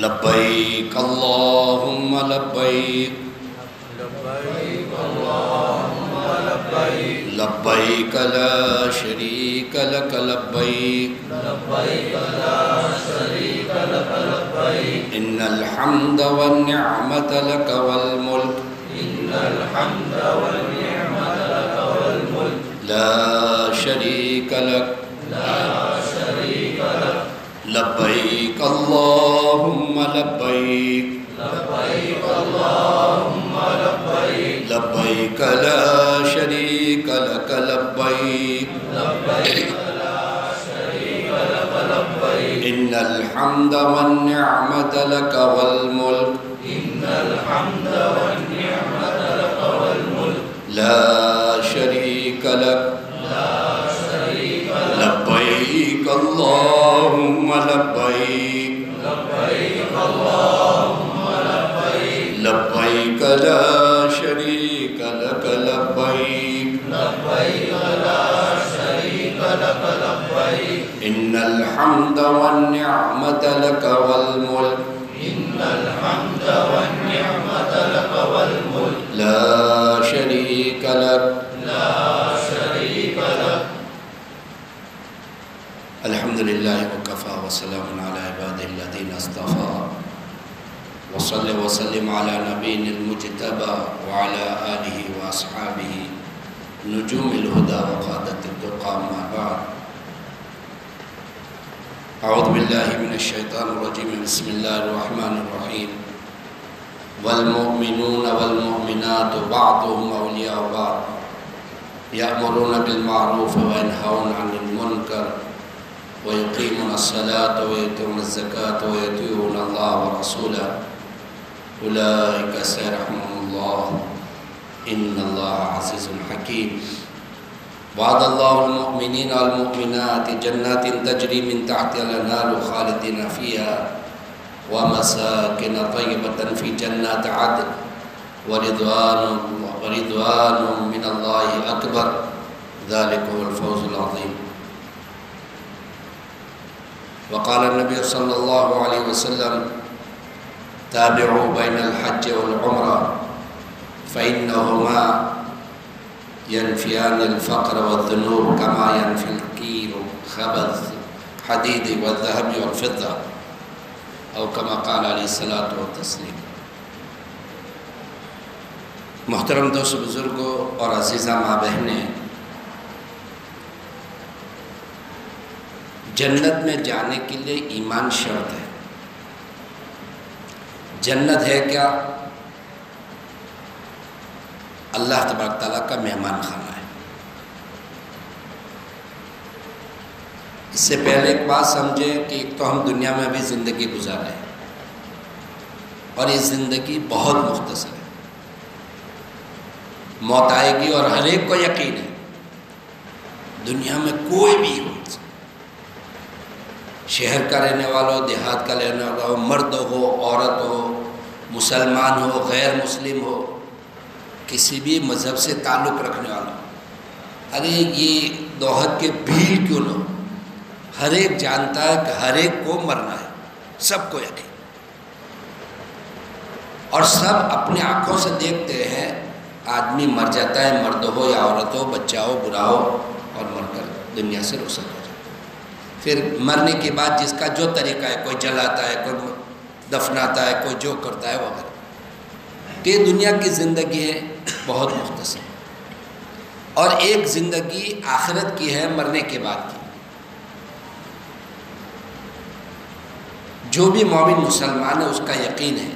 لبیک اللہم لبیک لبیک اللہم لبیک لبیک لا شریک لک لبیک لبیک لا شریک لک لبیک ان الحمد والنعمت لک والملک ان الحمد والنعمت لک والملک لا شریک لک لا شریک لک لبیک اللہم لبیک لبیک اللہم لبیک لبیک لا شریک لک لبیک لبیک لا شریک لک لبیک ان الحمد والنعمت لک والملک ان الحمد والنعمت لک والملک لا شریک لک لا شریک لک لبیک اللہم لبیک لبیک اللہم لبیک لبیک لا شریک لک لبیک لبیک لا شریک لک لبیک ان الحمد والنعمت لک والملک ان الحمد والنعمت لک والملک لا شریک لک لا شریک لک الحمدللہ وکفا وسلام علی عبادہ الذین اصطفیٰ وصلی وسلم علی نبینا المجتبی وعلی آلہ واصحابہ نجوم الہدى وقادة التقى ما بعد اعوذ باللہ من الشیطان الرجیم بسم اللہ الرحمن الرحیم والمؤمنون والمؤمنات بعضهم اولیاء بعض یأمرون بالمعروف وینہون عن المنکر ويقيمون الصلاة ويؤتون الزكاة ويطيعون الله ورسوله أولئك سيرحمهم الله إن الله عزيز حكيم وعد الله المؤمنين والمؤمنات جنات تجري من تحتها الأنهار خالدين فيها ومساكن طيبة في جنات عدن ورضوان من الله أكبر ذلك هو الفوز العظيم وقال النبي صلى الله عليه وسلم تابعوا بين الحج والعمرة فإنهما ينفيان الفقر والذنوب كما ينفي الكير خبث حديد والذهب والفضة أو كما قال عليه الصلاة والتسليم. محترم دوست بزرگوں اور عزیزہ ماں بہنیں، جنت میں جانے کے لیے ایمان شرط ہے۔ جنت ہے کیا؟ اللہ تبارک تعالیٰ کا مہمان خانہ ہے۔ اس سے پہلے ایک بات سمجھیں کہ ایک تو ہم دنیا میں ابھی زندگی گزار رہے ہیں اور یہ زندگی بہت مختصر ہے، موت آئے گی اور ہر ایک کو یقین ہے دنیا میں کوئی بھی ہو، شہر کا رہنے والا ہو، دیہات کا رہنے والا ہو، مرد ہو، عورت ہو، مسلمان ہو، غیر مسلم ہو، کسی بھی مذہب سے تعلق رکھنے والا ہو، ارے یہ دوحت کے بھیڑ کیوں نہ ہو، ہر ایک جانتا ہے کہ ہر ایک کو مرنا ہے، سب کو یقین، اور سب اپنے آنکھوں سے دیکھتے ہیں آدمی مر جاتا ہے، مرد ہو یا عورت ہو، بچہ ہو، بوڑھا ہو، اور مر کر دنیا سے رخصت ہو جاتا ہے۔ پھر مرنے کے بعد جس کا جو طریقہ ہے، کوئی جلاتا ہے، کوئی دفناتا ہے، کوئی جو کرتا ہے وغیرہ، کہ دنیا کی زندگی ہے بہت مختصر، اور ایک زندگی آخرت کی ہے، مرنے کے بعد کی۔ جو بھی مومن مسلمان ہے اس کا یقین ہے،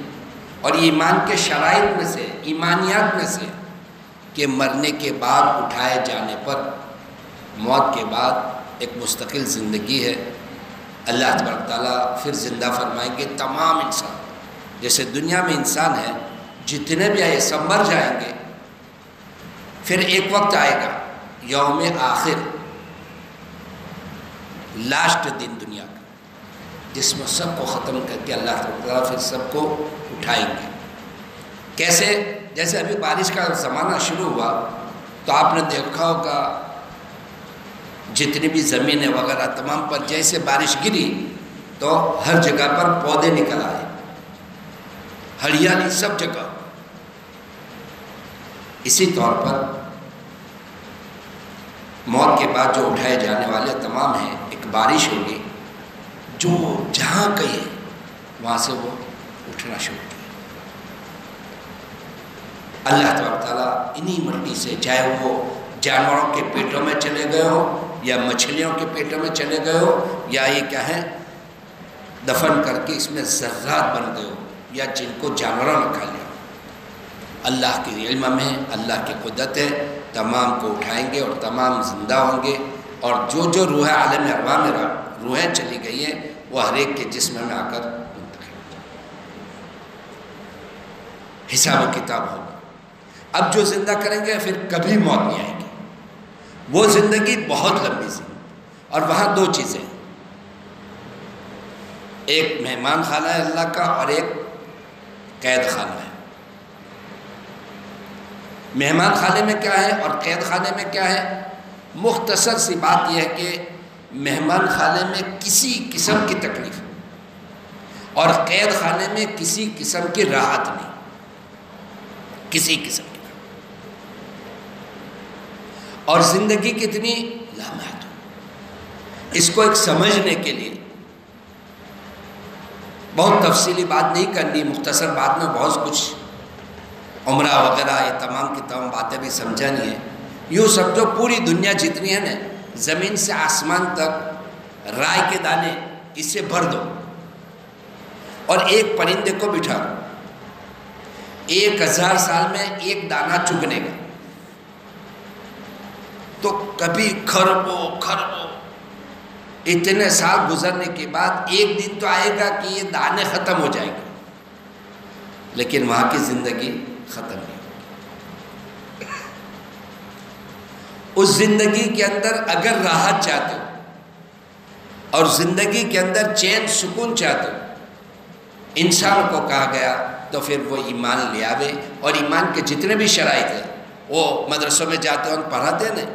اور ایمان کے شرائط میں سے، ایمانیات میں سے، کہ مرنے کے بعد اٹھائے جانے پر، موت کے بعد ایک مستقل زندگی ہے۔ اللہ تبارک تعالیٰ پھر زندہ فرمائیں گے تمام انسان، جیسے دنیا میں انسان ہے جتنے بھی آئے سب مر جائیں گے، پھر ایک وقت آئے گا یوم آخر، لاسٹ دن دنیا کا، جس میں سب کو ختم کر کے اللہ تبارک تعالیٰ پھر سب کو اٹھائیں گے۔ کیسے؟ جیسے ابھی بارش کا زمانہ شروع ہوا تو آپ نے دیکھا ہوگا جتنی بھی زمینیں وغیرہ تمام پر جیسے بارش گری تو ہر جگہ پر پودے نکل آئے، ہریالی سب جگہ. اسی طور پر موت کے بعد جو اٹھائے جانے والے تمام ہیں، ایک بارش ہوگی جو جہاں کہیں وہاں سے وہ اٹھنا شروع کیا. اللہ تبارک تعالیٰ انہی مٹی سے، چاہے وہ جانوروں کے پیٹوں میں چلے گئے ہو یا مچھلیوں کے پیٹوں میں چلے گئے ہو، یا یہ کیا ہے دفن کر کے اس میں ذرات بن گئے ہو، یا جن کو جانوروں نے کھا لیا، اللہ کے علم میں، اللہ کی قدرت ہے، تمام کو اٹھائیں گے اور تمام زندہ ہوں گے. اور جو روح عالم ارواح میں روحیں چلی گئی ہیں وہ ہر ایک کے جسم میں آ کر منتقل ہو جائیں. حساب و کتاب ہوگا. اب جو زندہ کریں گے پھر کبھی موت نہیں آئے گی. وہ زندگی بہت لمبی سی. اور وہاں دو چیزیں، ایک مہمان خانہ ہے اللہ کا اور ایک قید خانہ ہے. مہمان خانے میں کیا ہے اور قید خانے میں کیا ہے؟ مختصر سی بات یہ ہے کہ مہمان خانے میں کسی قسم کی تکلیف اور قید خانے میں کسی قسم کی راحت نہیں، کسی قسم کی. اور زندگی کتنی لامحدود. اس کو ایک سمجھنے کے لیے بہت تفصیلی بات نہیں کرنی، مختصر بات میں بہت کچھ عمرہ وغیرہ یہ تمام کی تمام باتیں بھی سمجھانی ہے. یوں سمجھو پوری دنیا جتنی ہے نا، زمین سے آسمان تک رائے کے دانے اس سے بھر دو اور ایک پرندے کو بٹھا دو، 1000 سال میں ایک دانہ چگنے گا تو کبھی کھربوں اتنے سال گزرنے کے بعد ایک دن تو آئے گا کہ یہ دانے ختم ہو جائیں گے، لیکن وہاں کی زندگی ختم نہیں ہوگی. اس زندگی کے اندر اگر راحت چاہتے ہو اور زندگی کے اندر چین سکون چاہتے ہو، انسان کو کہا گیا تو پھر وہ ایمان لے آوے. اور ایمان کے جتنے بھی شرائط ہیں وہ مدرسوں میں جاتے ہیں پڑھاتے ہیں نا،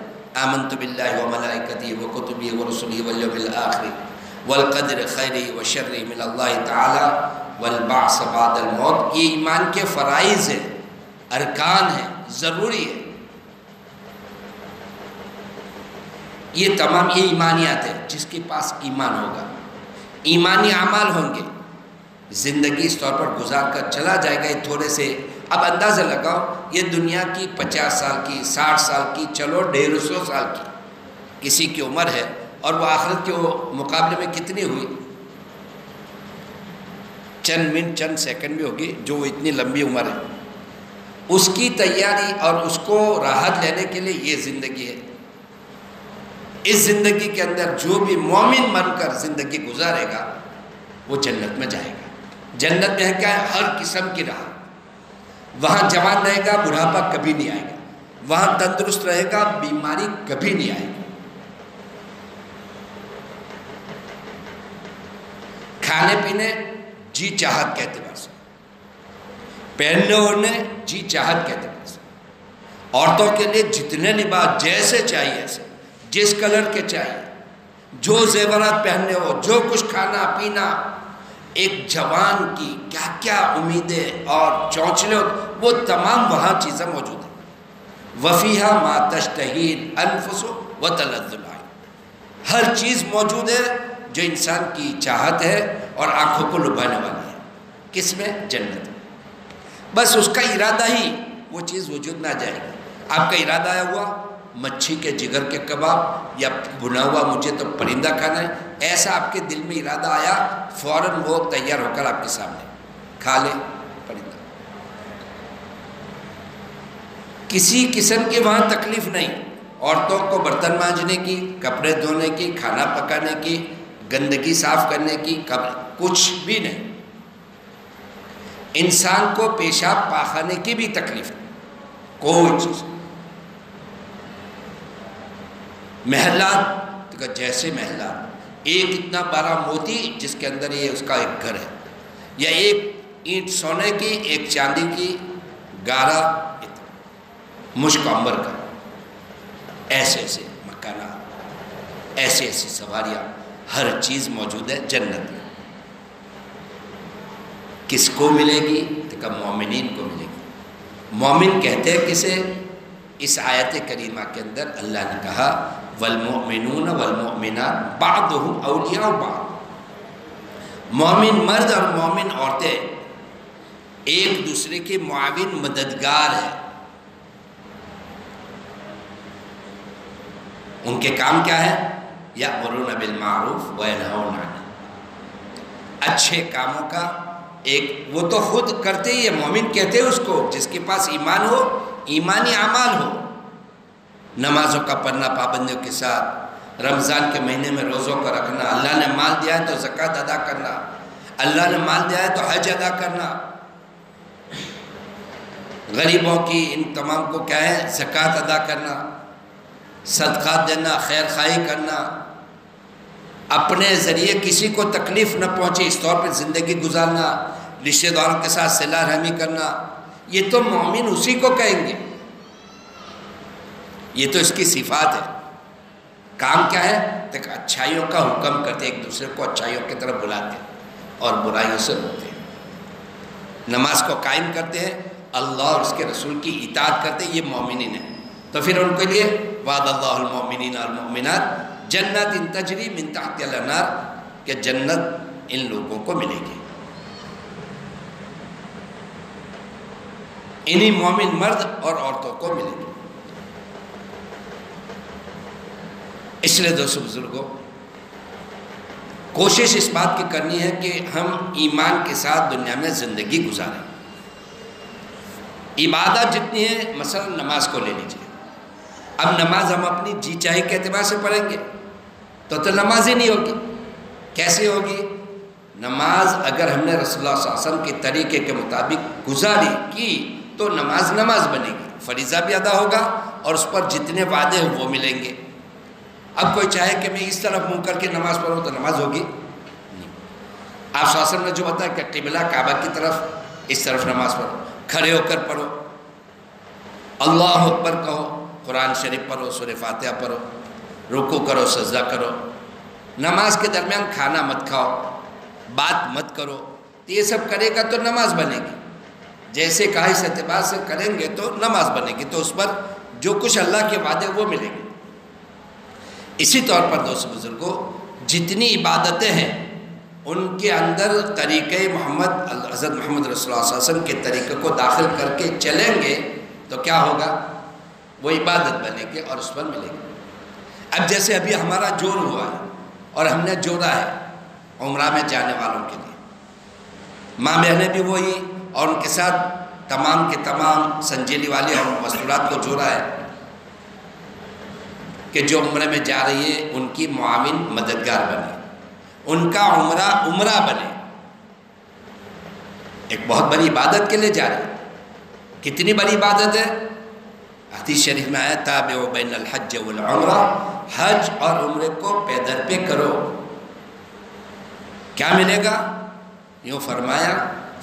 آمنت باللہ و ملائکتہ و کتبہ و رسلہ والیوم الآخر والقدر خیرہ و شرہ من اللہ تعالی والبعث بعد الموت. یہ ایمان کے فرائض ہیں، ارکان ہیں، ضروری ہے. یہ تمام یہ ایمانیات ہیں. جس کے پاس ایمان ہوگا، ایمانی اعمال ہوں گے، زندگی اس طور پر گزار کر چلا جائے گا. یہ تھوڑے سے اب اندازہ لگاؤ، یہ دنیا کی 50 سال کی، 60 سال کی، چلو 150 سال کی کسی کی عمر ہے، اور وہ آخرت کے مقابلے میں کتنی ہوئی؟ چند منٹ چند سیکنڈ بھی ہوگی جو اتنی لمبی عمر ہے. اس کی تیاری اور اس کو راحت لینے کے لیے یہ زندگی ہے. اس زندگی کے اندر جو بھی مومن بن کر زندگی گزارے گا وہ جنت میں جائے گا. جنت میں ہے کیا ہے؟ ہر قسم کی راحت. وہاں جوان رہے گا، بڑھاپا کبھی نہیں آئے گا. وہاں تندرست رہے گا، بیماری کبھی نہیں آئے گی. کھانے پینے جی چاہت کے اعتبار سے، پہننے اوڑھنے جی چاہت کے اعتبار سے، عورتوں کے لیے جتنے لباس جیسے چاہیے ایسے، جس کلر کے چاہیے، جو زیورات پہننے ہو، جو کچھ کھانا پینا، ایک جوان کی کیا کیا امیدیں اور چونچلے وہ تمام وہاں چیزیں موجود ہیں. وفیہا ما تشتہی الانفس وتلذ العین. ہر چیز موجود ہے جو انسان کی چاہت ہے اور آنکھوں کو لبھانے والی ہے. کس میں؟ جنت. بس اس کا ارادہ ہی وہ چیز وجود میں آ جائے گی. آپ کا ارادہ آیا ہوا مچھی کے جگر کے کباب یا بھنا ہوا مجھے تو پرندہ کھانا ہے، ایسا آپ کے دل میں ارادہ آیا، فوراً وہ تیار ہو کر آپ کے سامنے کھا لے پرندہ. کسی قسم کی وہاں تکلیف نہیں. عورتوں کو برتن مانجنے کی، کپڑے دھونے کی، کھانا پکانے کی، گندگی صاف کرنے کی، کچھ بھی نہیں. انسان کو پیشاب پاخانے کی بھی تکلیف نہیں، کوئی چیز. محلات جیسے محلات، ایک اتنا بڑا موتی جس کے اندر یہ اس کا ایک گھر ہے، یا ایک اینٹ سونے کی، ایک چاندی کی، گارا مشک عنبر کا. ایسے ایسے مکانات، ایسے ایسی سواریاں، ہر چیز موجود ہے جنت میں. کس کو ملے گی؟ تو کہا مومنین کو ملے گی۔ مومن کہتے ہیں کسے؟ اس آیت کریمہ کے اندر اللہ نے کہا والمؤمنون والمؤمنات بعضهم اولیاء بعض، مومن مرد اور مومن عورتیں ایک دوسرے کے معاون مددگار ہیں۔ ان کے کام کیا ہے؟ یأمرون بالمعروف وینہون عن، اچھے کاموں کا ایک وہ تو خود کرتے ہی ہے، مومن کہتے ہیں اس کو جس کے پاس ایمان ہو، ایمانی اعمال ہو، نمازوں کا پڑھنا پابندیوں کے ساتھ، رمضان کے مہینے میں روزوں کا رکھنا، اللہ نے مال دیا ہے تو زکوٰۃ ادا کرنا، اللہ نے مال دیا ہے تو حج ادا کرنا، غریبوں کی ان تمام کو کیا ہے؟ زکوٰۃ ادا کرنا، صدقات دینا، خیر خواہی کرنا، اپنے ذریعے کسی کو تکلیف نہ پہنچے اس طور پر زندگی گزارنا، رشتہ داروں کے ساتھ صلہ رحمی کرنا، یہ تو مومن اسی کو کہیں گے، یہ تو اس کی صفات ہے۔ کام کیا ہے؟ تک اچھائیوں کا حکم کرتے، ایک دوسرے کو اچھائیوں کی طرف بلاتے اور برائیوں سے روکتے ہیں، نماز کو قائم کرتے ہیں، اللہ اور اس کے رسول کی اطاعت کرتے ہیں، یہ مومنین ہیں۔ تو پھر ان کے لیے وعد اللہ المؤمنین والمؤمنات جنت تجری من تحت الانہار، کہ جنت ان لوگوں کو ملے گی، انہی مومن مرد اور عورتوں کو ملے گی۔ اس لیے دوستو بزرگوں، کوشش اس بات کی کرنی ہے کہ ہم ایمان کے ساتھ دنیا میں زندگی گزاریں۔ عبادت جتنی ہے، مثلا نماز کو لے لیجیے، اب نماز ہم اپنی جی چاہی کے اعتبار سے پڑھیں گے تو نماز ہی نہیں ہوگی۔ کیسے ہوگی نماز؟ اگر ہم نے رسول اللہ صلی اللہ علیہ وسلم کے طریقے کے مطابق گزاری کی تو نماز بنے گی، فریضہ بھی ادا ہوگا اور اس پر جتنے وعدے ہیں وہ ملیں گے۔ اب کوئی چاہے کہ میں اس طرف منہ کر کے نماز پڑھوں تو نماز ہوگی نہیں۔ آپ صلی اللہ علیہ وسلم نے جو بتایا کہ قبلہ کعبہ کی طرف، اس طرف نماز پڑھو، کھڑے ہو کر پڑھو، اللہ اکبر کہو، قرآن شریف پڑھو، سورہ فاتحہ پڑھو، رکوع کرو، سجدہ کرو، نماز کے درمیان کھانا مت کھاؤ، بات مت کرو، تو یہ سب کرے گا تو نماز بنے گی۔ جیسے کہا اس اعتبار سے کریں گے تو نماز بنے گی، تو اس پر جو کچھ اللہ کے وعدے وہ ملیں گے۔ اسی طور پر دوست بزرگوں، جتنی عبادتیں ہیں ان کے اندر طریقہ حضرت محمد رسول اللہ صلی اللہ علیہ وسلم کے طریقے کو داخل کر کے چلیں گے تو کیا ہوگا؟ وہ عبادت بنے گی اور اس پر ملے گی۔ اب جیسے ابھی ہمارا جوڑ ہوا ہے اور ہم نے جوڑا ہے عمرہ میں جانے والوں کے لیے، ماں بہنیں بھی وہی اور ان کے ساتھ تمام کے تمام سنجیلی والے اور مستورات کو جوڑا ہے کہ جو عمرے میں جا رہی ہے ان کی معاون مددگار بنے، ان کا عمرہ بنے، ایک بہت بڑی عبادت کے لیے جا رہی ہے۔ کتنی بڑی عبادت ہے؟ حدیث شریف میں آیا تابعوا بین الحج والعمرہ، حج اور عمرے کو پیدر پہ کرو۔ کیا ملے گا؟ یوں فرمایا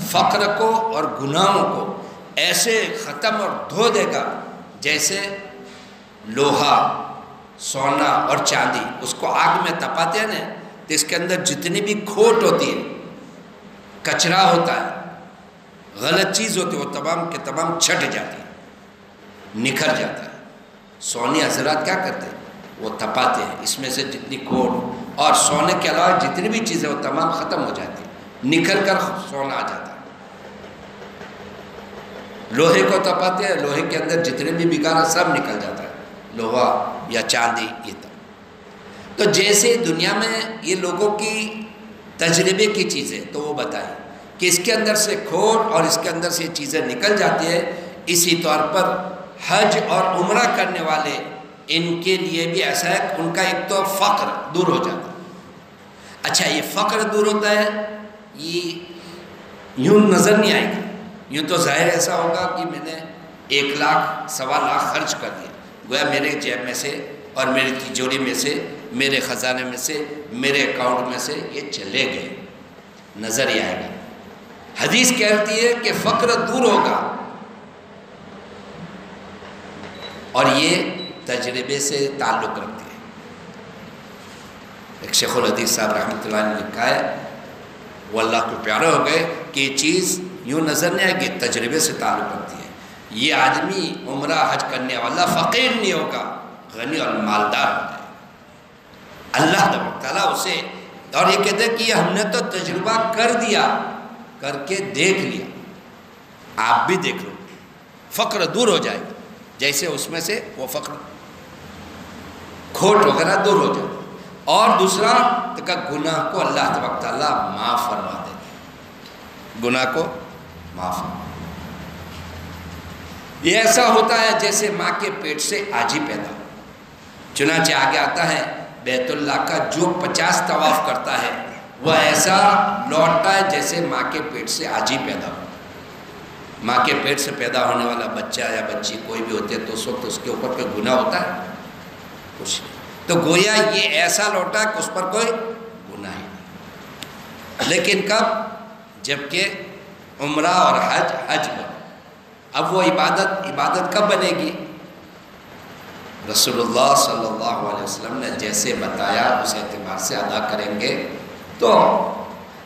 فقر کو اور گناہوں کو ایسے ختم اور دھو دے گا جیسے لوہا، سونا اور چاندی، اس کو آگ میں تپاتے ہیں نا تو اس کے اندر جتنی بھی کھوٹ ہوتی ہے، کچرا ہوتا ہے، غلط چیز ہوتی ہے، وہ تمام کے تمام چھٹ جاتی ہے، نکھر جاتا ہے۔ سونی حضرات کیا کرتے ہیں؟ وہ تپاتے ہیں، اس میں سے جتنی کھوٹ اور سونے کے علاوہ جتنی بھی چیزیں وہ تمام ختم ہو جاتی ہیں، نکھر کر سونا آ جاتا ہے۔ لوہے کو تپاتے ہیں، لوہے کے اندر جتنے بھی بگاڑ سب نکل جاتا ہے، لوہا یا چاندی یہ تو جیسے دنیا میں یہ لوگوں کی تجربے کی چیزیں تو وہ بتائیں کہ اس کے اندر سے کھوٹ اور اس کے اندر سے چیزیں نکل جاتی ہیں، اسی طور پر حج اور عمرہ کرنے والے ان کے لیے بھی ایسا ہے کہ ان کا ایک تو فقر دور ہو جاتا ہے۔ اچھا، یہ فقر دور ہوتا ہے، یہ یوں نظر نہیں آئے گا، یوں تو ظاہر ایسا ہوگا کہ میں نے 1 لاکھ 1.25 لاکھ خرچ کر دیا، گویا میرے جیب میں سے اور میری تجوری میں سے، میرے خزانے میں سے، میرے اکاؤنٹ میں سے یہ چلے گئے، نظر ہی آئے گا۔ حدیث کہتی ہے کہ فقر دور ہوگا، اور یہ تجربے سے تعلق رکھتے ہیں۔ ایک شیخ الحدیث صاحب رحمۃ اللہ نے لکھا ہے، وہ اللہ کو پیارے ہو گئے کہ یہ چیز یوں نظر نہیں آئے گی، تجربے سے تعلق رکھتی ہے۔ یہ آدمی عمرہ حج کرنے والا فقیر نہیں ہوگا، غنی اور مالدار ہوگا، اللہ تعالیٰ اسے، اور یہ کہتے ہیں کہ ہم نے تو تجربہ کر دیا، کر کے دیکھ لیا، آپ بھی دیکھ لو، فقر دور ہو جائے گا، جیسے اس میں سے وہ فقر کھوٹ وغیرہ دور ہو جائے۔ اور دوسرا تو کہ گناہ کو اللہ تبارک تعالیٰ معاف فرما دے گا، گناہ کو معاف فرما۔ یہ ایسا ہوتا ہے جیسے ماں کے پیٹ سے آج ہی پیدا ہو، چنانچہ آگے آتا ہے بیت اللہ کا جو 50 طواف کرتا ہے وہ ایسا لوٹتا ہے جیسے ماں کے پیٹ سے آج ہی پیدا ہو۔ ماں کے پیٹ سے پیدا ہونے والا بچہ یا بچی کوئی بھی ہوتے ہے تو اس وقت اس کے اوپر کوئی گناہ ہوتا ہے؟ کچھ نہیں۔ تو گویا یہ ایسا لوٹا ہے کہ اس پر کوئی گناہ ہی نہیں، لیکن کب؟ جبکہ عمرہ اور حج بنے۔ اب وہ عبادت کب بنے گی؟ رسول اللہ صلی اللہ علیہ وسلم نے جیسے بتایا اس اعتبار سے ادا کریں گے تو،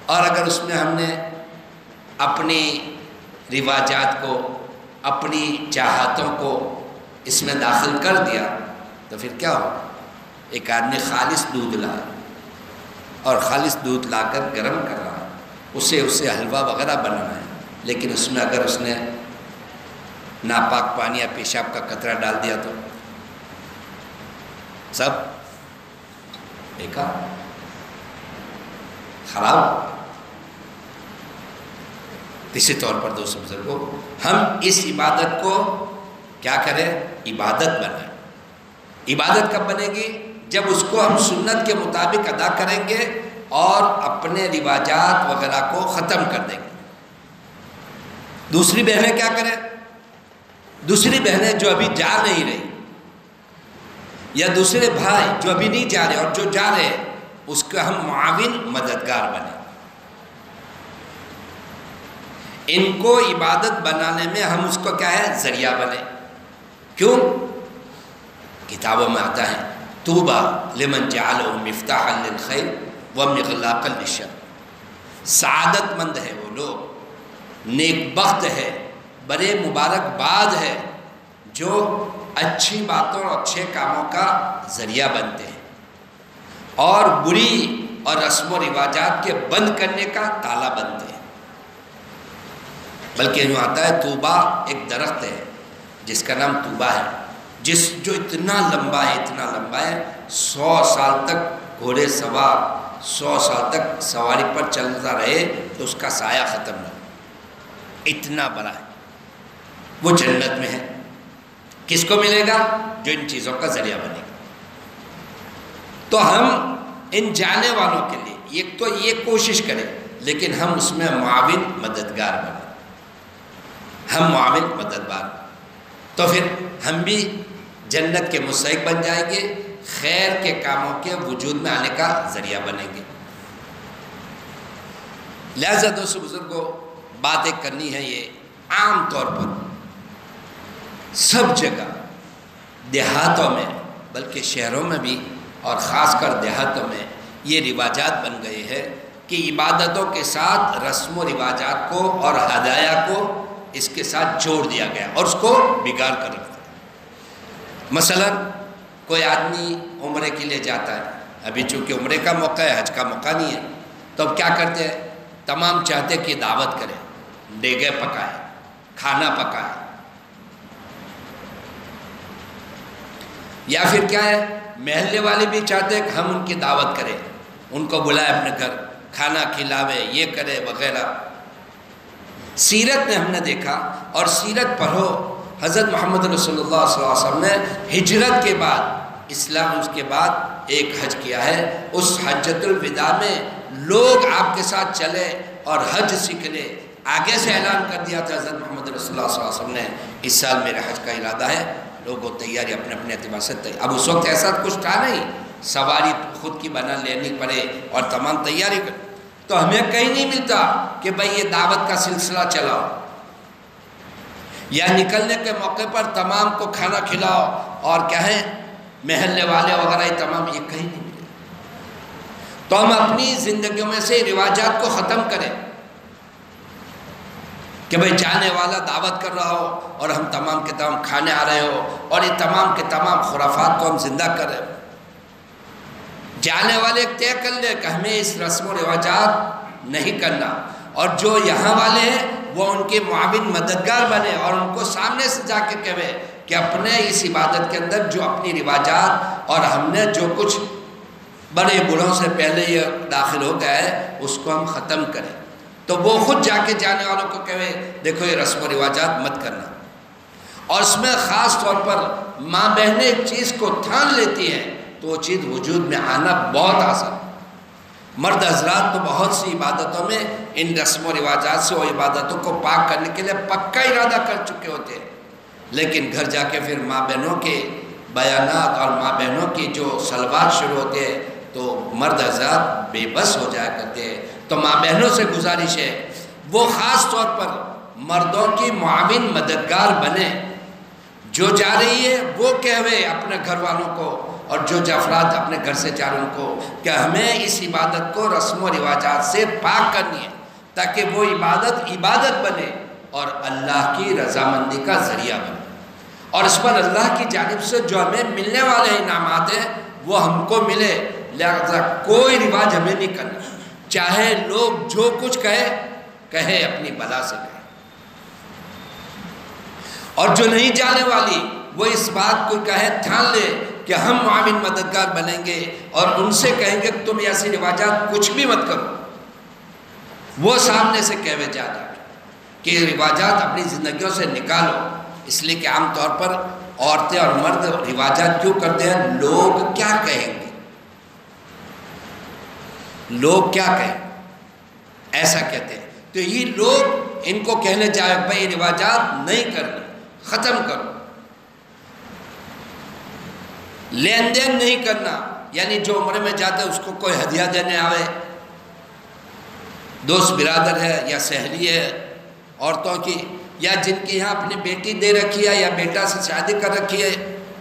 اور اگر اس میں ہم نے اپنی رواجات کو، اپنی چاہتوں کو اس میں داخل کر دیا تو پھر کیا ہوگا؟ ایک آدمی خالص دودھ لائے اور خالص دودھ لا کر گرم کر رہا ہے، اسے حلوہ وغیرہ بنانا ہے، لیکن اس میں اگر اس نے ناپاک پانی یا پیشاب کا قطرہ ڈال دیا تو سب بیکار، خراب۔ اسی طور پر دوستو بزرگوں، ہم اس عبادت کو کیا کریں؟ عبادت بنائیں۔ عبادت کب بنے گی؟ جب اس کو ہم سنت کے مطابق ادا کریں گے اور اپنے رواجات وغیرہ کو ختم کر دیں گے۔ دوسری بہنیں کیا کریں؟ دوسری بہنیں جو ابھی جا نہیں رہی، یا دوسرے بھائی جو ابھی نہیں جا رہے اور جو جا رہے، اس کا ہم معاون مددگار بنیں، ان کو عبادت بنانے میں ہم اس کو کیا ہے؟ ذریعہ بنے۔ کیوں؟ کتابوں میں آتا ہے طوبیٰ لمن جعلہ مفتاحا للخیر ومغلاقا للشر، سعادت مند ہے وہ لوگ، نیک بخت ہے، بڑے مبارکباد ہے جو اچھی باتوں اور اچھے کاموں کا ذریعہ بنتے ہیں، اور بری اور رسم و رواجات کے بند کرنے کا تالا بنتے ہیں۔ بلکہ یوں آتا ہے طوبیٰ ایک درخت ہے جس کا نام طوبیٰ ہے، جو اتنا لمبا ہے 100 سال تک گھوڑے سوار 100 سال تک سواری پر چلتا رہے تو اس کا سایہ ختم نہ ہو، اتنا بڑا ہے، وہ جنت میں ہے۔ کس کو ملے گا؟ جو ان چیزوں کا ذریعہ بنے گا۔ تو ہم ان جانے والوں کے لیے ایک تو یہ کوشش کریں، لیکن ہم اس میں معاون مددگار بنیں، ہم معاون مددگار، تو پھر ہم بھی جنت کے مستحق بن جائیں گے، خیر کے کاموں کے وجود میں آنے کا ذریعہ بنیں گے۔ لہذا دوستو بزرگوں، بات ایک کرنی ہے، یہ عام طور پر سب جگہ دیہاتوں میں، بلکہ شہروں میں بھی، اور خاص کر دیہاتوں میں یہ رواجات بن گئے ہیں کہ عبادتوں کے ساتھ رسم و رواجات کو اور ہدایہ کو اس کے ساتھ جوڑ دیا گیا اور اس کو بگاڑ کر رکھتا ہے۔ مثلا کوئی آدمی عمرے کے لیے جاتا ہے، ابھی چونکہ عمرے کا موقع ہے، حج کا موقع نہیں ہے، تو اب کیا کرتے ہیں؟ تمام چاہتے کہ دعوت کریں، دیگیں پکائیں، کھانا پکائیں، یا پھر کیا ہے، محلے والے بھی چاہتے ہیں کہ ہم ان کی دعوت کریں، ان کو بلائیں اپنے گھر، کھانا کھلاوے، یہ کرے وغیرہ۔ سیرت میں ہم نے دیکھا، اور سیرت پڑھو، حضرت محمد رسول اللہ صلی اللہ علیہ وسلم نے ہجرت کے بعد، اسلام اس کے بعد ایک حج کیا ہے، اس حجۃ الوداع میں لوگ آپ کے ساتھ چلے اور حج سیکھ لے۔ آگے سے اعلان کر دیا تھا حضرت محمد رسول اللہ صلی اللہ علیہ وسلم نے، اس سال میرے حج کا ارادہ ہے، لوگوں تیاری اپنے اپنے اعتبار سے تیاری۔ اب اس وقت ایسا کچھ تھا نہیں، سواری خود کی بنا لینی پڑے اور تمام تیاری کر، تو ہمیں کہیں نہیں ملتا کہ بھئی یہ دعوت کا سلسلہ چلاؤ، یا نکلنے کے موقع پر تمام کو کھانا کھلاؤ اور کہیں محلے والے وغیرہ تمام، یہ کہیں نہیں ملے۔ تو ہم اپنی زندگیوں میں سے رواجات کو ختم کریں، کہ بھئی جانے والا دعوت کر رہا ہو اور ہم تمام کے تمام کھانے آ رہے ہو اور یہ تمام کے تمام خرافات کو ہم زندہ کر رہے ہو۔ جانے والے طے کر لے کہ ہمیں اس رسم و رواجات نہیں کرنا، اور جو یہاں والے ہیں وہ ان کے معاون مددگار بنے اور ان کو سامنے سے جا کے کہے کہ اپنے اس عبادت کے اندر جو اپنی رواجات اور ہم نے جو کچھ بڑے بوڑھوں سے پہلے یہ داخل ہو گیا ہے اس کو ہم ختم کریں۔ تو وہ خود جا کے جانے والوں کو کہے دیکھو یہ رسم و رواجات مت کرنا، اور اس میں خاص طور پر ماں بہنیں ایک چیز کو تھان لیتی ہیں تو وہ چیز وجود میں آنا بہت آسان۔ مرد حضرات تو بہت سی عبادتوں میں ان رسم و رواجات سے وہ عبادتوں کو پاک کرنے کے لیے پکا ارادہ کر چکے ہوتے ہیں، لیکن گھر جا کے پھر ماں بہنوں کے بیانات اور ماں بہنوں کی جو صلوات شروع ہوتے ہیں تو مرد حضرات بے بس ہو جایا کرتے ہیں۔ تو ماں بہنوں سے گزارش ہے وہ خاص طور پر مردوں کی معاون مددگار بنے، جو جا رہی ہے وہ کہوے اپنے گھر والوں کو اور جو افراد اپنے گھر سے جا رہے ان کو کہ ہمیں اس عبادت کو رسم و رواجات سے پاک کرنی ہے، تاکہ وہ عبادت بنے اور اللہ کی رضامندی کا ذریعہ بنے، اور اس پر اللہ کی جانب سے جو ہمیں ملنے والے انعامات ہیں وہ ہم کو ملے۔ لہذا کوئی رواج ہمیں نہیں کرنا، چاہے لوگ جو کچھ کہے اپنی بلا سے کہے، اور جو نہیں جانے والی وہ اس بات کو کہے ٹھان لے کہ ہم معاون مددگار بنیں گے اور ان سے کہیں گے کہ تم ایسی رواجات کچھ بھی مت کرو۔ وہ سامنے سے کہوے جا کہ یہ رواجات اپنی زندگیوں سے نکالو، اس لیے کہ عام طور پر عورتیں اور مرد رواجات کیوں کرتے ہیں؟ لوگ کیا کہیں گے، لوگ کیا کہیں، ایسا کہتے ہیں۔ تو یہ لوگ ان کو کہنے جائے بھائی رواجات نہیں کرنی، ختم کرو، لین دین نہیں کرنا، یعنی جو عمرے میں جاتا ہے اس کو کوئی ہدیہ دینے آوے، دوست برادر ہے یا سہیلی ہے عورتوں کی، یا جن کی یہاں اپنی بیٹی دے رکھی ہے یا بیٹا سے شادی کر رکھی ہے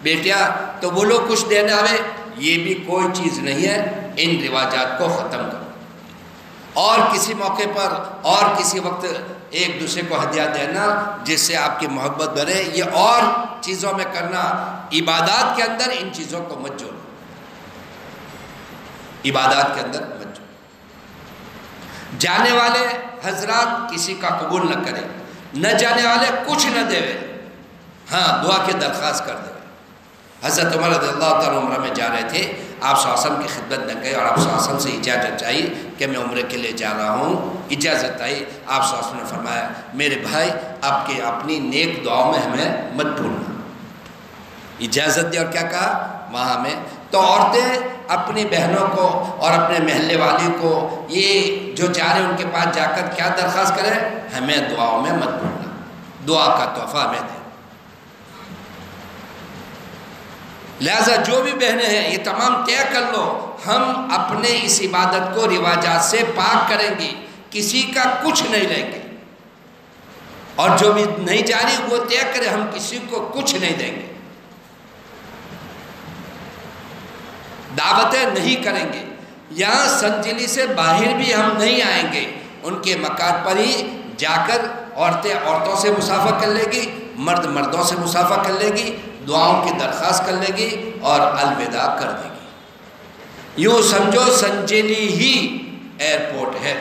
بیٹیاں، تو وہ لوگ کچھ دینے آوے، یہ بھی کوئی چیز نہیں ہے۔ ان رواجات کو ختم کرو، اور کسی موقع پر اور کسی وقت ایک دوسرے کو ہدیہ دینا جس سے آپ کی محبت بڑھے، یہ اور چیزوں میں کرنا، عبادات کے اندر ان چیزوں کو مت جوڑو، عبادات کے اندر مت جوڑو۔ جانے والے حضرات کسی کا قبول نہ کرے، نہ جانے والے کچھ نہ دے، ہاں دعا کی درخواست کر دے۔ حضرت عمر رضی اللہ تعالیٰ عمرہ میں جا رہے تھے، آپ صلی اللہ علیہ وسلم کی خدمت میں گئے اور آپ صلی اللہ علیہ وسلم سے اجازت چاہی کہ میں عمرے کے لیے جا رہا ہوں، اجازت آئی۔ آپ صلی اللہ علیہ وسلم نے فرمایا میرے بھائی آپ کے اپنی نیک دعاؤں میں ہمیں مت بھولنا، اجازت دی۔ اور کیا کہا وہاں میں؟ تو عورتیں اپنی بہنوں کو اور اپنے محلے والی کو یہ جو جا رہے ان کے پاس جا کر کیا درخواست کریں؟ ہمیں دعاؤں میں مت بھولنا، دعا کا تحفہ ہمیں دیں۔ لہذا جو بھی بہنیں ہیں یہ تمام طے کر لو ہم اپنے اس عبادت کو رواجات سے پاک کریں گے، کسی کا کچھ نہیں لیں گے، اور جو بھی نہیں جا رہی وہ طے کرے ہم کسی کو کچھ نہیں دیں گے، دعوتیں نہیں کریں گے، یہاں سنجلی سے باہر بھی ہم نہیں آئیں گے، ان کے مکان پر ہی جا کر عورتیں عورتوں سے مصافحہ کر لے گی، مرد مردوں سے مصافحہ کر لے گی، دعاؤں کی درخواست کر لے گی اور الوداع کر دے گی۔ یوں سمجھو سنجیلی ہی ایئرپورٹ ہے،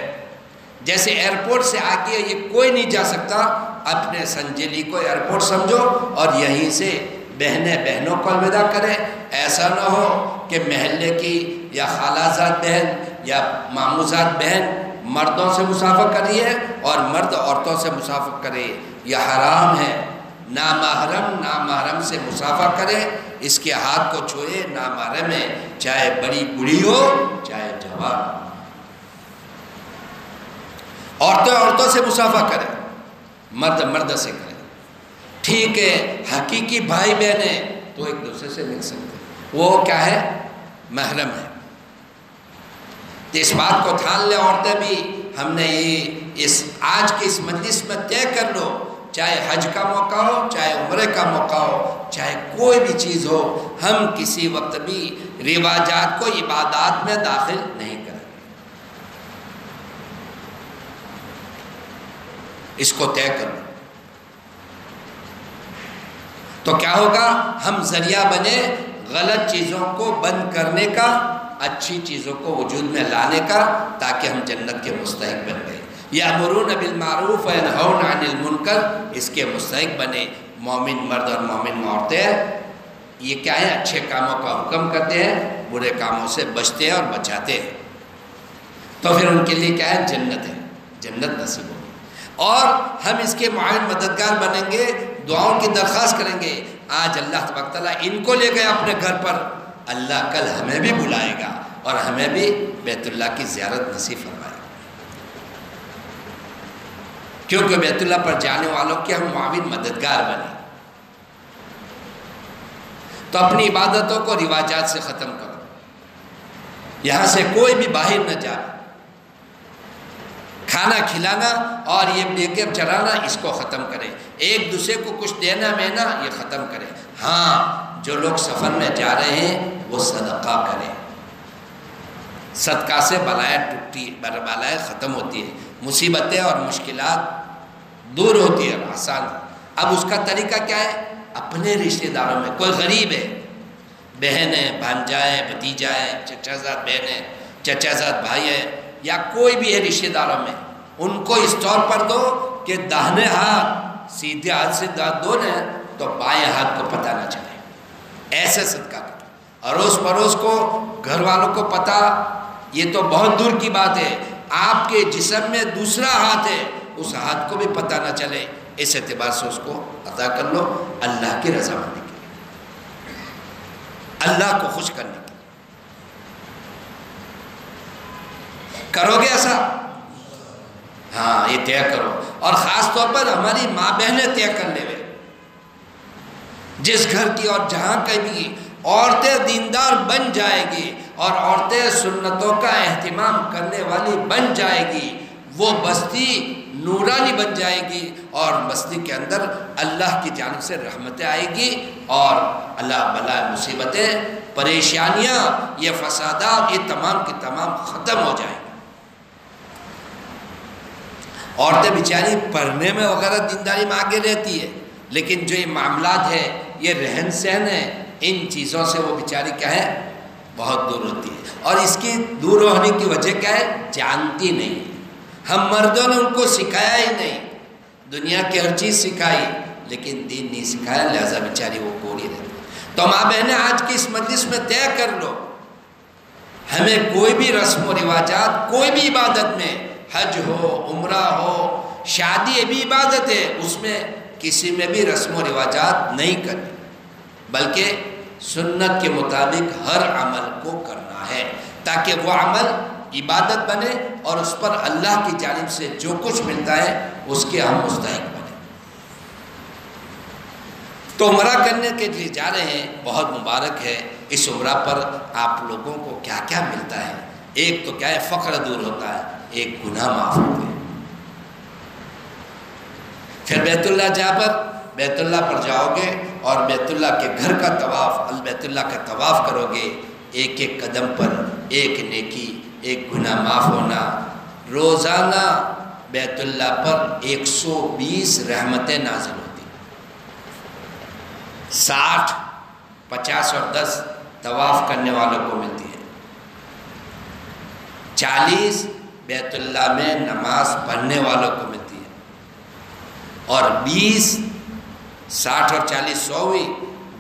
جیسے ایئرپورٹ سے آگے یہ کوئی نہیں جا سکتا، اپنے سنجیلی کو ایئرپورٹ سمجھو اور یہیں سے بہنیں بہنوں کو الوداع کریں۔ ایسا نہ ہو کہ محلے کی یا خالازاد بہن یا ماموزاد بہن مردوں سے مصافحہ کریے اور مرد عورتوں سے مصافحہ کرے، یہ حرام ہے۔ نامحرم سے مصافحہ کرے، اس کے ہاتھ کو چھوئے، نامحرم ہے، چاہے بڑی بوڑھی ہو چاہے جوان۔ عورتوں سے مصافحہ کرے، مرد سے کرے، ٹھیک ہے۔ حقیقی بھائی بہنیں تو ایک دوسرے سے مل سکتے، وہ کیا ہے؟ محرم ہے۔ تو اس بات کو ٹھان لے عورتیں بھی، ہم نے یہ آج کے اس مجلس میں طے کر لو، چاہے حج کا موقع ہو چاہے عمرے کا موقع ہو چاہے کوئی بھی چیز ہو، ہم کسی وقت بھی رواجات کو عبادات میں داخل نہیں کریں گے۔ اس کو طے کر لو. تو کیا ہوگا؟ ہم ذریعہ بنے غلط چیزوں کو بند کرنے کا، اچھی چیزوں کو وجود میں لانے کا، تاکہ ہم جنت کے مستحق بن گئے. یأمرون بالمعروف وینہون عن المنکر، اس کے مستحق بنے. مومن مرد اور مومن عورتیں یہ کیا ہے؟ اچھے کاموں کا حکم کرتے ہیں، برے کاموں سے بچتے ہیں اور بچاتے ہیں. تو پھر ان کے لیے کیا ہے؟ جنت ہے، جنت نصیب ہوگی. اور ہم اس کے معاون مددگار بنیں گے، دعاؤں کی درخواست کریں گے. آج اللہ تبارک تعالیٰ ان کو لے گیا اپنے گھر پر، اللہ کل ہمیں بھی بلائے گا اور ہمیں بھی بیت اللہ کی زیارت نصیب فرمائے گا. کیونکہ بیت اللہ پر جانے والوں کے ہم معاون مددگار بنے. تو اپنی عبادتوں کو رواجات سے ختم کرو. یہاں سے کوئی بھی باہر نہ جائے. کھانا کھلانا اور یہ لے کے چرانا اس کو ختم کریں. ایک دوسرے کو کچھ دینا مینا یہ ختم کریں. ہاں، جو لوگ سفر میں جا رہے ہیں وہ صدقہ کریں. صدقہ سے بلائیں ختم ہوتی ہے، مصیبتیں اور مشکلات دور ہوتی ہے، آسان. اب اس کا طریقہ کیا ہے؟ اپنے رشتہ داروں میں کوئی غریب ہے، بہن ہے، بھانجا ہے، بھتیجا ہے، چچا زاد بہن ہے، چچا زاد بھائی ہے، یا کوئی بھی ہے رشتہ داروں میں، ان کو اس طور پر دو کہ داہنے ہاتھ سیدھے ہاتھ سے دو نا تو بائیں ہاتھ کو پتہ نہ چلے. ایسے صدقہ کرو. اڑوس پڑوس کو، گھر والوں کو پتہ، یہ تو بہت دور کی بات ہے. آپ کے جسم میں دوسرا ہاتھ ہے، اس ہاتھ کو بھی پتہ نہ چلے. اس اعتبار سے اس کو عطا کر لو، اللہ کی رضامندی کے لیے، اللہ کو خوش کرنے کے لیے. کرو گے ایسا؟ ہاں، یہ طے کرو. اور خاص طور پر ہماری ماں بہنیں طے کر لے ہوئے. جس گھر کی اور جہاں کے بھی عورتیں دیندار بن جائے گی اور عورتیں سنتوں کا اہتمام کرنے والی بن جائے گی، وہ بستی نورانی بن جائے گی اور بستی کے اندر اللہ کی جانب سے رحمتیں آئے گی اور اللہ بلا مصیبتیں، پریشانیاں، یہ فسادات، یہ تمام کی تمام ختم ہو جائیں گی. عورتیں بیچاری پڑھنے میں وغیرہ دینداری میں آگے رہتی ہے، لیکن جو یہ معاملات ہے، یہ رہن سہن ہے، ان چیزوں سے وہ بیچاری کیا ہے؟ بہت دور ہوتی ہے. اور اس کی دور ہونے کی وجہ کیا ہے؟ جانتی نہیں ہے. ہم مردوں نے ان کو سکھایا ہی نہیں. دنیا کی ہر چیز سکھائی لیکن دین نہیں سکھایا، لہذا بیچاری وہ کوری رہتی. تو ماں بہنیں آج کی اس مجلس میں طے کر لو، ہمیں کوئی بھی رسم و رواجات، کوئی بھی عبادت میں، حج ہو، عمرہ ہو، شادی بھی عبادت ہے، اس میں کسی میں بھی رسم و رواجات نہیں کرنی، بلکہ سنت کے مطابق ہر عمل کو کرنا ہے، تاکہ وہ عمل عبادت بنے اور اس پر اللہ کی جانب سے جو کچھ ملتا ہے اس کے ہم مستحق بنے. تو عمرہ کرنے کے لیے جا رہے ہیں، بہت مبارک ہے. اس عمرہ پر آپ لوگوں کو کیا کیا ملتا ہے؟ ایک تو کیا ہے؟ فقر دور ہوتا ہے، ایک گناہ معاف ہوتے ہیں. پھر بیت اللہ بیت اللہ پر جاؤ گے اور بیت اللہ کے گھر کا طواف، بیت اللہ کا طواف کرو گے. ایک ایک قدم پر ایک نیکی، ایک گناہ معاف ہونا. روزانہ بیت اللہ پر 120 رحمتیں نازل ہوتی، 60، 50 اور 10 طواف کرنے والوں کو ملتی ہے. 40 بیت اللہ میں نماز پڑھنے والوں کو ملتی ہے، اور 20، 60 اور 40 100 ہوئی،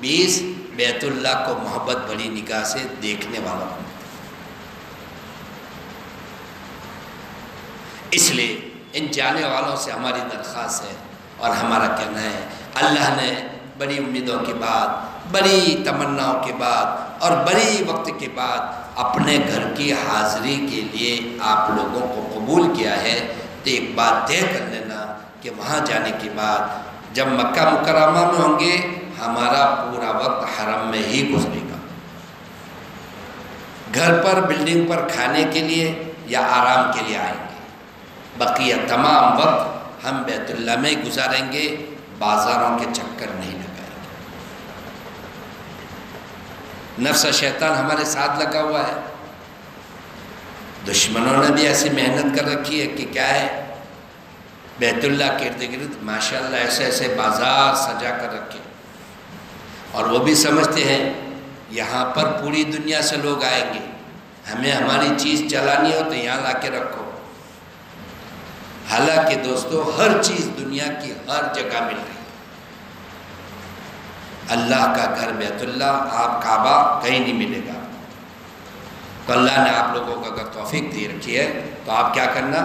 20 بیت اللہ کو محبت بڑی نگاہ سے دیکھنے والوں کو ملتی ہے. اس لیے ان جانے والوں سے ہماری درخواست ہے اور ہمارا کہنا ہے، اللہ نے بڑی امیدوں کے بعد، بڑی تمناؤں کے بعد اور بڑی وقت کے بعد اپنے گھر کی حاضری کے لیے آپ لوگوں کو قبول کیا ہے. تو ایک بات طے کر لینا کہ وہاں جانے کے بعد جب مکہ مکرمہ میں ہوں گے، ہمارا پورا وقت حرم میں ہی گزرے گا. گھر پر، بلڈنگ پر کھانے کے لیے یا آرام کے لیے آئیں گے، بقیہ تمام وقت ہم بیت اللہ میں گزاریں گے، بازاروں کے چکر نہیں لگائیں گے. نفس شیطان ہمارے ساتھ لگا ہوا ہے. دشمنوں نے بھی ایسی محنت کر رکھی ہے کہ کیا ہے، بیت اللہ کے ارد گرد ماشاءاللہ ایسے ایسے بازار سجا کر رکھے، اور وہ بھی سمجھتے ہیں یہاں پر پوری دنیا سے لوگ آئیں گے، ہمیں ہماری چیز چلانی ہو تو یہاں لا کے رکھو۔ حالانکہ دوستو ہر چیز دنیا کی ہر جگہ مل رہی ہے۔ اللہ کا گھر بیت اللہ، آپ کعبہ کہیں نہیں ملے گا۔ تو اللہ نے آپ لوگوں کو اگر توفیق دی رکھی ہے تو آپ کیا کرنا،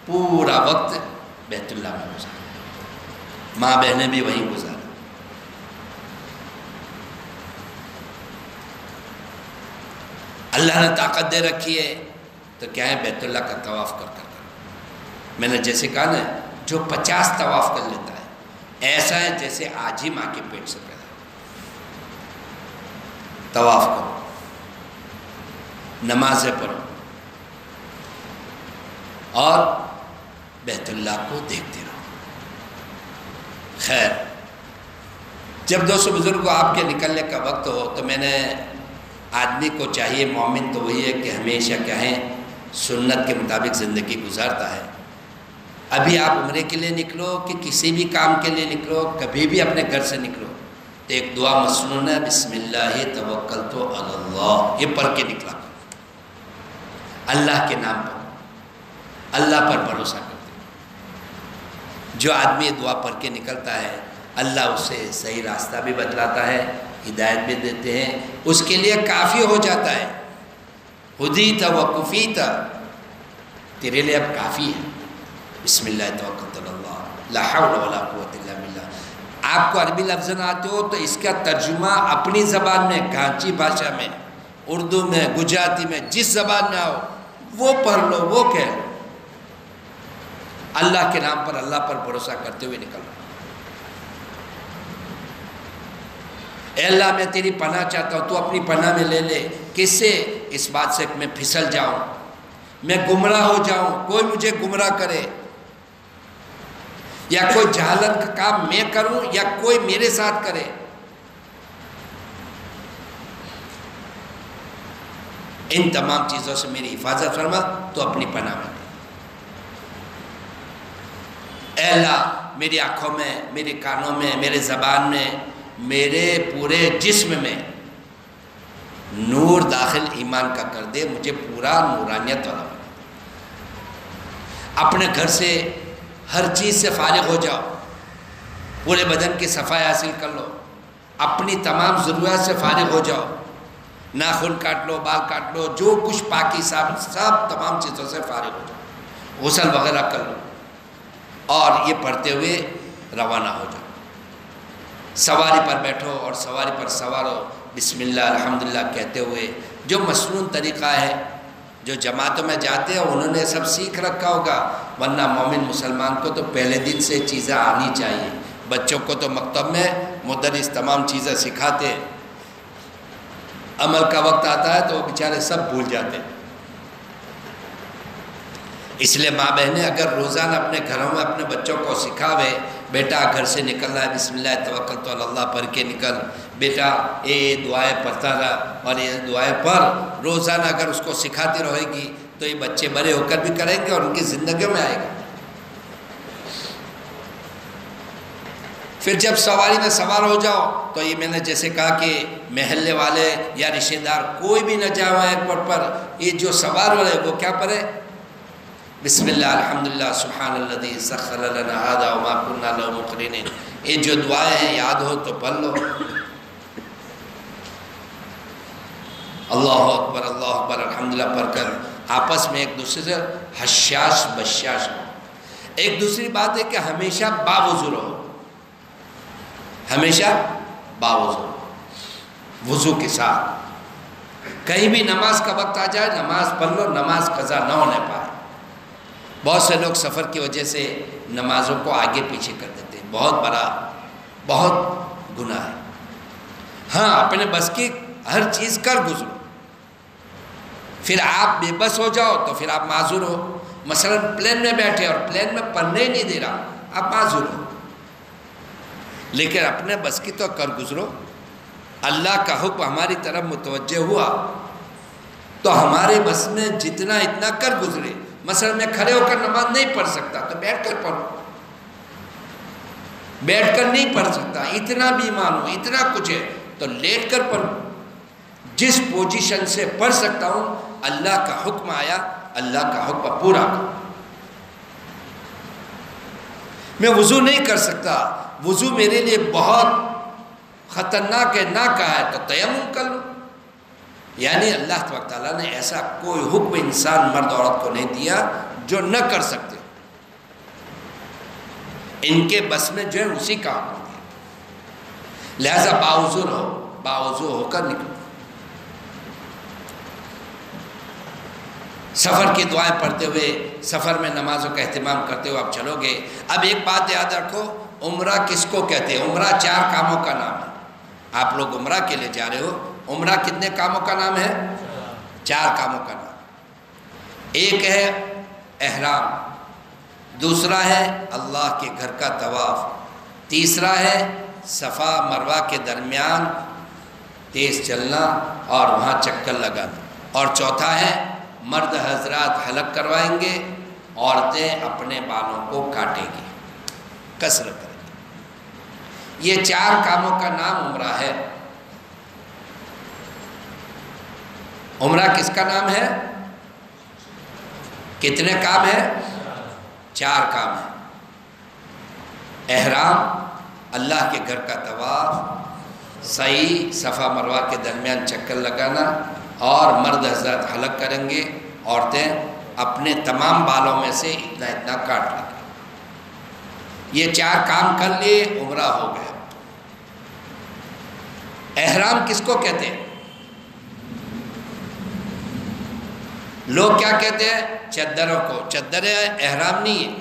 پورا وقت بیت اللہ میں گزارا۔ ماں بہنیں بھی وہیں گزارا۔ اللہ نے طاقت دے رکھی ہے تو کیا ہے، بیت اللہ کا طواف کر کر۔ میں نے جیسے کہا نا، جو 50 طواف کر لیتا ہے ایسا ہے جیسے آج ہی ماں کے پیٹ سے پیدا۔ طواف کرو، نمازیں پڑھو اور بیت اللہ کو دیکھتے رہو۔ خیر، جب دوستو بزرگوں آپ کے نکلنے کا وقت ہو تو میں نے آدمی کو چاہیے، مومن تو وہی ہے کہ ہمیشہ کیا ہے، سنت کے مطابق زندگی گزارتا ہے۔ ابھی آپ عمرے کے لیے نکلو کہ کسی بھی کام کے لیے نکلو، کبھی بھی اپنے گھر سے نکلو تو ایک دعا مسنون ہے، بسم اللہ توکلت علی اللہ، یہ پڑھ کے نکلا کرو۔ اللہ کے نام پر، اللہ پر بھروسہ کرتے ہیں۔ جو آدمی یہ دعا پڑھ کے نکلتا ہے اللہ اسے صحیح راستہ بھی بتلاتا ہے، ہدایت بھی دیتے ہیں، اس کے لیے کافی ہو جاتا ہے۔ ہدیت و کفیت، تیرے لیے اب کافی ہے۔ بسم اللہ توکلت علی اللہ، لا حول ولا قوت الا باللہ۔ آپ کو عربی لفظ نہ آتے ہو تو اس کا ترجمہ اپنی زبان میں، گانچی بھاشا میں، اردو میں، گجراتی میں، جس زبان میں آؤ وہ پڑھ لو، وہ کہہ لو۔ اللہ کے نام پر، اللہ پر بھروسہ کرتے ہوئے نکلو۔ اے اللہ میں تیری پناہ چاہتا ہوں، تو اپنی پناہ میں لے لے۔ کس سے؟ اس بات سے کہ میں پھسل جاؤں، میں گمراہ ہو جاؤں، کوئی مجھے گمراہ کرے، یا کوئی جہالت کا کام میں کروں یا کوئی میرے ساتھ کرے۔ ان تمام چیزوں سے میری حفاظت فرما، تو اپنی پناہ میں لے۔ اے اللہ میری آنکھوں میں، میرے کانوں میں، میرے زبان میں، میرے پورے جسم میں نور داخل ایمان کا کر دے، مجھے پورا نورانیت والا بنا دے۔ اپنے گھر سے ہر چیز سے فارغ ہو جاؤ، پورے بدن کی صفائی حاصل کر لو، اپنی تمام ضروریات سے فارغ ہو جاؤ، ناخن کاٹ لو، بال کاٹ لو، جو کچھ پاکی صاحب سب تمام چیزوں سے فارغ ہو جاؤ، غسل وغیرہ کر لو، اور یہ پڑھتے ہوئے روانہ ہو جاؤ۔ سواری پر بیٹھو اور سواری پر سوار ہو، بسم اللہ الحمدللہ کہتے ہوئے۔ جو مسنون طریقہ ہے، جو جماعتوں میں جاتے ہیں انہوں نے سب سیکھ رکھا ہوگا، ورنہ مومن مسلمان کو تو پہلے دن سے چیزیں آنی چاہیے۔ بچوں کو تو مکتب میں مدرس تمام چیزیں سکھاتے ہیں، عمل کا وقت آتا ہے تو وہ بیچارے سب بھول جاتے ہیں۔ اس لیے ماں بہنیں اگر روزانہ اپنے گھروں میں اپنے بچوں کو سکھاوے، بیٹا گھر سے نکلنا ہے بسم اللہ توکلت علی اللہ پڑھ کے نکل، بیٹا یہ دعائیں پڑھتا رہا، اور یہ دعائیں پڑھ، روزانہ اگر اس کو سکھاتی رہے گی تو یہ بچے بڑے ہو کر بھی کریں گے اور ان کی زندگیوں میں آئے گا۔ پھر جب سواری میں سوار ہو جاؤ تو یہ میں نے جیسے کہا کہ محلے والے یا رشتہ دار کوئی بھی نہ جائے ایئرپورٹ پر، یہ جو سوار ہو رہے وہ کیا پڑھے؟ بسم اللہ الحمدللہ سبحان الذی سخر لنا ھذا وما كنا له مقرنین۔ یہ جو دعائیں ہیں یاد ہو تو پڑھ لو۔ اللہ اکبر الحمدللہ پڑھ کر آپس میں ایک دوسرے سے حشاش بشاش ہو۔ ایک دوسری بات ہے کہ ہمیشہ باوضو رہو، ہمیشہ باوضو، وضو کے ساتھ۔ کہیں بھی نماز کا وقت آ جائے نماز پڑھ لو، نماز قضا نہ ہونے پائے۔ بہت سے لوگ سفر کی وجہ سے نمازوں کو آگے پیچھے کر دیتے ہیں، بہت گناہ ہے۔ ہاں اپنے بس کی ہر چیز کر گزرو، پھر آپ بے بس ہو جاؤ تو پھر آپ معذور ہو۔ مثلا پلین میں بیٹھے اور پلین میں پڑھنے ہی نہیں دے رہا، آپ معذور ہو، لیکن اپنے بس کی تو کر گزرو۔ اللہ کا حکم ہماری طرف متوجہ ہوا تو ہمارے بس میں جتنا اتنا کر گزرے. مثلا میں کھڑے ہو کر نماز نہیں پڑھ سکتا تو بیٹھ کر پڑھوں. بیٹھ کر نہیں پڑھ سکتا، اتنا بیمار ہوں، اتنا کچھ ہے تو لیٹ کر پڑھوں. جس پوزیشن سے پڑھ سکتا ہوں، اللہ کا حکم آیا، اللہ کا حکم پورا کروں. میں وضو نہیں کر سکتا، وضو میرے لیے بہت خطرناک ہے، نہ کہا ہے تو تیمم کر لوں. یعنی اللہ تبارک تعالیٰ نے ایسا کوئی حکم انسان مرد عورت کو نہیں دیا جو نہ کر سکتے. ان کے بس میں جو ہے اسی کام کر دیا. لہذا باوضو رہو، باوضو ہو کر نکلو. سفر کی دعائیں پڑھتے ہوئے، سفر میں نمازوں کا اہتمام کرتے ہوئے آپ چلو گے. اب ایک بات یاد رکھو، عمرہ کس کو کہتے ہیں؟ عمرہ 4 کاموں کا نام ہے. آپ لوگ عمرہ کے لیے جا رہے ہو، عمرہ کتنے کاموں کا نام ہے؟ 4 کاموں کا نام. ایک ہے احرام، دوسرا ہے اللہ کے گھر کا طواف، تیسرا ہے صفا مروہ کے درمیان تیز چلنا اور وہاں چکر لگانا، اور چوتھا ہے مرد حضرات حلق کروائیں گے، عورتیں اپنے بالوں کو کاٹیں گی، قصر کریں گی. یہ 4 کاموں کا نام عمرہ ہے. عمرہ کس کا نام ہے؟ کتنے کام ہے؟ 4 کام ہے. احرام، اللہ کے گھر کا طواف، سعی صفا مروہ کے درمیان چکر لگانا، اور مرد حضرات حلق کریں گے، عورتیں اپنے تمام بالوں میں سے اتنا اتنا کاٹ لیں گے. یہ 4 کام کر لیے عمرہ ہو گیا. احرام کس کو کہتے ہیں؟ لوگ کیا کہتے ہیں؟ چادروں کو. چادر احرام نہیں ہے.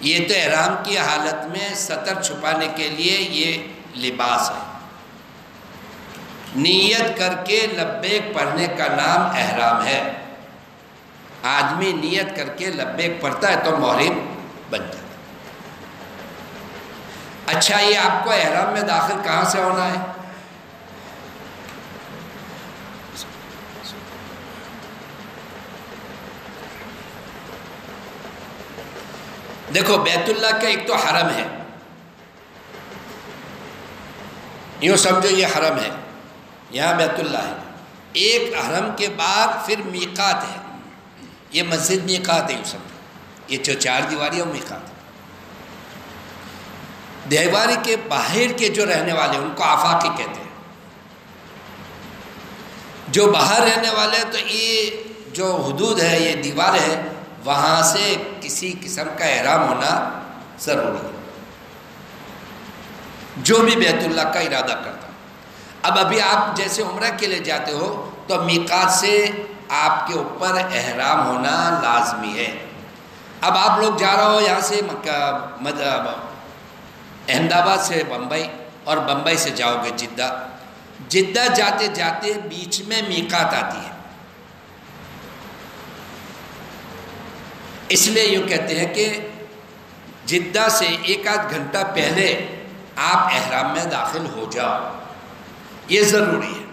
یہ تو احرام کی حالت میں سطر چھپانے کے لیے یہ لباس ہے. نیت کر کے لبیک پڑھنے کا نام احرام ہے. آدمی نیت کر کے لبیک پڑھتا ہے تو محرم بن جاتا ہے. اچھا، یہ آپ کو احرام میں داخل کہاں سے ہونا ہے؟ دیکھو، بیت اللہ کا ایک تو حرم ہے، یوں سمجھو یہ حرم ہے، یہاں بیت اللہ ہے. ایک حرم کے بعد پھر میقات ہے. یہ مسجد میقات ہے، یوں سمجھو. یہ جو 4 دیواری ہے وہ میقات ہے. دیواری کے باہر کے جو رہنے والے ان کو آفاقی کہتے ہیں. جو باہر رہنے والے ہیں تو یہ جو حدود ہے، یہ دیوار ہے، وہاں سے کسی قسم کا احرام ہونا ضروری ہے، جو بھی بیت اللہ کا ارادہ کرتا. اب ابھی آپ جیسے عمرہ کے لیے جاتے ہو تو میقات سے آپ کے اوپر احرام ہونا لازمی ہے. اب آپ لوگ جا رہے ہو یہاں سے احمد آباد سے بمبئی، اور بمبئی سے جاؤ گے جدہ. جدہ جاتے جاتے بیچ میں میقات آتی ہے. اس لیے یوں کہتے ہیں کہ جدہ سے 1 آدھ گھنٹہ پہلے آپ احرام میں داخل ہو جاؤ. یہ ضروری ہے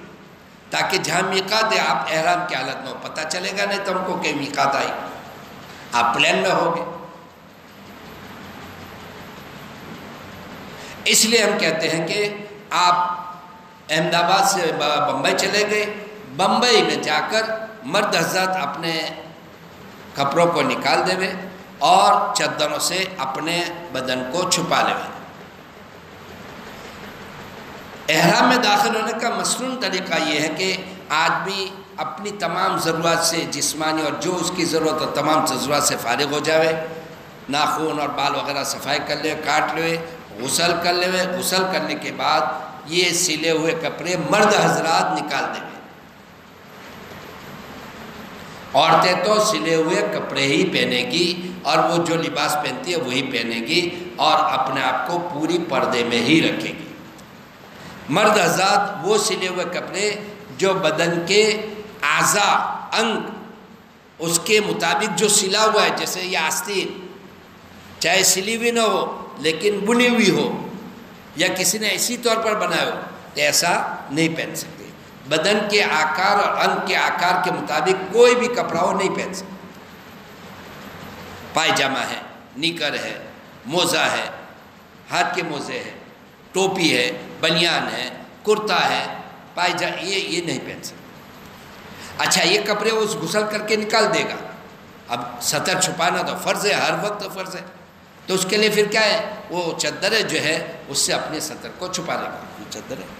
تاکہ جہاں میقات ہے آپ احرام کی حالت میں ہو. پتہ چلے گا نہیں تو ہم کو کہ میقات آئی، آپ پلین میں ہوگے. اس لیے ہم کہتے ہیں کہ آپ احمد آباد سے بمبئی چلے گئے، بمبئی میں جا کر مرد حضرات اپنے کپڑوں کو نکال دے وے اور چادروں سے اپنے بدن کو چھپا لے وے. احرام میں داخل ہونے کا مصنون طریقہ یہ ہے کہ آدمی اپنی تمام ضرورت سے، جسمانی اور جو اس کی ضرورت اور تمام ضرورت سے فارغ ہو جاوے. ناخن اور بال وغیرہ صفائی کر لے، کاٹ لے، غسل کر لے. غسل کرنے کے بعد یہ سلے ہوئے کپڑے مرد حضرات نکال دیں گے. عورتیں تو سلے ہوئے کپڑے ہی پہنے گی اور وہ جو لباس پہنتی ہے وہی پہنے گی اور اپنے آپ کو پوری پردے میں ہی رکھے گی. مرد حضرات وہ سلے ہوئے کپڑے جو بدن کے اعضاء، انگ اس کے مطابق جو سلا ہوا ہے، جیسے یہ آستین چاہے سلی ہوئی نہ ہو لیکن بنی ہوئی ہو، یا کسی نے اسی طور پر بنایا ہو، تو ایسا نہیں پہن سکتے. بدن کے آکار اور انگ کے آکار کے مطابق کوئی بھی کپڑا وہ نہیں پہن سکتا. پائجامہ ہے، نیکر ہے، موزہ ہے، ہاتھ کے موزے ہیں، ٹوپی ہے، بنیان ہے، کرتا ہے، یہ نہیں پہن سکتا. اچھا یہ کپڑے وہ غسل کر کے نکال دے گا. اب سطر چھپانا تو فرض ہے، ہر وقت فرض ہے، تو اس کے لیے پھر کیا ہے، وہ چادر جو ہے اس سے اپنے سطر کو چھپا لے گا. یہ چادر ہے.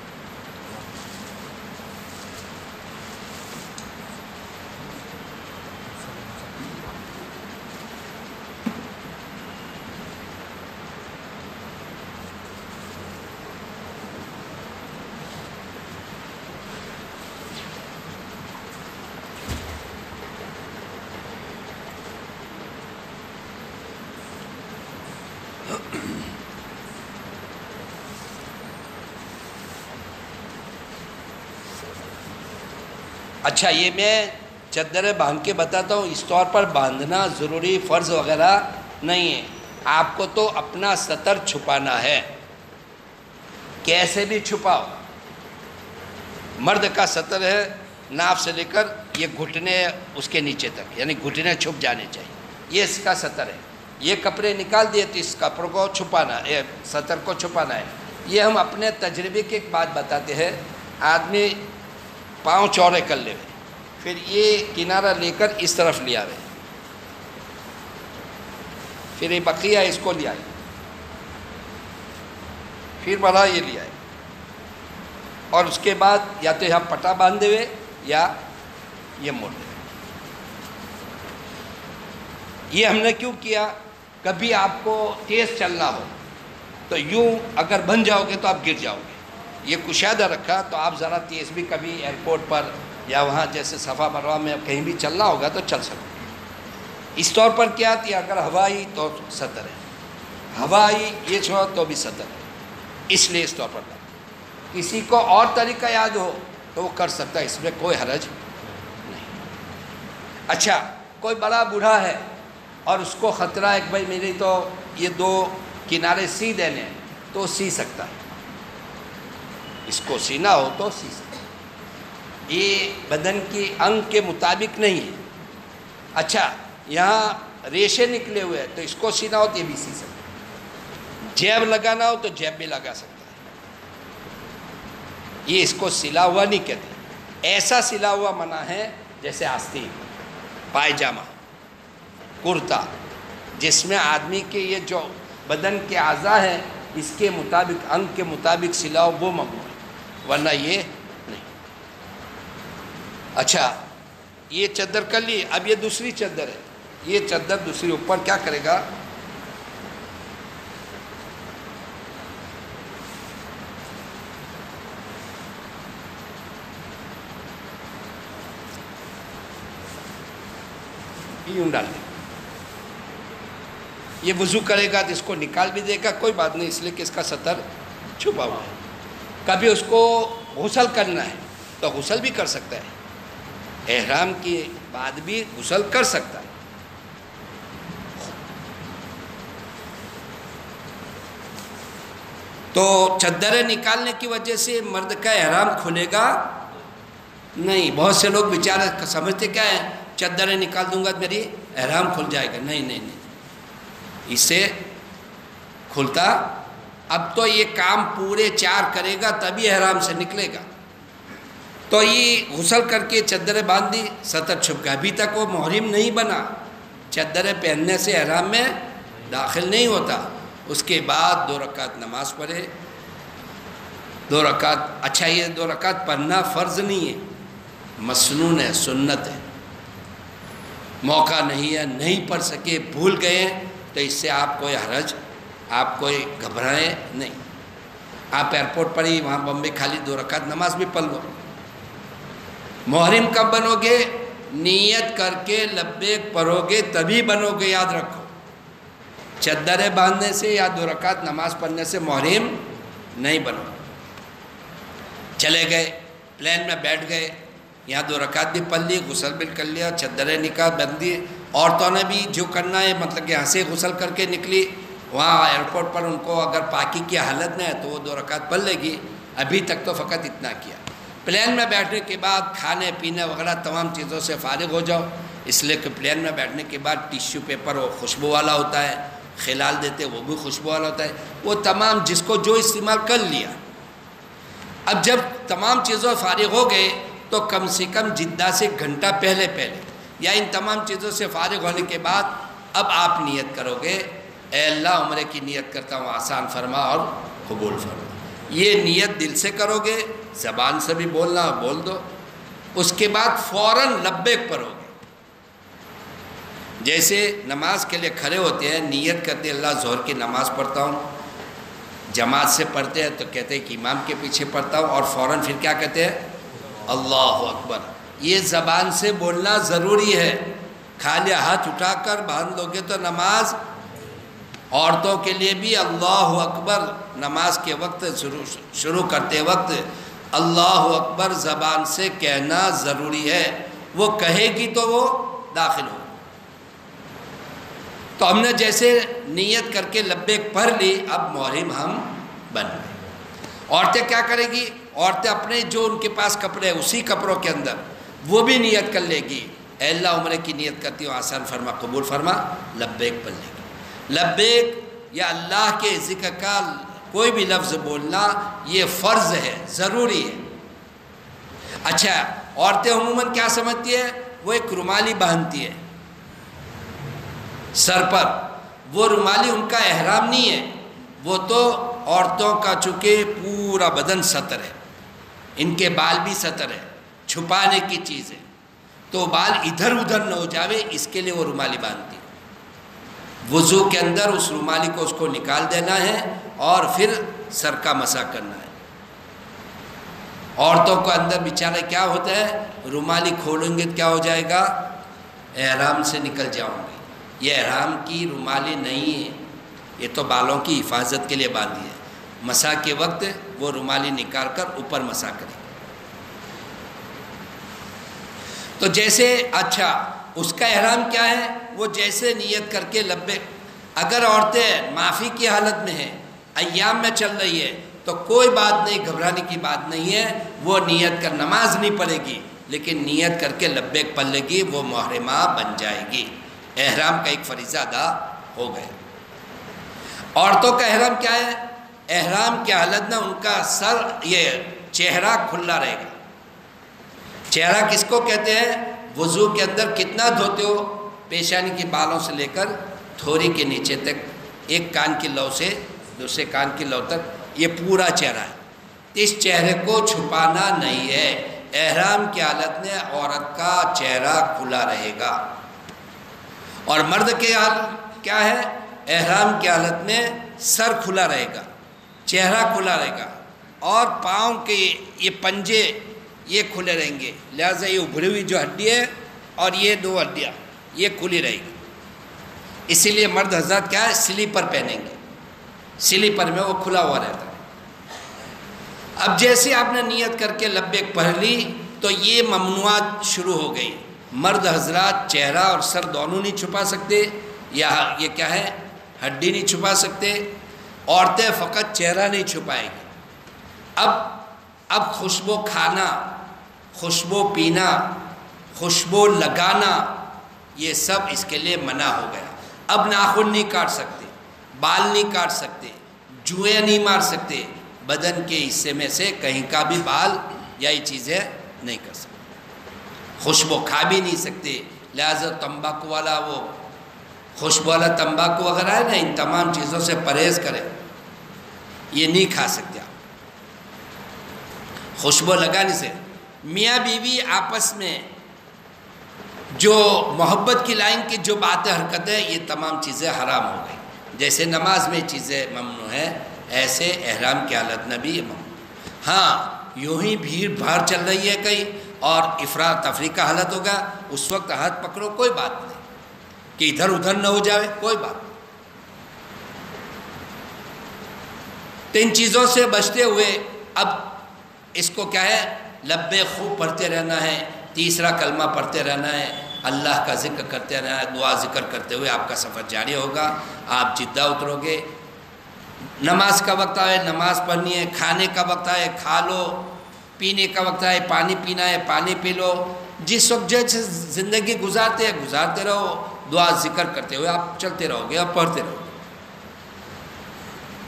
اچھا یہ میں چادریں باندھ کے بتاتا ہوں، اس طور پر باندھنا ضروری فرض وغیرہ نہیں ہے. آپ کو تو اپنا سطر چھپانا ہے، کیسے بھی چھپاؤ. مرد کا سطر ہے ناف سے لے کر یہ گھٹنے اس کے نیچے تک، یعنی گھٹنے چھپ جانے چاہیے، یہ اس کا سطر ہے. یہ کپڑے نکال دیے تو اس کپڑوں کو چھپانا ہے، سطر کو چھپانا ہے. یہ ہم اپنے تجربے کی ایک بات بتاتے ہیں. آدمی پاؤں چوڑے کر لے، پھر یہ کنارہ لے کر اس طرف لیا ہوئے، پھر یہ بقیہ اس کو لیا ہے، پھر بڑا یہ لیا ہے، اور اس کے بعد یا تو یہاں پٹا باندھے ہوئے یا یہ موڑ دے. یہ ہم نے کیوں کیا؟ کبھی آپ کو تیز چلنا ہو تو یوں اگر بن جاؤ گے تو آپ گر جاؤ گے. یہ کشادہ رکھا تو آپ ذرا تیز بھی کبھی ایئرپورٹ پر یا وہاں جیسے صفا مروا میں کہیں بھی چلنا ہوگا تو چل سکتے. اس طور پر کیا تھی، اگر ہوا آئی تو سطر ہے، ہوا آئی یہ چھوڑا تو بھی سطر ہے. اس لیے اس طور پر کسی کو اور طریقہ یاد ہو تو وہ کر سکتا ہے، اس میں کوئی حرج نہیں. اچھا کوئی بڑا بوڑھا ہے اور اس کو خطرہ ہے کہ بھائی میری تو یہ دو کنارے سی دینے ہیں، تو سی سکتا ہے. اس کو سینا ہو تو سی سکتا ہے. یہ بدن کی انگ کے مطابق نہیں ہے. اچھا یہاں ریشے نکلے ہوئے ہیں تو اس کو سینا ہو تو یہ بھی سی سکتا ہے. جیب لگانا ہو تو جیب بھی لگا سکتا ہے. یہ اس کو سلا ہوا نہیں کہتے. ایسا سلا ہوا منع ہے جیسے آستین، پائجامہ، کرتا، جس میں آدمی کے یہ جو بدن کے اعضاء ہیں اس کے مطابق، انگ کے مطابق سلا ہو، وہ ممنوع ہے، ورنہ یہ نہیں. اچھا یہ چادر کر لی. اب یہ دوسری چادر ہے. یہ چادر دوسری اوپر کیا کرے گا، یوں ڈال دے. یہ وضو کرے گا تو اس کو نکال بھی دے گا، کوئی بات نہیں، اس لیے کہ اس کا سطر چھپا ہوا ہے. کبھی اس کو غسل کرنا ہے تو غسل بھی کر سکتا ہے، احرام کے بعد بھی غسل کر سکتا ہے. تو چادریں نکالنے کی وجہ سے مرد کا احرام کھلے گا نہیں. بہت سے لوگ بیچارے سمجھتے کیا ہے، چادریں نکال دوں گا تو میری احرام کھل جائے گا. نہیں نہیں نہیں، اس سے کھلتا. اب تو یہ کام پورے 4 کرے گا تبھی احرام سے نکلے گا. تو یہ غسل کر کے چادریں باندھ دی، سطر چھپ گیا. ابھی تک وہ محرم نہیں بنا، چادریں پہننے سے احرام میں داخل نہیں ہوتا. اس کے بعد 2 رکعت نماز پڑھے. 2 رکعت. اچھا یہ 2 رکعت پڑھنا فرض نہیں ہے، مسنون ہے، سنت ہے. موقع نہیں ہے، نہیں پڑھ سکے، بھول گئے تو اس سے آپ کوئی حرج، آپ کوئی گھبرائیں نہیں. آپ ایئرپورٹ پر ہی وہاں بمبے خالی 2 رکعت نماز بھی پڑھ لو. محرم کب بنو گے؟ نیت کر کے لبیک پڑھو گے تبھی بنو گے، یاد رکھو. چادریں باندھنے سے یا 2 رکعت نماز پڑھنے سے محرم نہیں بنو. چلے گئے پلین میں بیٹھ گئے، یہاں 2 رکعت بھی پڑھ لی، غسل بھی کر لیا، چادریں نکال بند دی. عورتوں نے بھی جو کرنا ہے، مطلب کہ یہاں سے غسل کر کے نکلی، وہاں ایئرپورٹ پر ان کو اگر پاکی کی حالت میں ہے تو وہ 2 رکعت پڑھ لے گی. ابھی تک تو فقط اتنا کیا. پلین میں بیٹھنے کے بعد کھانے پینے وغیرہ تمام چیزوں سے فارغ ہو جاؤ، اس لیے کہ پلین میں بیٹھنے کے بعد ٹیشو پیپر وہ خوشبو والا ہوتا ہے، خلال دیتے وہ بھی خوشبو والا ہوتا ہے، وہ تمام جس کو جو استعمال کر لیا۔ اب جب تمام چیزوں فارغ ہو گئے تو کم سے کم جدہ سے گھنٹہ پہلے یا ان تمام چیزوں سے فارغ ہونے کے بعد اب آپ نیت کرو گے، اے اللہ عمرے کی نیت کرتا ہوں، آسان فرما اور قبول فرما۔ یہ نیت دل سے کرو گے، زبان سے بھی بولنا بول دو، اس کے بعد فوراً لبیک پڑھو گے۔ جیسے نماز کے لیے کھڑے ہوتے ہیں، نیت کرتے اللہ ظہر کی نماز پڑھتا ہوں، جماعت سے پڑھتے ہیں تو کہتے ہیں کہ امام کے پیچھے پڑھتا ہوں، اور فوراً پھر کیا کہتے ہیں؟ اللہ اکبر۔ یہ زبان سے بولنا ضروری ہے، خالی ہاتھ اٹھا کر باندھ دو گے تو نماز۔ عورتوں کے لیے بھی اللہ اکبر نماز کے وقت شروع کرتے وقت اللہ اکبر زبان سے کہنا ضروری ہے، وہ کہے گی تو وہ داخل ہو۔ تو ہم نے جیسے نیت کر کے لبیک پڑھ لی، اب محرم ہم بن گئے۔ عورتیں کیا کرے گی؟ عورتیں اپنے جو ان کے پاس کپڑے اسی کپڑوں کے اندر وہ بھی نیت کر لے گی، اے اللہ عمرے کی نیت کرتی ہوں، آسان فرما قبول فرما، لبیک پڑھ لے گی۔ لبیک یا اللہ کے ذکر کا کوئی بھی لفظ بولنا یہ فرض ہے، ضروری ہے۔ اچھا، عورتیں عموماً کیا سمجھتی ہے؟ وہ ایک رومالی باندھتی ہے سر پر، وہ رومالی ان کا احرام نہیں ہے، وہ تو عورتوں کا چونکہ پورا بدن ستر ہے، ان کے بال بھی ستر ہے، چھپانے کی چیز ہے، تو بال ادھر ادھر نہ ہو جاوے اس کے لیے وہ رومالی باندھتی ہے۔ وضو کے اندر اس رومالی کو اس کو نکال دینا ہے اور پھر سر کا مسح کرنا ہے۔ عورتوں کو اندر بیچارے کیا ہوتا ہے، رومالی کھولیں گے کیا ہو جائے گا، احرام سے نکل جاؤں گے۔ یہ احرام کی رومالی نہیں ہے، یہ تو بالوں کی حفاظت کے لیے باندھی ہے۔ مسح کے وقت وہ رومالی نکال کر اوپر مسح کریں۔ تو جیسے اچھا اس کا احرام کیا ہے، وہ جیسے نیت کر کے لبیک۔ اگر عورتیں معافی کی حالت میں ہیں، ایام میں چل رہی ہے، تو کوئی بات نہیں، گھبرانے کی بات نہیں ہے، وہ نیت کر نماز نہیں پڑھے گی لیکن نیت کر کے لبیک پڑھ لے گی، وہ محرمہ بن جائے گی، احرام کا ایک فریضہ ادا ہو گیا۔ عورتوں کا احرام کیا ہے؟ احرام کی حالت میں ان کا سر، یہ چہرہ کھلا رہے گا۔ چہرہ کس کو کہتے ہیں؟ وضو کے اندر کتنا دھوتے ہو؟ پیشانی کے بالوں سے لے کر تھوڑی کے نیچے تک، ایک کان کی لو سے دوسرے کان کی لو تک، یہ پورا چہرہ ہے۔ اس چہرے کو چھپانا نہیں ہے۔ احرام کی حالت میں عورت کا چہرہ کھلا رہے گا، اور مرد کے حال کیا ہے؟ احرام کی حالت میں سر کھلا رہے گا، چہرہ کھلا رہے گا، اور پاؤں کے یہ پنجے یہ کھلے رہیں گے، لہٰذا یہ ابھری ہوئی جو ہڈی ہے اور یہ دو ہڈیاں یہ کھلی رہے گی۔ اسی لیے مرد حضرات کیا ہے، سلیپر پہنیں گے، سلیپر میں وہ کھلا ہوا رہتا ہے۔ اب جیسے آپ نے نیت کر کے لبیک پڑھ لی تو یہ ممنوعات شروع ہو گئی۔ مرد حضرات چہرہ اور سر دونوں نہیں چھپا سکتے، یہ کیا ہے، ہڈی نہیں چھپا سکتے۔ عورتیں فقط چہرہ نہیں چھپائے گی۔ اب خوشبو کھانا، خوشبو پینا، خوشبو لگانا، یہ سب اس کے لیے منع ہو گیا۔ اب ناخن نہیں کاٹ سکتے، بال نہیں کاٹ سکتے، جوئیں نہیں مار سکتے، بدن کے حصے میں سے کہیں کا بھی بال یا یہ چیزیں نہیں کر سکتے، خوشبو کھا بھی نہیں سکتے۔ لہٰذا تمباکو والا، وہ خوشبو والا تمباکو وغیرہ ہے نا، ان تمام چیزوں سے پرہیز کریں، یہ نہیں کھا سکتے آپ، خوشبو لگانے سے۔ میاں بیوی آپس میں جو محبت کی لائن کی جو باتیں حرکتیں، یہ تمام چیزیں حرام ہو گئی۔ جیسے نماز میں چیزیں ممنوع ہیں، ایسے احرام کی حالت میں بھی ممنوع۔ ہاں، یوں ہی بھیڑ بھاڑ چل رہی ہے کہیں اور افراط تفریح کا حالت ہوگا، اس وقت ہاتھ پکڑو، کوئی بات نہیں، کہ ادھر ادھر نہ ہو جائے، کوئی بات نہیں۔ تو ان چیزوں سے بچتے ہوئے اب اس کو کیا ہے، لبیک خوب پڑھتے رہنا ہے، تیسرا کلمہ پڑھتے رہنا ہے، اللہ کا ذکر کرتے رہنا ہے، دعا ذکر کرتے ہوئے آپ کا سفر جاری ہوگا، آپ جدہ اترو گے۔ نماز کا وقت آئے نماز پڑھنی ہے، کھانے کا وقت آئے کھا لو، پینے کا وقت آئے پانی پینا ہے پانی پی لو، جس وقت جیسے زندگی گزارتے رہو، دعا ذکر کرتے ہوئے آپ چلتے رہو گے، آپ پڑھتے رہو گے۔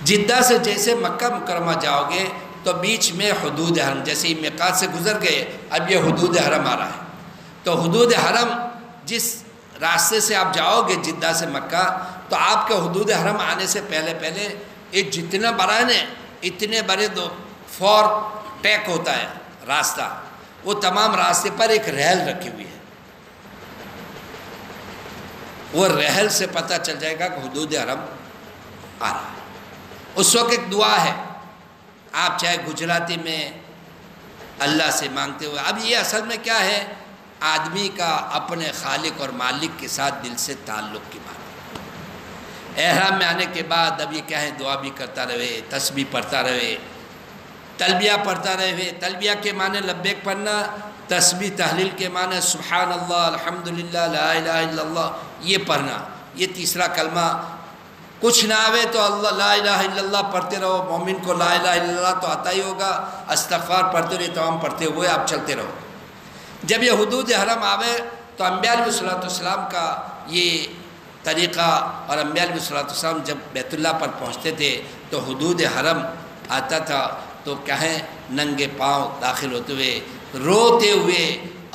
جدہ سے جیسے مکہ مکرمہ جاؤ گے تو بیچ میں حدود حرم، جیسے ہی میقات سے گزر گئے اب یہ حدود حرم آ رہا ہے، تو حدود حرم جس راستے سے آپ جاؤ گے جدہ سے مکہ، تو آپ کے حدود حرم آنے سے پہلے یہ جتنا بڑا ہے نا، اتنے بڑے دو فور ٹیک ہوتا ہے راستہ، وہ تمام راستے پر ایک ریل رکھی ہوئی ہے، وہ ریل سے پتہ چل جائے گا کہ حدود حرم آ رہا ہے۔ اس وقت ایک دعا ہے، آپ چاہے گجراتی میں اللہ سے مانگتے ہوئے، اب یہ اصل میں کیا ہے، آدمی کا اپنے خالق اور مالک کے ساتھ دل سے تعلق کی بات ہے۔ احرام میں آنے کے بعد اب یہ کیا ہے، دعا بھی کرتا رہے، تسبیح پڑھتا رہے، تلبیہ پڑھتا رہے۔ تلبیہ کے معنی لبیک پڑھنا، تسبیح تحلیل کے معنی سبحان اللہ الحمدللہ لا الہ الا اللہ یہ پڑھنا، یہ تیسرا کلمہ۔ کچھ نہ آوے تو اللہ لا الہ الا اللہ پڑھتے رہو، مومن کو لا الہ الا اللہ تو آتا ہی ہوگا، استغفار پڑھتے رہے، تمام پڑھتے ہوئے آپ چلتے رہو۔ جب یہ حدود حرم آوے تو انبیاء علیہ السلام کا یہ طریقہ، اور انبیاء علیہ السلام جب بیت اللہ پر پہنچتے تھے تو حدود حرم آتا تھا تو کہیں ننگے پاؤں داخل ہوتے ہوئے روتے ہوئے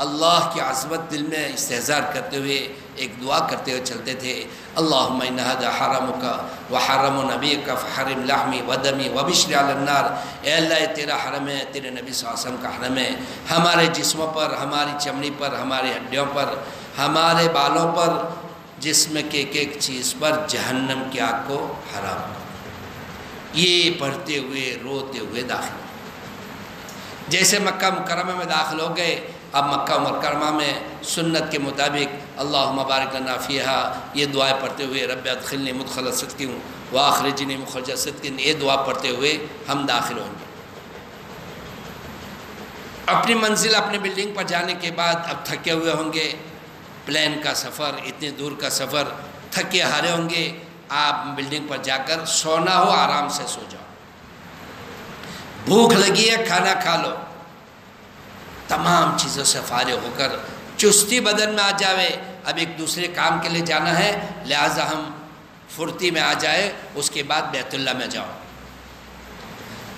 اللہ کی عظمت دل میں استحضار کرتے ہوئے ایک دعا کرتے ہوئے چلتے تھے، اللہم ان ھذا حرمک وحرم نبیک فحرم لحمی ودمی وبشری علی النار، اے اللہ یہ تیرا حرم ہے، تیرے نبی صلی اللہ علیہ وسلم کا حرم ہے، ہمارے جسموں پر، ہماری چمڑی پر، ہماری ہڈیوں پر، ہمارے بالوں پر، جسم کے ایک ایک چیز پر جہنم کی آگ کو حرام کر۔ یہ پڑھتے ہوئے روتے ہوئے داخل، جیسے مکہ مکرمہ میں داخل ہو گئے، اب مکہ مکرمہ میں سنت کے مطابق اللہم بارک لنا فیہا یہ دعائیں پڑھتے ہوئے، رب ادخلنی مدخل صدق واخرجنی مخرج صدق، یہ دعا پڑھتے ہوئے ہم داخل ہوں گے۔ اپنی منزل اپنی بلڈنگ پر جانے کے بعد اب تھکے ہوئے ہوں گے، پلین کا سفر، اتنے دور کا سفر، تھکے ہارے ہوں گے، آپ بلڈنگ پر جا کر سونا ہو آرام سے سو جاؤ، بھوک لگی ہے کھانا کھا لو، تمام چیزوں سے فارغ ہو کر چستی بدن میں آ جاوے، اب ایک دوسرے کام کے لیے جانا ہے لہٰذا ہم پھرتی میں آ جائے، اس کے بعد بیت اللہ میں جاؤ۔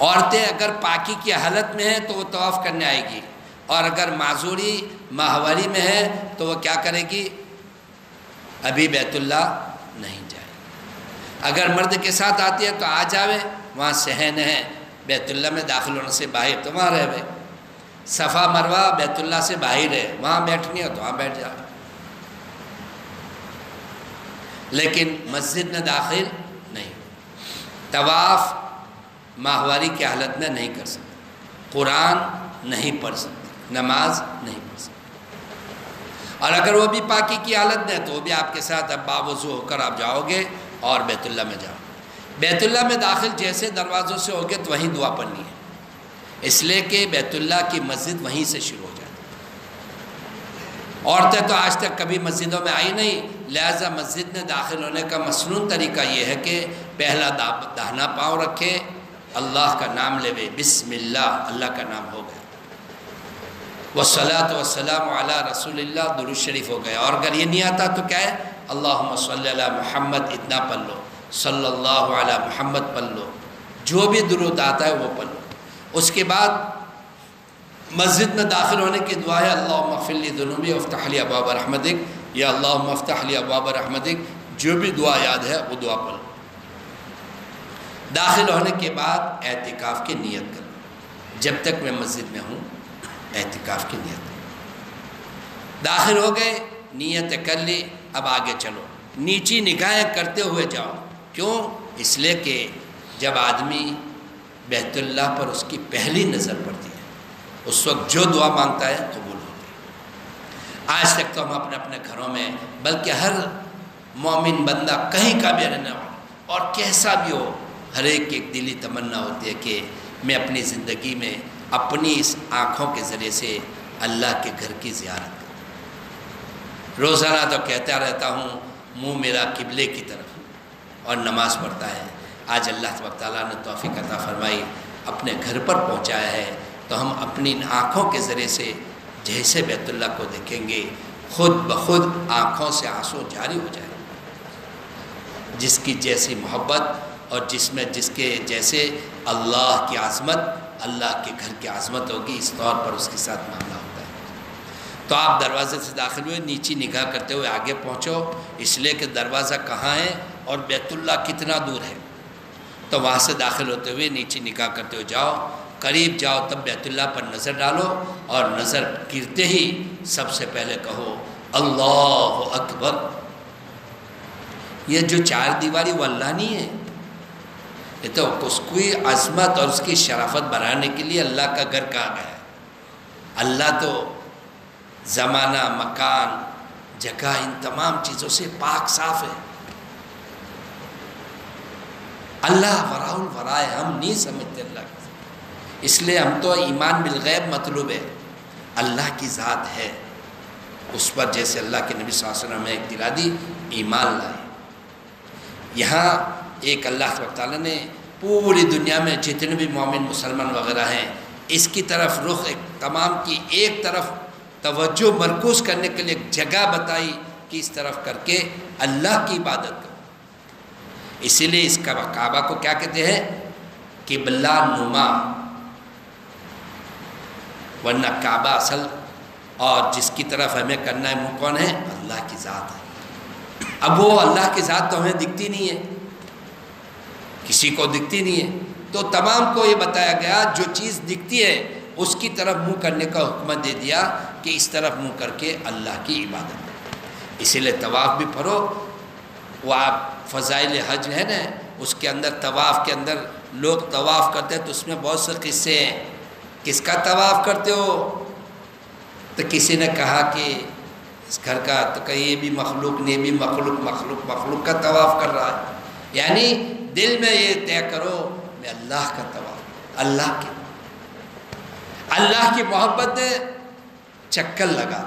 عورتیں اگر پاکی کی حالت میں ہیں تو وہ طواف کرنے آئے گی، اور اگر معذوری ماہواری میں ہے تو وہ کیا کرے گی، ابھی بیت اللہ نہیں جائے گی۔ اگر مرد کے ساتھ آتی ہے تو آ جاوے، وہاں صحن ہے، بیت اللہ میں داخل ہونے سے باہر تو وہاں رہے، صفا مروہ بیت اللہ سے باہر ہے، وہاں بیٹھنی ہے تو وہاں بیٹھ جاؤ، لیکن مسجد میں داخل نہیں۔ طواف ماہواری کی حالت میں نہیں کر سکتے، قرآن نہیں پڑھ سکتے، نماز نہیں پڑھ سکتے، اور اگر وہ بھی پاکی کی حالت میں تو وہ بھی آپ کے ساتھ اب باوضو ہو کر آپ جاؤ گے اور بیت اللہ میں جاؤ۔ بیت اللہ میں داخل جیسے دروازوں سے ہوگے تو وہیں دعا پڑھنی ہے، اس لیے کہ بیت اللہ کی مسجد وہیں سے شروع ہو جاتی ہے۔ عورتیں تو آج تک کبھی مسجدوں میں آئی نہیں، لہٰذا مسجد میں داخل ہونے کا مسنون طریقہ یہ ہے کہ پہلا داہنا پاؤں رکھے، اللہ کا نام لے، بسم اللہ، اللہ کا نام ہو گیا، والصلاۃ والسلام علی رسول اللہ، درود شریف ہو گیا، اور اگر یہ نہیں آتا تو کیا ہے، اللہم صلی علی محمد اتنا پڑھ لو، صلی اللہ علی محمد پڑھ لو، جو بھی درود آتا ہے وہ پڑھ لو۔ اس کے بعد مسجد میں داخل ہونے کی دعا ہے، اللہم اغفر لی ذنوبی وافتح لی ابواب رحمتک، یا اللہم افتح لی ابواب رحمتک، جو بھی دعا یاد ہے وہ دعا پڑھ لو۔ داخل ہونے کے بعد اعتکاف کی نیت کرو، جب تک میں مسجد میں ہوں اعتکاف کی نیت کرو۔ داخل ہو گئے، نیت کر لی، اب آگے چلو، نیچی نگاہیں کرتے ہوئے جاؤ، کیوں؟ اس لیے کہ جب آدمی بیت اللہ پر اس کی پہلی نظر پڑتی ہے اس وقت جو دعا مانگتا ہے قبول ہوتی ہے۔ آج تک تو ہم اپنے اپنے گھروں میں، بلکہ ہر مومن بندہ کہیں کا بھی رہنے والا اور کیسا بھی ہو، ہر ایک کی ایک دلی تمنا ہوتی ہے کہ میں اپنی زندگی میں اپنی اس آنکھوں کے ذریعے سے اللہ کے گھر کی زیارت کروں۔ روزانہ تو کہتا رہتا ہوں، منہ میرا قبلے کی طرف، اور نماز پڑھتا ہے۔ آج اللہ تبارک تعالیٰ نے توفیق عطا فرمائی، اپنے گھر پر پہنچایا ہے، تو ہم اپنی آنکھوں کے ذریعے سے جیسے بیت اللہ کو دیکھیں گے خود بخود آنکھوں سے آنسو جاری ہو جائے، جس کی جیسی محبت اور جس کے جیسے اللہ کی عظمت، اللہ کے گھر کی عظمت ہوگی، اس طور پر اس کے ساتھ معاملہ ہوتا ہے۔ تو آپ دروازے سے داخل ہوئے، نیچی نگاہ کرتے ہوئے آگے پہنچو، اس لیے کہ دروازہ کہاں ہے اور بیت اللہ کتنا دور ہے، تو وہاں سے داخل ہوتے ہوئے نیچی نگاہ کرتے ہوئے جاؤ، قریب جاؤ، تب بیت اللہ پر نظر ڈالو، اور نظر گرتے ہی سب سے پہلے کہو اللہ اکبر۔ یہ جو چار دیواری وہ اللہ نہیں ہے، یہ تو اس کی عظمت اور اس کی شرافت بڑھانے کے لیے اللہ کا گھر کہا گیا ہے۔ اللہ تو زمانہ، مکان، جگہ، ان تمام چیزوں سے پاک صاف ہے۔ اللہ وراء الورا ہے، ہم نہیں سمجھتے اللہ کو، اس لیے ہم تو ایمان بالغیب مطلوب ہے۔ اللہ کی ذات ہے، اس پر جیسے اللہ کے نبی صلی اللہ علیہ وسلم نے ایک دلا دی، ایمان لائے۔ یہاں ایک اللہ تعالیٰ نے پوری دنیا میں جتنے بھی مومن مسلمان وغیرہ ہیں، اس کی طرف رخ، ایک تمام کی ایک طرف توجہ مرکوز کرنے کے لیے ایک جگہ بتائی کہ اس طرف کر کے اللہ کی عبادت کرو۔ اسی لیے اس کعبہ کو کیا کہتے ہیں؟ قبلہ نما، ورنہ کعبہ اصل اور جس کی طرف ہمیں کرنا ہے منہ کون ہے؟ اللہ کی ذات ہے۔ اب وہ اللہ کی ذات تو ہمیں دکھتی نہیں ہے، کسی کو دکھتی نہیں ہے، تو تمام کو یہ بتایا گیا جو چیز دکھتی ہے اس کی طرف منہ کرنے کا حکم دے دیا کہ اس طرف منہ کر کے اللہ کی عبادت کرو۔ اسی لیے طواف بھی پڑھو، وہ آپ فضائل حج ہے نا، اس کے اندر طواف کے اندر لوگ طواف کرتے ہیں تو اس میں بہت سے قصے ہیں، کس کا طواف کرتے ہو؟ تو کسی نے کہا کہ اس گھر کا، تو کہ یہ بھی مخلوق نے بھی مخلوق کا طواف کر رہا ہے، یعنی دل میں یہ طے کرو میں اللہ کا طواف، اللہ کی محبت نے چکر لگا،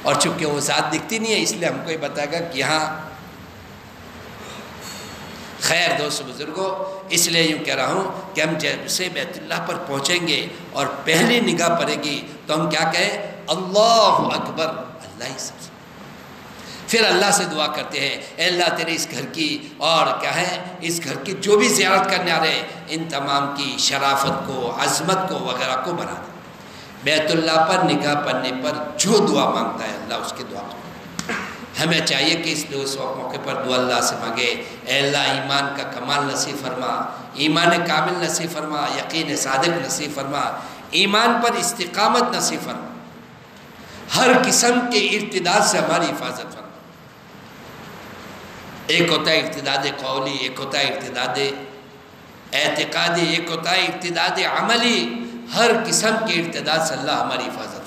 اور چونکہ وہ ذات دکھتی نہیں ہے اس لیے ہم کو یہ بتائے گا کہ یہاں خیر دوست بزرگوں، اس لیے یوں کہہ رہا ہوں کہ ہم جب سے بیت اللہ پر پہنچیں گے اور پہلی نگاہ پڑے گی تو ہم کیا کہیں؟ اللہ اکبر، اللہ ہی سب سے۔ پھر اللہ سے دعا کرتے ہیں، اے اللہ تیرے اس گھر کی اور کیا ہے اس گھر کی جو بھی زیارت کرنے آ رہے ہیں ان تمام کی شرافت کو، عظمت کو وغیرہ کو بنا دے۔ بیت اللہ پر نگاہ پڑنے پر جو دعا مانگتا ہے اللہ اس کی دعا کو، ہمیں چاہیے کہ اس موقع پر دعا اللہ سے مانگے، اے اللہ ایمان کا کمال نصیب فرما، ایمان کامل نصیب فرما، یقین صادق نصیب فرما، ایمان پر استقامت نصیب فرما، ہر قسم کے ارتداد سے ہماری حفاظت فرما۔ ایک ہوتا ہے ارتداد قولی، ایک ہوتا ہے ارتداد اعتقادی، ایک ہوتا ہے ارتداد عملی، ہر قسم کے ارتداد سے اللہ ہماری حفاظت فرما،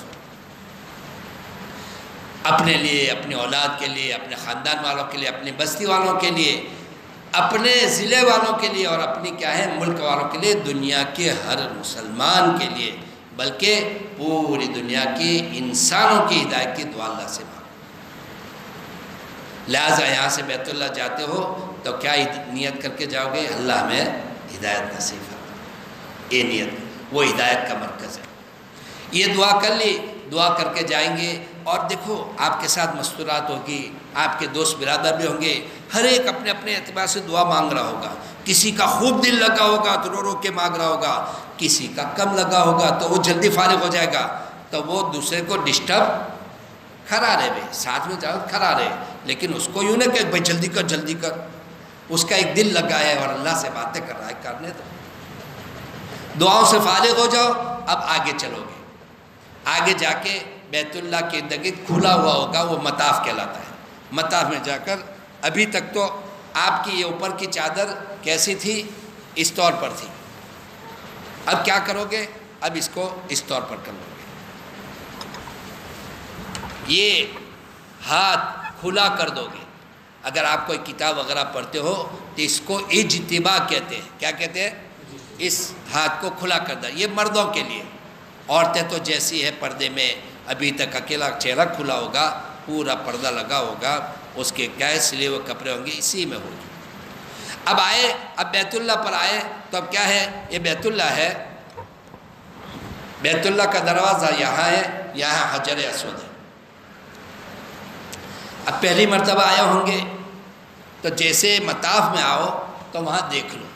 اپنے لیے، اپنے اولاد کے لیے، اپنے خاندان والوں کے لیے، اپنی بستی والوں کے لیے، اپنے ضلع والوں کے لیے اور اپنی کیا ہے ملک والوں کے لیے، دنیا کے ہر مسلمان کے لیے، بلکہ پوری دنیا کے انسانوں کی ہدایت کی دعا اللہ سے مانگو۔ لہٰذا یہاں سے بیت اللہ جاتے ہو تو کیا نیت کر کے جاؤ گے؟ اللہ ہمیں ہدایت نصیب فرما، یہ نیت، وہ ہدایت کا مرکز ہے۔ یہ دعا کر لی، دعا کر کے جائیں گے، اور دیکھو آپ کے ساتھ مستورات ہوگی، آپ کے دوست برادر بھی ہوں گے، ہر ایک اپنے اپنے اعتبار سے دعا مانگ رہا ہوگا، کسی کا خوب دل لگا ہوگا تو رو رو کے مانگ رہا ہوگا، کسی کا کم لگا ہوگا تو وہ جلدی فارغ ہو جائے گا، تو وہ دوسرے کو ڈسٹرب کھڑا رہے، بھائی ساتھ میں جاؤ کھڑا رہے، لیکن اس کو یوں نہ کہ بھائی جلدی کر جلدی کر، اس کا ایک دل لگا ہے اور اللہ سے باتیں کر رہا ہے، کرنے دو، دعاؤں سے فارغ ہو جاؤ، اب آگے چلو گے، آگے جا کے بیت اللہ کے ارد گرد کھلا ہوا ہوگا، وہ مطاف کہلاتا ہے، مطاف میں جا کر، ابھی تک تو آپ کی یہ اوپر کی چادر کیسی تھی؟ اس طور پر تھی، اب کیا کرو گے؟ اب اس کو اس طور پر کر لو گے، یہ ہاتھ کھلا کر دو گے، اگر آپ کوئی کتاب وغیرہ پڑھتے ہو تو اس کو اجتباء کہتے ہیں، کیا کہتے ہیں؟ اس ہاتھ کو کھلا کر دو، یہ مردوں کے لیے، عورتیں تو جیسی ہے پردے میں، ابھی تک اکیلا چہرہ کھلا ہوگا، پورا پردہ لگا ہوگا، اس کے کیا سلے ہوئے کپڑے ہوں گے، اسی میں ہوگی۔ اب آئے، اب بیت اللہ پر آئے تو اب کیا ہے؟ یہ بیت اللہ ہے، بیت اللہ کا دروازہ یہاں ہے، یہاں حجر اسود ہے۔ اب پہلی مرتبہ آئے ہوں گے تو جیسے مطاف میں آؤ تو وہاں دیکھ لو،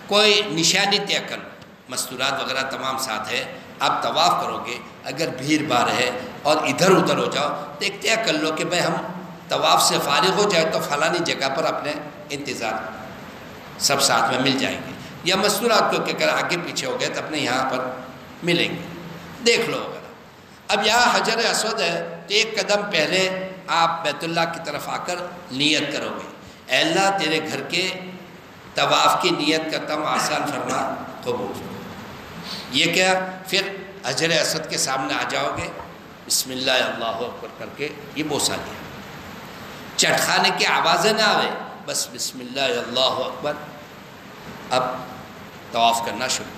کوئی نشانی طے کر لو، مستورات وغیرہ تمام ساتھ ہے۔ آپ طواف کرو گے، اگر بھیڑ بھاڑ ہے اور ادھر ادھر ہو جاؤ تو ایک طے کر لو کہ بھائی ہم طواف سے فارغ ہو جائے تو فلانی جگہ پر اپنے انتظار سب ساتھ میں مل جائیں گے، یا مستورات کو کہ اگر آگے پیچھے ہو گئے تو اپنے یہاں پر ملیں گے، دیکھ لو وغیرہ۔ اب یہاں حجر اسود ہے تو ایک قدم پہلے آپ بیت اللہ کی طرف آ کر نیت کرو گے، اے اللہ تیرے گھر کے طواف کی نیت کرتا ہوں، آسان فرما، قبول۔ یہ کیا؟ پھر حجر اسود کے سامنے آ جاؤ گے، بسم اللہ اللہ اکبر کر کے یہ بوسہ لیا، چٹخانے کی آوازیں نہ آوے، بس بسم اللہ اللہ اکبر۔ اب طواف کرنا شروع۔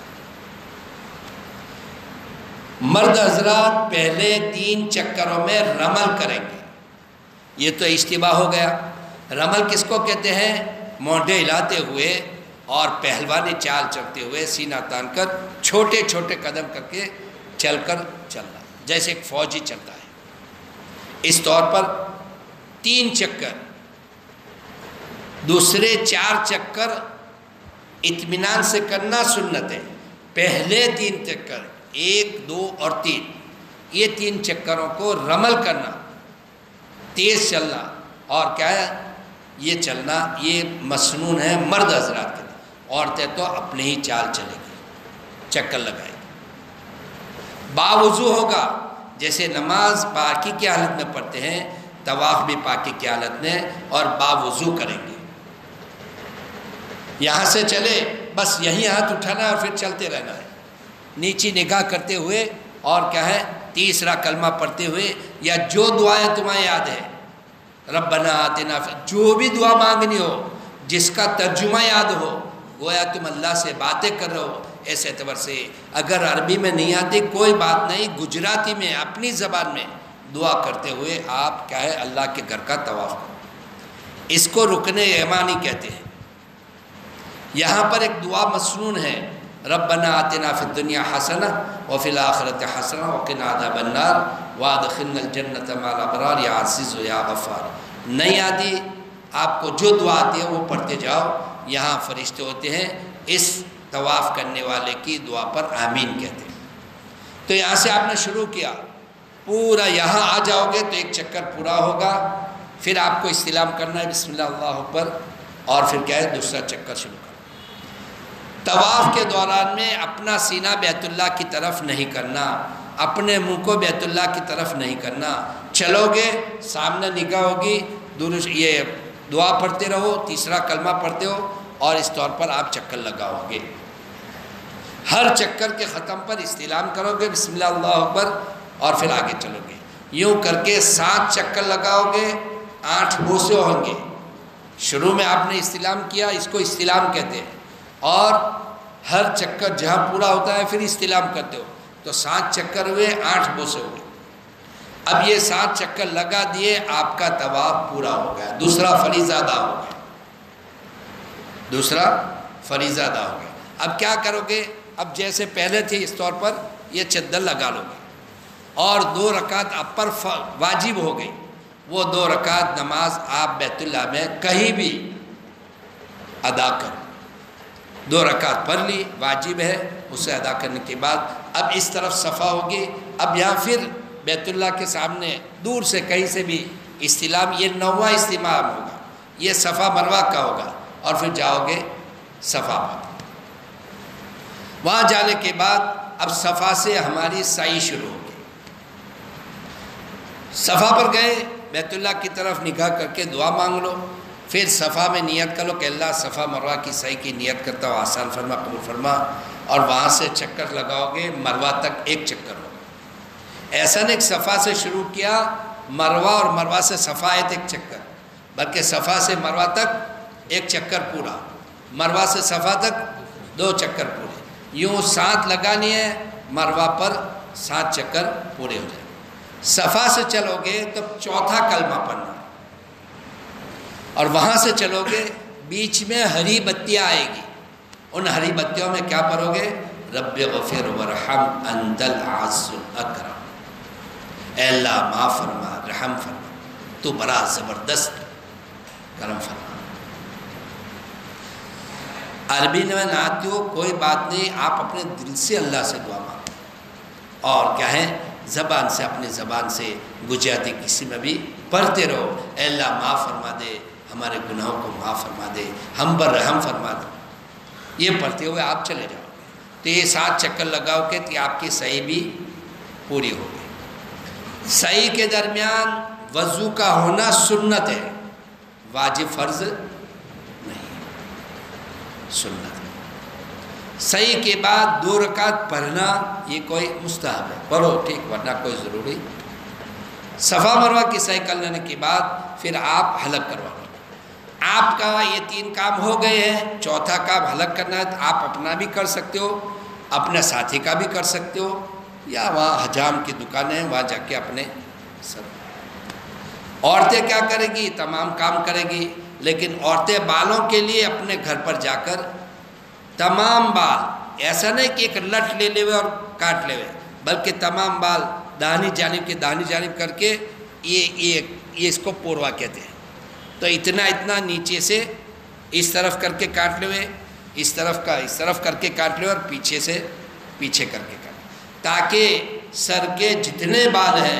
مرد حضرات پہلے 3 چکروں میں رمل کریں گے، یہ تو اشتباہ ہو گیا۔ رمل کس کو کہتے ہیں؟ مونڈے ہلاتے ہوئے اور پہلوانی چال چلتے ہوئے، سینہ تان کر چھوٹے چھوٹے قدم کر کے چلنا، جیسے ایک فوجی چلتا ہے۔ اس طور پر 3 چکر، دوسرے 4 چکر اطمینان سے کرنا سنت ہے۔ پہلے 3 چکر 1، 2 اور 3، یہ 3 چکروں کو رمل کرنا، تیز چلنا، اور کیا ہے یہ چلنا، یہ مسنون ہے مرد حضرات کے لیے۔ عورتیں تو اپنے ہی چال چلے گی، چکر لگائے گی۔ باوضو ہوگا، جیسے نماز پاکی کی حالت میں پڑھتے ہیں، طواف بھی پاکی کی حالت میں، اور باوضو کریں گے۔ یہاں سے چلے بس یہیں ہاتھ اٹھانا ہے اور پھر چلتے رہنا ہے، نیچی نگاہ کرتے ہوئے، اور کیا ہے تیسرا کلمہ پڑھتے ہوئے، یا جو دعائیں تمہیں یاد ہے، ربنا آتنا، جو بھی دعا مانگنی ہو، جس کا ترجمہ یاد ہو، گویا تم اللہ سے باتیں کر رہے ہو اس اعتبار سے۔ اگر عربی میں نہیں آتی کوئی بات نہیں، گجراتی میں اپنی زبان میں دعا کرتے ہوئے آپ کیا ہے اللہ کے گھر کا طواف کرو۔ اس کو رکن یمانی کہتے ہیں۔ یہاں پر ایک دعا مسنون ہے، ربنا آتنا فی الدنیا حسنہ وفی الآخرۃ حسنہ وقنا عذاب النار وادخلنا الجنۃ مع الابرار یا عزیز یا غفار۔ نہیں آتی آپ کو جو دعا آتی ہے وہ پڑھتے جاؤ، یہاں فرشتے ہوتے ہیں اس طواف کرنے والے کی دعا پر آمین کہتے ہیں۔ تو یہاں سے آپ نے شروع کیا، پورا یہاں آ جاؤ گے تو ایک چکر پورا ہوگا، پھر آپ کو استلام کرنا ہے بسم اللہ اللہ اکبر، اور پھر کیا ہے دوسرا چکر شروع کرنا۔ طواف کے دوران میں اپنا سینہ بیت اللہ کی طرف نہیں کرنا، اپنے منہ کو بیت اللہ کی طرف نہیں کرنا۔ چلو گے سامنے نگاہ ہوگی، یہ دعا پڑھتے رہو، تیسرا کلمہ پڑھتے ہو، اور اس طور پر آپ چکر لگاؤ گے۔ ہر چکر کے ختم پر استلام کرو گے بسم اللہ اللہ اکبر، اور پھر آگے چلو گے۔ یوں کر کے 7 چکر لگاؤ گے، 8 بوسے ہوں گے۔ شروع میں آپ نے استلام کیا، اس کو استلام کہتے ہیں، اور ہر چکر جہاں پورا ہوتا ہے پھر استلام کرتے ہو، تو 7 چکر ہوئے، 8 بوسے ہوئے۔ اب یہ 7 چکر لگا دیے، آپ کا طواف پورا ہو گیا، دوسرا فریضہ ادا ہو گیا، دوسرا فریضہ ادا ہو گیا۔ اب کیا کرو گے؟ اب جیسے پہلے تھے اس طور پر یہ چادر لگا لو گے، اور 2 رکعت آپ پر واجب ہو گئی۔ وہ 2 رکعت نماز آپ بیت اللہ میں کہیں بھی ادا کرو، 2 رکعت پڑھ لی، واجب ہے، اسے ادا کرنے کے بعد اب اس طرف صفا ہوگی۔ اب یہاں پھر بیت اللہ کے سامنے دور سے کہیں سے بھی استلام، یہ 9واں استلام ہوگا، یہ صفا مروہ کا ہوگا، اور پھر جاؤ گے صفا پر۔ وہاں جانے کے بعد اب صفا سے ہماری سعی شروع ہوگی۔ صفا پر گئے، بیت اللہ کی طرف نگاہ کر کے دعا مانگ لو، پھر صفا میں نیت کر لو کہ اللہ صفا مروہ کی سعی کی نیت کرتا ہوں، آسان فرما، قبول فرما، اور وہاں سے چکر لگاؤ گے، مروہ تک 1 چکر ہوگا۔ ایسا نہیں کہ صفا سے شروع کیا مروہ اور مروہ سے صفا ہے 1 چکر، بلکہ صفا سے مروہ تک 1 چکر پورا، مروہ سے صفا تک 2 چکر پورے، یوں 7 لگانی ہے، مروہ پر 7 چکر پورے ہو جائیں۔ صفا سے چلو گے تو 4تھا کلمہ پڑھنا ہے، اور وہاں سے چلو گے، بیچ میں ہری بتیاں آئے گی، ان ہری بتیوں میں کیا پڑھو گے؟ رب اغفر ورحم انت العز الاکرم، اے اللہ معاف فرما، رحم فرما، تو بڑا زبردست کرم فرما۔ عربی میں نعتیوں کوئی بات نہیں، آپ اپنے دل سے اللہ سے دعا مانگو، اور کیا ہے زبان سے، اپنے زبان سے گجراتی کسی میں بھی پڑھتے رہو، اے اللہ معاف فرما دے، ہمارے گناہوں کو معاف فرما دے، ہم پر رحم فرما دے، یہ پڑھتے ہوئے آپ چلے جاؤ تو یہ 7 چکر لگاؤ کہ آپ کی صحیح بھی پوری ہوگی۔ صحیح کے درمیان وضو کا ہونا سنت ہے، واجب فرض نہیں، سنت ہے۔ صحیح کے بعد 2 رکعت پڑھنا یہ کوئی مستحب ہے، پڑھو ٹھیک، ورنہ کوئی ضروری۔ صفا مروہ کی صحیح کر لینے کے بعد پھر آپ حلق کروا لو۔ آپ کا یہ 3 کام ہو گئے ہیں، چوتھا کام حلق کرنا ہے، تو آپ اپنا بھی کر سکتے ہو، اپنے ساتھی کا بھی کر سکتے ہو، یا وہاں حجام کی دکانیں ہیں وہاں جا کے اپنے سر۔ عورتیں کیا کرے گی؟ تمام کام کرے گی، لیکن عورتیں بالوں کے لیے اپنے گھر پر جا کر تمام بال، ایسا نہیں کہ ایک لٹ لے لے اور کاٹ لے، بلکہ تمام بال داہنی جانب کے داہنی جانب کر کے یہ اس کو پوروا کہتے ہیں، تو اتنا نیچے سے اس طرف کر کے کاٹ لے، اس طرف کا اس طرف کر کے کاٹ لے، اور پیچھے سے پیچھے کر کے کاٹ، تاکہ سر کے جتنے بال ہیں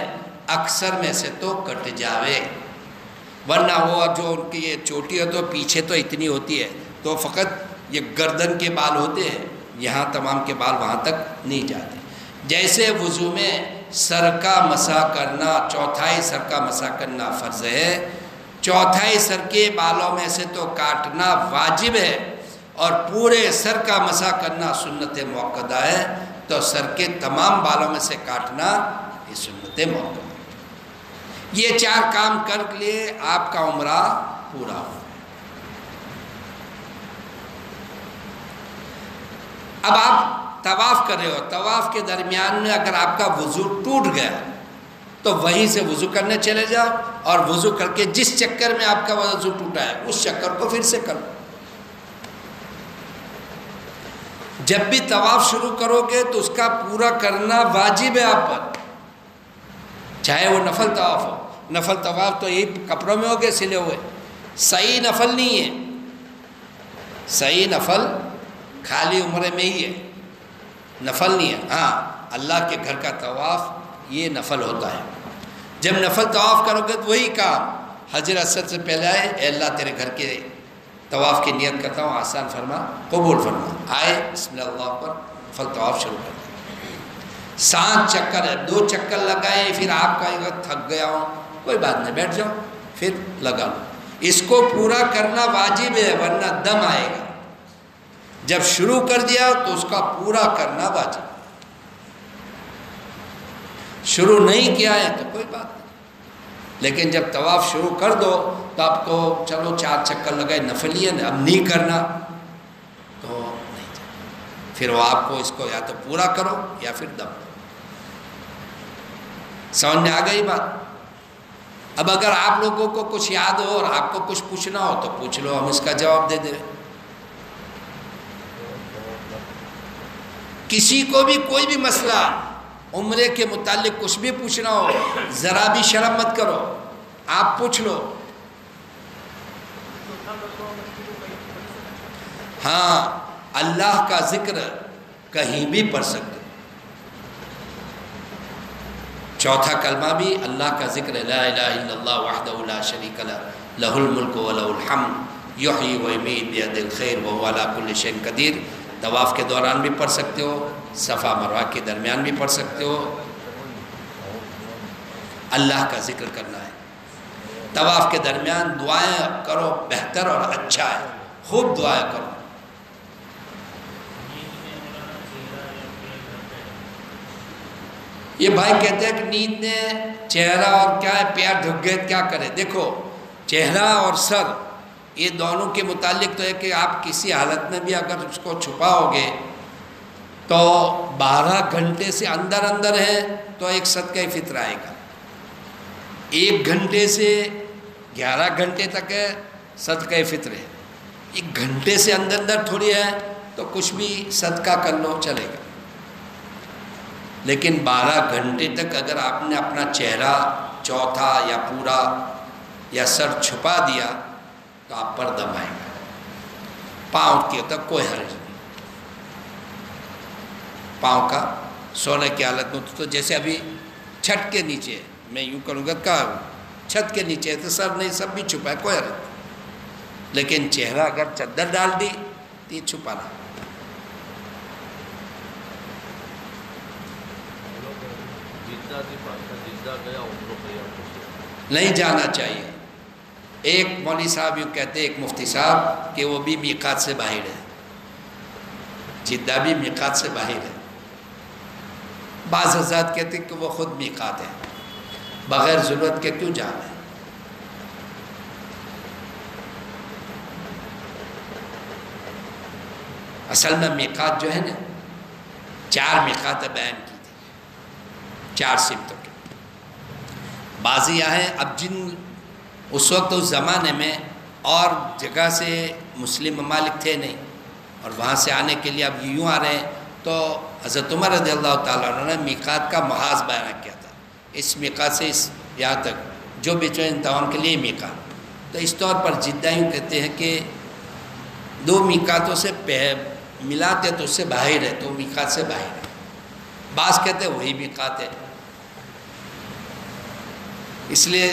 اکثر میں سے تو کٹ جاوے، ورنہ وہ جو ان کی یہ چوٹی ہے تو پیچھے تو اتنی ہوتی ہے، تو فقط یہ گردن کے بال ہوتے ہیں، یہاں تمام کے بال وہاں تک نہیں جاتے۔ جیسے وضو میں سر کا مسح کرنا، چوتھائی سر کا مسح کرنا فرض ہے، چوتھائی سر کے بالوں میں سے تو کاٹنا واجب ہے، اور پورے سر کا مسح کرنا سنت مؤکدہ ہے، تو سر کے تمام بالوں میں سے کاٹنا یہ سنت مؤکدہ ہے۔ یہ 4 کام کر لیے آپ کا عمرہ پورا ہو۔ اب آپ طواف کر رہے ہو، طواف کے درمیان میں اگر آپ کا وضو ٹوٹ گیا تو وہیں سے وضو کرنے چلے جاؤ، اور وضو کر کے جس چکر میں آپ کا وضو ٹوٹا ہے اس چکر کو پھر سے کرو۔ جب بھی طواف شروع کرو گے تو اس کا پورا کرنا واجب ہے آپ پر، چاہے وہ نفل طواف ہو۔ نفل طواف تو یہی کپڑوں میں ہو گئے سلے ہوئے، صحیح نفل نہیں ہے، صحیح نفل خالی عمرے میں ہی ہے، نفل نہیں ہے۔ ہاں اللہ کے گھر کا طواف یہ نفل ہوتا ہے۔ جب نفل طواف کرو گے تو وہی کام حجر اسود سے پہلے آئے، اے اللہ تیرے گھر کے طواف کی نیت کرتا ہوں، آسان فرما، قبول فرما، آئے بسم اللہ پر نفل طواف شروع کر دیں۔ 7 چکر ہے، 2 چکر لگائے، پھر آپ کا تھک گیا ہوں، کوئی بات نہیں، بیٹھ جاؤ، پھر لگا لو۔ اس کو پورا کرنا واجب ہے، ورنہ دم آئے گا۔ جب شروع کر دیا تو اس کا پورا کرنا واجب، شروع نہیں کیا ہے تو کوئی بات نہیں، لیکن جب طواف شروع کر دو تو آپ کو چلو 4 چکر لگائے، نفلی ہے، اب نہیں کرنا تو نہیں، پھر وہ آپ کو اس کو یا تو پورا کرو یا پھر دم دو۔ سمجھ میں آ گئی بات؟ اب اگر آپ لوگوں کو کچھ یاد ہو اور آپ کو کچھ پوچھنا ہو تو پوچھ لو، ہم اس کا جواب دے دیں۔ کسی کو بھی کوئی بھی مسئلہ عمرے کے متعلق کچھ بھی پوچھنا ہو، ذرا بھی شرم مت کرو، آپ پوچھ لو۔ ہاں اللہ کا ذکر کہیں بھی پڑھ سکتے، چوتھا کلمہ بھی اللہ کا ذکر ہے، لا الہ الا اللہ وحدہ لا شریک لہ لہ الملک ولہ الحمد یحیی ویمیت بیدہ الخیر وہو علی کل شیء قدیر۔ طواف کے دوران بھی پڑھ سکتے ہو، صفا مروہ کے درمیان بھی پڑھ سکتے ہو، اللہ کا ذکر کرنا ہے۔ طواف کے درمیان دعائیں کرو، بہتر اور اچھا ہے، خوب دعائیں کرو۔ یہ بھائی کہتے ہیں کہ نیند نے چہرہ اور کیا ہے پیر ڈھک گئے، کیا کرے؟ دیکھو چہرہ اور سر یہ دونوں کے متعلق تو ہے کہ آپ کسی حالت میں بھی اگر اس کو چھپاؤ گے تو 12 گھنٹے سے اندر ہے تو ایک صدقہ فطر آئے گا، 1 گھنٹے سے 11 گھنٹے تک ہے صدقہ فطر ہے، 1 گھنٹے سے اندر تھوڑی ہے تو کچھ بھی صدقہ کر لو چلے گا، لیکن 12 گھنٹے تک اگر آپ نے اپنا چہرہ چوتھا یا پورا یا سر چھپا دیا تو آپ پر دم آئے گا، پاؤں کے تک کوئی حرج نہیں، پاؤں کا سونے کی حالت میں تو جیسے ابھی چھت کے نیچے میں یوں کروں گا کہا چھت کے نیچے تو سر نہیں سب بھی چھپا ہے کوئی حرج نہیں، لیکن چہرہ اگر چادر ڈال دی تو یہ چھپانا۔ نہیں جانا چاہیے۔ ایک مولوی صاحب یوں کہتے ہیں، ایک مفتی صاحب، کہ وہ بھی میقات سے باہر ہے، جدہ بھی میقات سے باہر ہے۔ بعض حضرات کہتے ہیں کہ وہ خود میقات ہے، بغیر ضرورت کے کیوں جانا ہے؟ اصل میں میقات جو ہے نا، 4 میقات بیان کی تھی، 4 سمتوں کے۔ بعض یہ ہیں اب جن اس وقت اس زمانے میں اور جگہ سے مسلم ممالک تھے نہیں، اور وہاں سے آنے کے لیے اب یوں آ رہے ہیں، تو حضرت عمر رضی اللہ تعالیٰ عنہ نے میقات کا محاذ بیان کیا تھا، اس میقات سے اس یہاں تک جو بھی تمام کے لیے میقات۔ تو اس طور پر جدہ یوں کہتے ہیں کہ 2 میقاتوں سے ملاتے تو اس سے باہر ہے، تو میقات سے باہر ہے۔ بعض کہتے ہیں وہی میقات ہے، اس لیے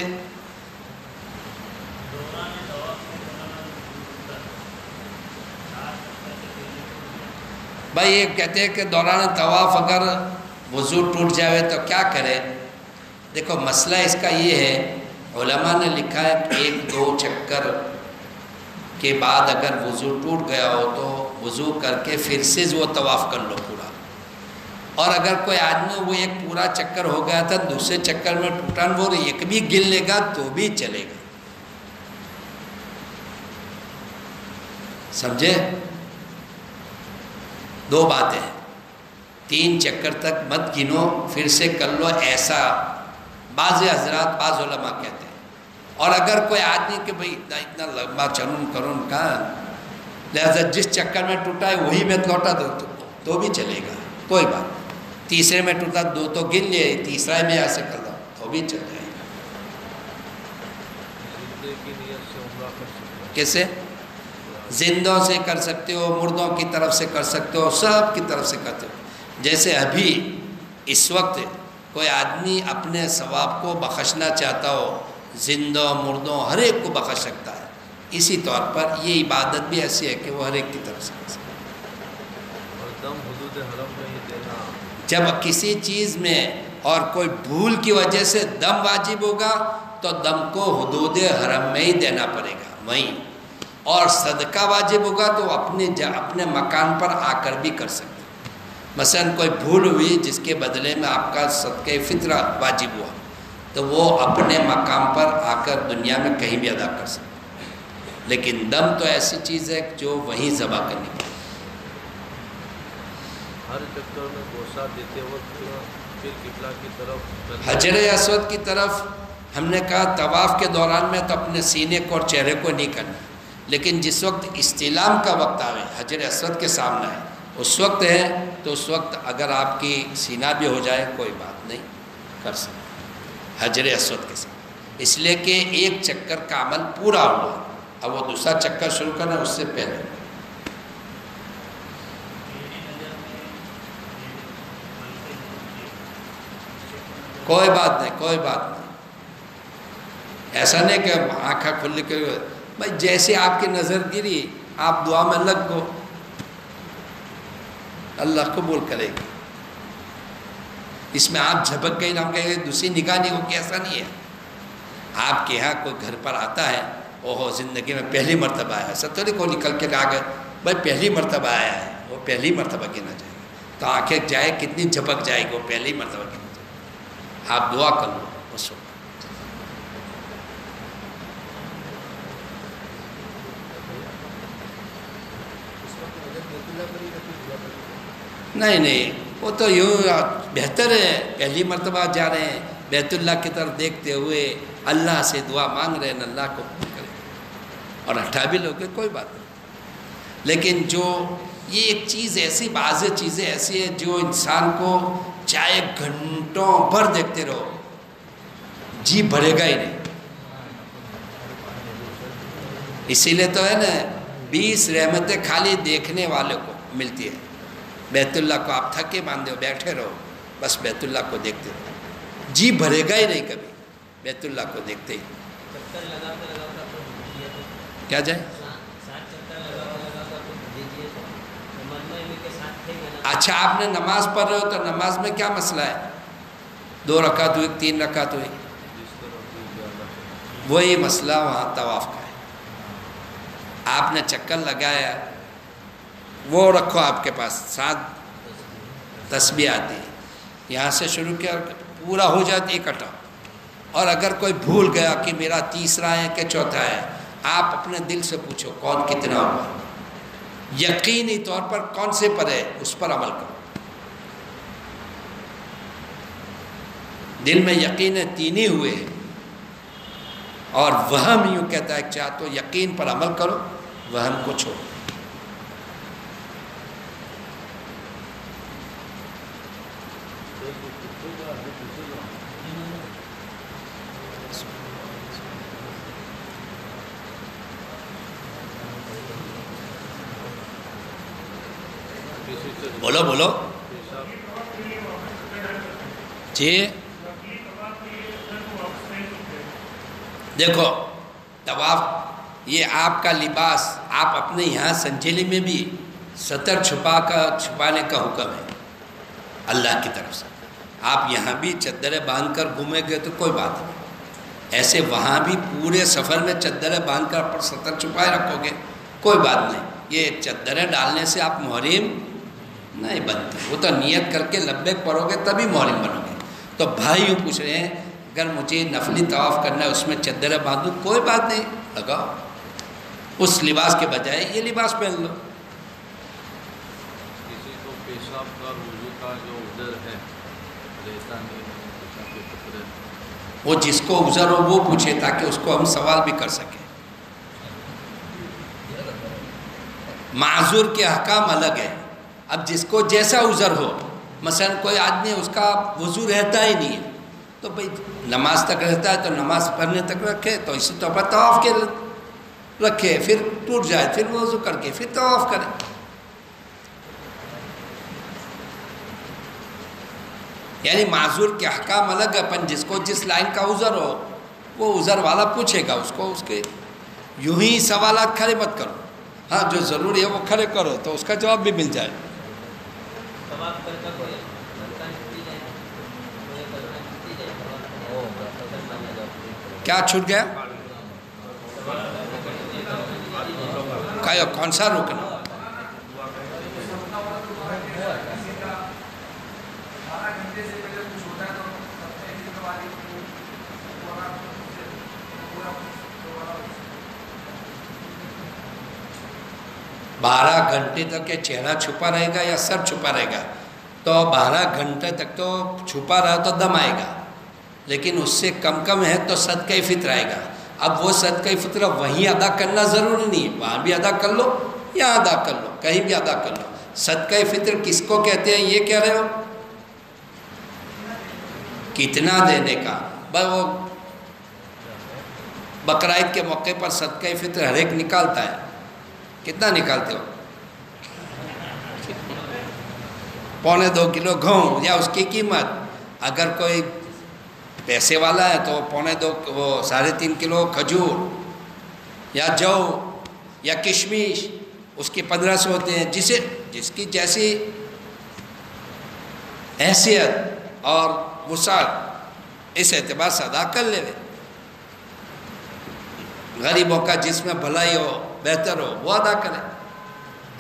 بھائی یہ کہتے ہیں کہ دوران طواف اگر وضو ٹوٹ جائے تو کیا کرے؟ دیکھو مسئلہ اس کا یہ ہے، علماء نے لکھا ہے کہ 1-2 چکر کے بعد اگر وضو ٹوٹ گیا ہو تو وضو کر کے پھر سے وہ طواف کر لو پورا، اور اگر کوئی آدمی وہ ایک پورا چکر ہو گیا تھا دوسرے چکر میں ٹوٹا وہ ایک بھی گن لے گا تو بھی چلے گا، سمجھے؟ 2 باتیں ہیں، 3 چکر تک مت گنو پھر سے کر لو، ایسا بعض حضرات بعض علماء کہتے ہیں۔ اور اگر کوئی آدمی کہ بھئی اتنا لمبا چلوں کروں کہاں، لہذا جس چکر میں ٹوٹا ہے وہی میں لوٹا دو تو بھی چلے گا، کوئی بات نہیں۔ تیسرے میں ٹوٹا 2 تو گن لیے، تیسرا میں ایسے کر لو تو بھی چل جائے گا۔ کیسے؟ زندوں سے کر سکتے ہو، مردوں کی طرف سے کر سکتے ہو، سب کی طرف سے کرتے ہو۔ جیسے ابھی اس وقت کوئی آدمی اپنے ثواب کو بخشنا چاہتا ہو، زندوں مردوں ہر ایک کو بخش سکتا ہے، اسی طور پر یہ عبادت بھی ایسی ہے کہ وہ ہر ایک کی طرف سے کر سکتا ہے۔ اور دم حدود حرم میں ہی دینا، جب کسی چیز میں اور کوئی بھول کی وجہ سے دم واجب ہوگا تو دم کو حدود حرم میں ہی دینا پڑے گا وہیں، اور صدقہ واجب ہوگا تو اپنے مکان پر آ کر بھی کر سکتے۔ مثلا کوئی بھول ہوئی جس کے بدلے میں آپ کا صدقہ فطرہ واجب ہوا تو وہ اپنے مقام پر آ کر دنیا میں کہیں بھی ادا کر سکتے، لیکن دم تو ایسی چیز ہے جو وہیں ذبح کرنی پڑے۔ ہر چکر میں گوشہ دیتے وقت پھر قبلہ کی طرف، حجر اسود کی طرف ہم نے کہا طواف کے دوران میں تو اپنے سینے کو اور چہرے کو نہیں کرنا، لیکن جس وقت استلام کا وقت آئے حجر اسود کے سامنے ہے اس وقت ہے تو اس وقت اگر آپ کی سینہ بھی ہو جائے کوئی بات نہیں، کر سکتے حجر اسود کے ساتھ، اس لیے کہ ایک چکر کا عمل پورا ہوا، اب وہ دوسرا چکر شروع کرنا اس سے پہلے۔ کوئی بات نہیں، کوئی بات نہیں، ایسا نہیں کہ آنکھیں کھل کے بھائی جیسے آپ کی نظر گری آپ دعا میں لگ گو، اللہ قبول کرے گی۔ اس میں آپ جھپک گئی ہم کہیں گے دوسری نگاہ نہیں ہو، ایسا نہیں ہے۔ آپ کے ہاں کوئی گھر پر آتا ہے، اوہو زندگی میں پہلی مرتبہ آیا، ستوری کو نکل کے آ گئے بھائی پہلی مرتبہ آیا ہے، وہ پہلی مرتبہ گنا جائے گا، تو آنکھیں جائے کتنی جھپک جائے گی، وہ پہلی مرتبہ گنا جائے گا۔ آپ دعا کر لو اس وقت۔ نہیں نہیں، وہ تو یوں بہتر ہے، پہلی مرتبہ جا رہے ہیں بیت اللہ کی طرف دیکھتے ہوئے اللہ سے دعا مانگ رہے ہیں، اللہ کو قبول کرے اور ہٹا بھی لوگے کوئی بات نہیں، لیکن جو یہ ایک چیز ایسی، بعض چیزیں ایسی ہیں جو انسان کو چاہے گھنٹوں بھر دیکھتے رہو جی بھرے گا ہی نہیں. اسی لیے تو ہے نا 20 رحمتیں خالی دیکھنے والوں کو ملتی ہے. بیت اللہ کو آپ تھکے باندھے ہو بیٹھے رہو، بس بیت اللہ کو دیکھتے رہو، جی بھرے گا ہی نہیں کبھی بیت اللہ کو دیکھتے ہی. کیا جائے؟ اچھا آپ نے نماز پڑھ رہے ہو تو نماز میں کیا مسئلہ ہے؟ 2 رکعت ہوئی 3 رکعت ہوئی، وہی مسئلہ وہاں طواف کا ہے. آپ نے چکر لگایا، وہ رکھو آپ کے پاس 7 تسبیح آتی ہے، یہاں سے شروع کیا پورا ہو جاتی اکٹھا. اور اگر کوئی بھول گیا کہ میرا تیسرا ہے کہ چوتھا ہے، آپ اپنے دل سے پوچھو کون کتنا ہوا، یقینی طور پر کون سے پر ہے اس پر عمل کرو. دل میں یقین ہے 3 ہی ہوئے ہیں، اور وہم یوں کہتا ہے کہ چاہ تو یقین پر عمل کرو، وہم کو چھوڑو. بولو بولو جی. دیکھو طواف یہ آپ کا لباس، آپ اپنے یہاں سنجیلی میں بھی سطر چھپانے کا حکم ہے اللہ کی طرف سے. آپ یہاں بھی چادریں باندھ کر گھومیں گے تو کوئی بات نہیں، ایسے وہاں بھی پورے سفر میں چادریں باندھ کر پر سطر چھپائے رکھو گے کوئی بات نہیں. یہ چادریں ڈالنے سے آپ محرم نہیں بنتے، وہ تو نیت کر کے لبیک پڑھو گے تبھی محرم بنو گے. تو بھائی یوں پوچھ رہے ہیں اگر مجھے نفلی طواف کرنا ہے اس میں چادریں باندھوں، کوئی بات نہیں، لگاؤ، اس لباس کے بجائے یہ لباس پہن لو. کسی کو پیشاب کا وضو کا جو عذر ہے رہتا نہیں، پیشاب کے قطرے، وہ جس کو عذر ہو وہ پوچھے تاکہ اس کو ہم سوال بھی کر سکیں. معذور کے احکام الگ ہیں. اب جس کو جیسا عذر ہو، مثلا کوئی آدمی اس کا وضو رہتا ہی نہیں ہے تو بھئی نماز تک رہتا ہے تو نماز پڑھنے تک رکھے، تو اسی طور پر طواف کے رکھے، پھر ٹوٹ جائے پھر وضو کر کے پھر طواف کرے. یعنی معذور کے احکام الگ ہے. جس کو جس لائن کا عذر ہو وہ عذر والا پوچھے گا اس کو، اس کے یوں ہی سوالات کھڑے مت کرو. ہاں جو ضروری ہے وہ کھڑے کرو تو اس کا جواب بھی مل جائے. کیا چھوٹ گیا؟ کون سا رکن؟ بارہ گھنٹے تک یہ چہرہ چھپا رہے گا یا سر چھپا رہے گا؟ تو 12 گھنٹے تک تو چھپا رہا تو دم آئے گا، لیکن اس سے کم ہے تو صدقہ فطر آئے گا. اب وہ صدقہ فطر وہیں ادا کرنا ضروری نہیں ہے، وہاں بھی ادا کر لو یا ادا کر لو، کہیں بھی ادا کر لو. صدقہ فطر کس کو کہتے ہیں یہ کہہ رہے ہو؟ کتنا دینے کا؟ بس وہ بقرعید کے موقع پر صدقہ فطر ہر ایک نکالتا ہے. کتنا نکالتے ہو؟ 1.25 کلو گھؤں یا اس کی قیمت. اگر کوئی پیسے والا ہے تو 2.5 کلو کھجور یا جو یا کشمش، اس کی 1500 ہوتے ہیں. جس کی جیسی حیثیت اور وسعت اس اعتبار سے ادا کر لے. غریبوں کا جس میں بھلائی ہو بہتر ہو وہ ادا کرے.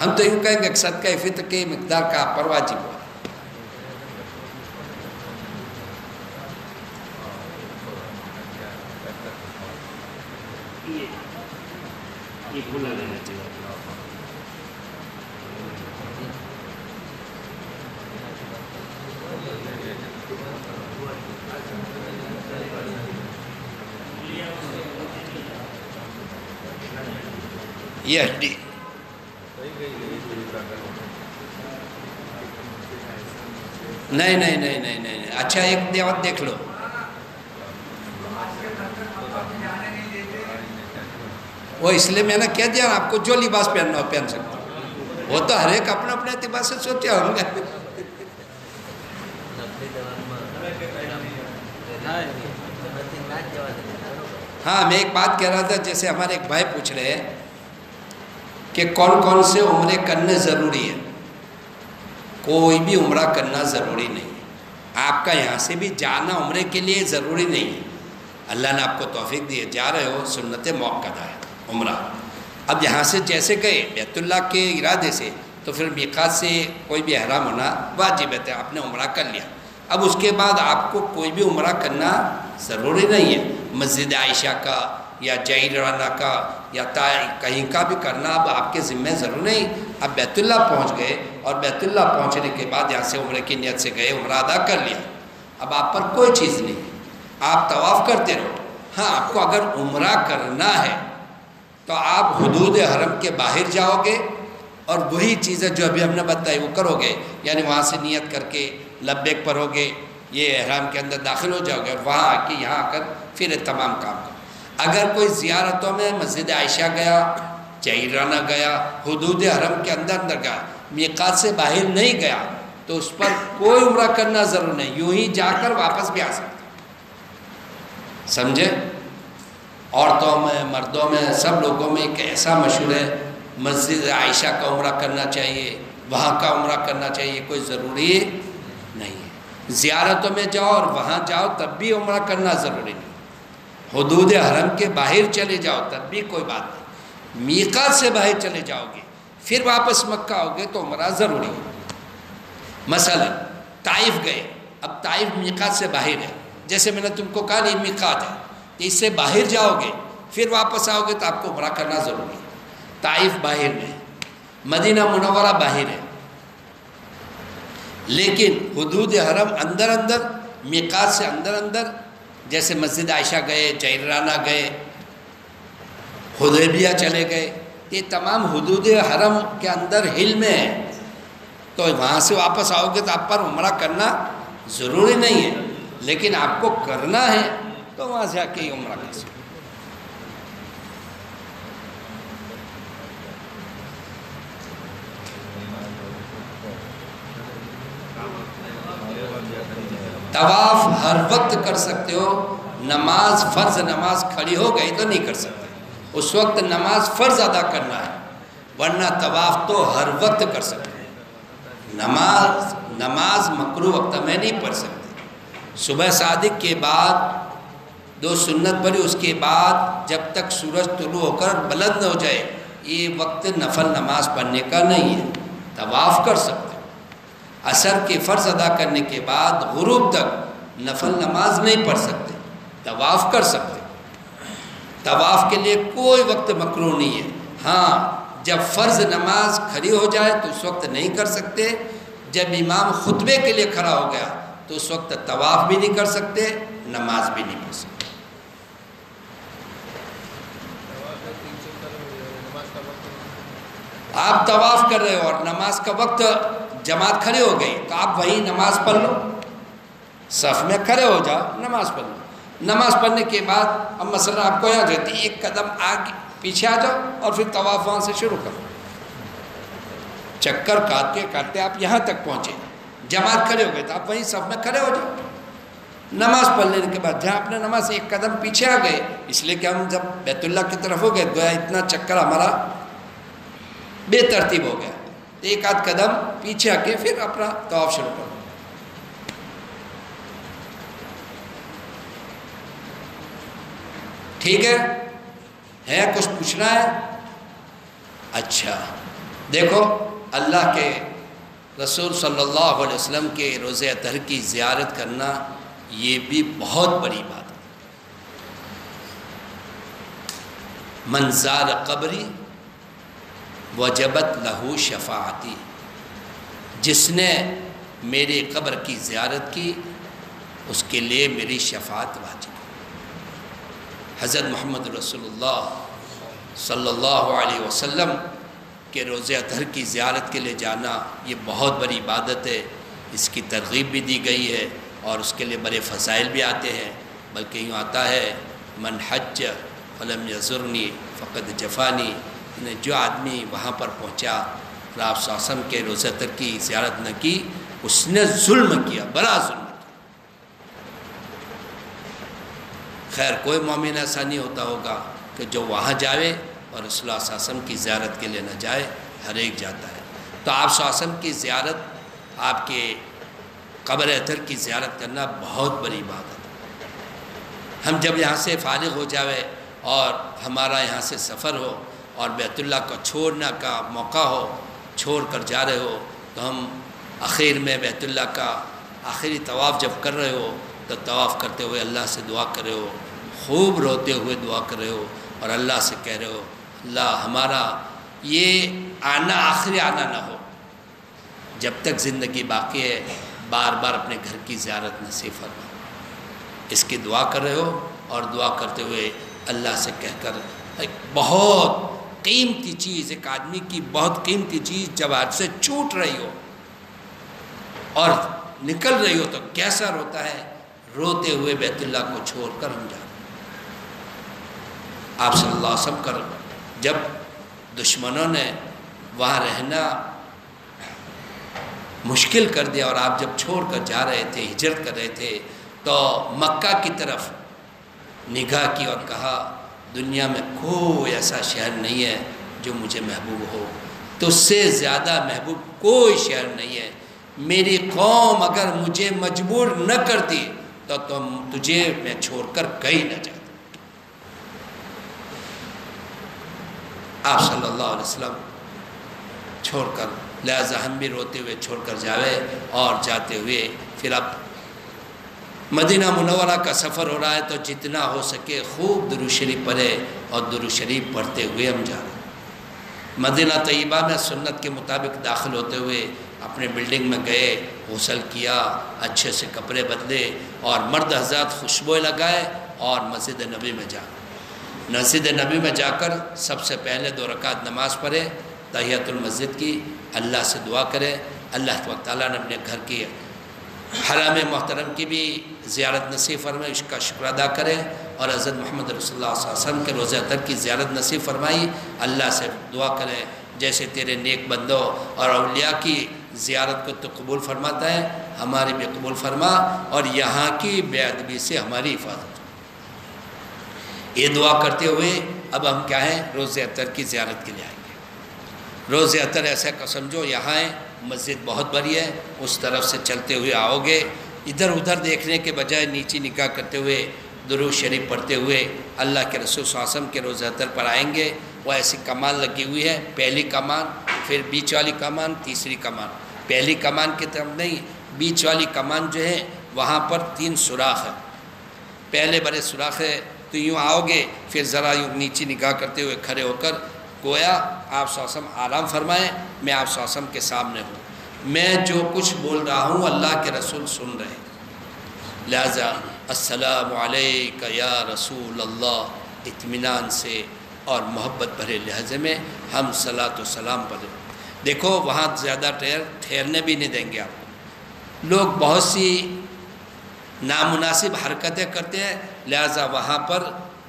ہم تو یوں کہیں گے کہ صدقہ فطر کی مقدار کا پر واجب ہو. یہ ہڈی نہیں نہیں نہیں نہیں نہیں، اچھا ایک دعوت دیکھ لو. وہ اس لیے میں نے کہہ دیا آپ کو جو لباس پہننا ہو پہن سکتے ہو، وہ تو ہر ایک اپنے اپنے اعتبار سے سوچے ہوں گے. ہاں میں ایک بات کہہ رہا تھا، جیسے ہمارے ایک بھائی پوچھ رہے ہیں کہ کون کون سے عمرے کرنے ضروری ہے. کوئی بھی عمرہ کرنا ضروری نہیں ہے. آپ کا یہاں سے بھی جانا عمرے کے لیے ضروری نہیں ہے. اللہ نے آپ کو توفیق دی ہے، جا رہے ہو، سنت موقدہ ہے عمرہ. اب یہاں سے جیسے گئے بیت اللہ کے ارادے سے، تو پھر میقات سے کوئی بھی احرام ہونا واجب ہے، آپ نے عمرہ کر لیا. اب اس کے بعد آپ کو کوئی بھی عمرہ کرنا ضروری نہیں ہے. مسجد عائشہ کا یا جعیرانہ کا یا کہیں کا بھی کرنا اب آپ کے ذمہ ضرور نہیں. اب بیت اللہ پہنچ گئے اور بیت اللہ پہنچنے کے بعد یہاں سے عمرے کی نیت سے گئے، عمرہ ادا کر لیا. اب آپ پر کوئی چیز نہیں، آپ طواف کرتے رہو. ہاں آپ کو اگر عمرہ کرنا ہے تو آپ حدود حرم کے باہر جاؤ گے اور وہی چیزیں جو ابھی ہم نے بتائی وہ کرو گے. یعنی وہاں سے نیت کر کے لبیک پڑھو گے، یہ احرام کے اندر داخل ہو جاؤ گے اور وہاں آ کے یہاں آ کر پھر تمام کام کرو. اگر کوئی زیارتوں میں مسجد عائشہ گیا، جعیرانہ گیا، حدود حرم کے اندر گیا، میقات سے باہر نہیں گیا، تو اس پر کوئی عمرہ کرنا ضرور نہیں، یوں ہی جا کر واپس بھی آ سکتے. سمجھے؟ عورتوں میں، مردوں میں، سب لوگوں میں ایک ایسا مشہور ہے مسجد عائشہ کا عمرہ کرنا چاہیے، وہاں کا عمرہ کرنا چاہیے، کوئی ضروری نہیں ہے. زیارتوں میں جاؤ اور وہاں جاؤ تب بھی عمرہ کرنا ضروری نہیں. حدود حرم کے باہر چلے جاؤ تب بھی کوئی بات نہیں. میقات سے باہر چلے جاؤ گے پھر واپس مکہ آؤ گے تو عمرہ ضروری ہے. مثلا طائف گئے، اب طائف میقات سے باہر ہے، جیسے میں نے تم کو کہا یہ میقات ہے، اس سے باہر جاؤ گے پھر واپس آؤ گے تو آپ کو عمرہ کرنا ضروری ہے. طائف باہر میں، مدینہ منورہ باہر ہے، لیکن حدود حرم اندر اندر، میقات سے اندر اندر، جیسے مسجد عائشہ گئے، جعیرانہ گئے، حدیبیہ چلے گئے، یہ تمام حدود حرم کے اندر ہل میں ہے. تو وہاں سے واپس آؤ گے تو آپ پر عمرہ کرنا ضروری نہیں ہے، لیکن آپ کو کرنا ہے تو وہاں سے آ کے عمرہ کر سکتے. طواف ہر وقت کر سکتے ہو. نماز، فرض نماز کھڑی ہو گئی تو نہیں کر سکتے، اس وقت نماز فرض ادا کرنا ہے، ورنہ طواف تو ہر وقت کر سکتے. نماز مکروہ وقت میں نہیں پڑھ سکتے. صبح صادق کے بعد 2 سنت پڑھی، اس کے بعد جب تک سورج طلوع ہو کر بلند ہو جائے، یہ وقت نفل نماز پڑھنے کا نہیں ہے. طواف کر سکتے. عصر کے فرض ادا کرنے کے بعد غروب تک نفل نماز نہیں پڑھ سکتے، طواف کر سکتے. طواف کے لیے کوئی وقت مکروہ نہیں ہے. ہاں جب فرض نماز کھڑی ہو جائے تو اس وقت نہیں کر سکتے. جب امام خطبے کے لیے کھڑا ہو گیا تو اس وقت طواف بھی نہیں کر سکتے، نماز بھی نہیں پڑھ سکتے. آپ طواف کر رہے ہو اور نماز کا وقت جماعت کھڑے ہو گئی تو آپ وہیں نماز پڑھ لو، صف میں کھڑے ہو جاؤ، نماز پڑھ لو. نماز پڑھنے کے بعد اب مثلا آپ کو یہاں جاتی، ایک قدم آگے پیچھے آ جاؤ اور پھر طواف وہاں سے شروع کرو. چکر کاٹتے آپ یہاں تک پہنچے، جماعت کھڑے ہو گئے تو آپ وہیں صف میں کھڑے ہو جاؤ. نماز پڑھ لینے کے بعد جہاں اپنے نماز سے ایک قدم پیچھے آ گئے، اس لیے کہ ہم جب بیت اللہ کی طرف ہو گئے گویا اتنا چکر ہمارا بے ترتیب ہو گیا، ایک آدھ قدم پیچھے آ کے پھر اپنا طواف شروع کرو. ٹھیک ہے کچھ پوچھنا ہے؟ اچھا دیکھو، اللہ کے رسول صلی اللہ علیہ وسلم کے روضہ اطہر کی زیارت کرنا یہ بھی بہت بڑی بات ہے. من زار قبری وجبت لہو شفاعتی، جس نے میری قبر کی زیارت کی اس کے لیے میری شفاعت واجب. حضرت محمد رسول اللہ صلی اللہ علیہ وسلم کہ روزہ اطہر کی زیارت کے لیے جانا یہ بہت بڑی عبادت ہے، اس کی ترغیب بھی دی گئی ہے اور اس کے لیے بڑے فضائل بھی آتے ہیں، بلکہ یوں آتا ہے من حج فلم یزرنی فقد جفانی، جو آدمی وہاں پر پہنچا اور آپ صلی اللہ علیہ وسلم کے روزہ اطہر کی زیارت نہ کی، اس نے ظلم کیا، بڑا ظلم کیا۔ خیر کوئی مومن ایسا نہیں ہوتا ہوگا کہ جو وہاں جائے اور رسول اللہ صلی اللہ علیہ وسلم کی زیارت کے لیے نہ جائے، ہر ایک جاتا ہے۔ تو آپ صلی اللہ علیہ وسلم کی زیارت، آپ کے قبر اطہر کی زیارت کرنا بہت بڑی بات ہے۔ ہم جب یہاں سے فارغ ہو جاوے اور ہمارا یہاں سے سفر ہو اور بیت اللہ کو چھوڑنے کا موقع ہو، چھوڑ کر جا رہے ہو، تو ہم آخر میں بیت اللہ کا آخری طواف جب کر رہے ہو تو طواف کرتے ہوئے اللہ سے دعا کر رہے ہو، خوب روتے ہوئے دعا کر رہے ہو اور اللہ سے کہہ رہے ہو اللہ ہمارا یہ آنا آخری آنا نہ ہو، جب تک زندگی باقی ہے بار بار اپنے گھر کی زیارت نصیب فرما۔ اس کی دعا کر رہے ہو اور دعا کرتے ہوئے اللہ سے کہہ کر ایک بہت قیمتی چیز، ایک آدمی کی بہت قیمتی چیز جب ہاتھ سے چھوٹ رہی ہو اور نکل رہی ہو تو کیسا روتا ہے، روتے ہوئے بیت اللہ کو چھوڑ کر ہم جا رہے ہیں۔ آپ صلی اللہ علیہ وسلم کر جب دشمنوں نے وہاں رہنا مشکل کر دیا اور آپ جب چھوڑ کر جا رہے تھے، ہجرت کر رہے تھے، تو مکہ کی طرف نگاہ کی اور کہا دنیا میں کوئی ایسا شہر نہیں ہے جو مجھے محبوب ہو، تو اس سے زیادہ محبوب کوئی شہر نہیں ہے۔ میری قوم اگر مجھے مجبور نہ کرتی تو تجھے میں چھوڑ کر کہیں نہ جاتا۔ آپ صلی اللہ علیہ وسلم چھوڑ کر، لہذا ہم بھی روتے ہوئے چھوڑ کر جاوے اور جاتے ہوئے پھر اب مدینہ منورہ کا سفر ہو رہا ہے تو جتنا ہو سکے خوب درود شریف پڑھے اور درود شریف پڑھتے ہوئے ہم جا رہے ہیں۔ مدینہ طیبہ میں سنت کے مطابق داخل ہوتے ہوئے اپنے بلڈنگ میں گئے، غسل کیا، اچھے سے کپڑے بدلے اور مرد حضرات خوشبو لگائے اور مسجد نبی میں مسجد نبی میں جا کر سب سے پہلے 2 رکعت نماز پڑھے، تحیۃ المسجد کی، اللہ سے دعا کرے، اللہ تعالیٰ نے اپنے گھر کی حرم محترم کی بھی زیارت نصیب فرمائی، اس کا شکر ادا کرے، اور حضرت محمد رسول اللہ صلی اللہ علیہ وسلم کے روزہ اطہر کی زیارت نصیب فرمائی، اللہ سے دعا کرے جیسے تیرے نیک بندوں اور اولیاء کی زیارت کو تو قبول فرماتا ہے، ہماری بھی قبول فرما اور یہاں کی بے ادبی سے ہماری حفاظت۔ یہ دعا کرتے ہوئے اب ہم کیا ہیں، روزہ اطہر کی زیارت کے لیے آئیں گے۔ روزہ اطہر ایسا کا سمجھو یہاں ہے، مسجد بہت بڑی ہے، اس طرف سے چلتے ہوئے آؤ گے، ادھر ادھر دیکھنے کے بجائے نیچے نگاہ کرتے ہوئے درود شریف پڑھتے ہوئے اللہ کے رسول صلی اللہ علیہ وسلم کے روزہ اطہر پر آئیں گے۔ وہ ایسی کمان لگی ہوئی ہے، پہلی کمان، پھر بیچ والی کمان، تیسری کمان، پہلی کمان کی طرف نہیں، بیچ والی کمان جو ہے وہاں پر 3 سوراخ ہے، پہلے بڑے سوراخ ہے، تو یوں آؤ گے پھر ذرا یوں نیچے نگاہ کرتے ہوئے کھڑے ہو کر گویا آپ صلی اللہ علیہ وسلم آرام فرمائیں، میں آپ صلی اللہ علیہ وسلم کے سامنے ہوں، میں جو کچھ بول رہا ہوں اللہ کے رسول سن رہے ہیں، لہذا السلام علیکہ یا رسول اللہ، اطمینان سے اور محبت بھرے لہجے میں ہم صلاۃ و سلام پڑھیں۔ دیکھو وہاں زیادہ ٹھہرنے بھی نہیں دیں گے آپ کو، لوگ بہت سی نامناسب حرکتیں کرتے ہیں، لہذا وہاں پر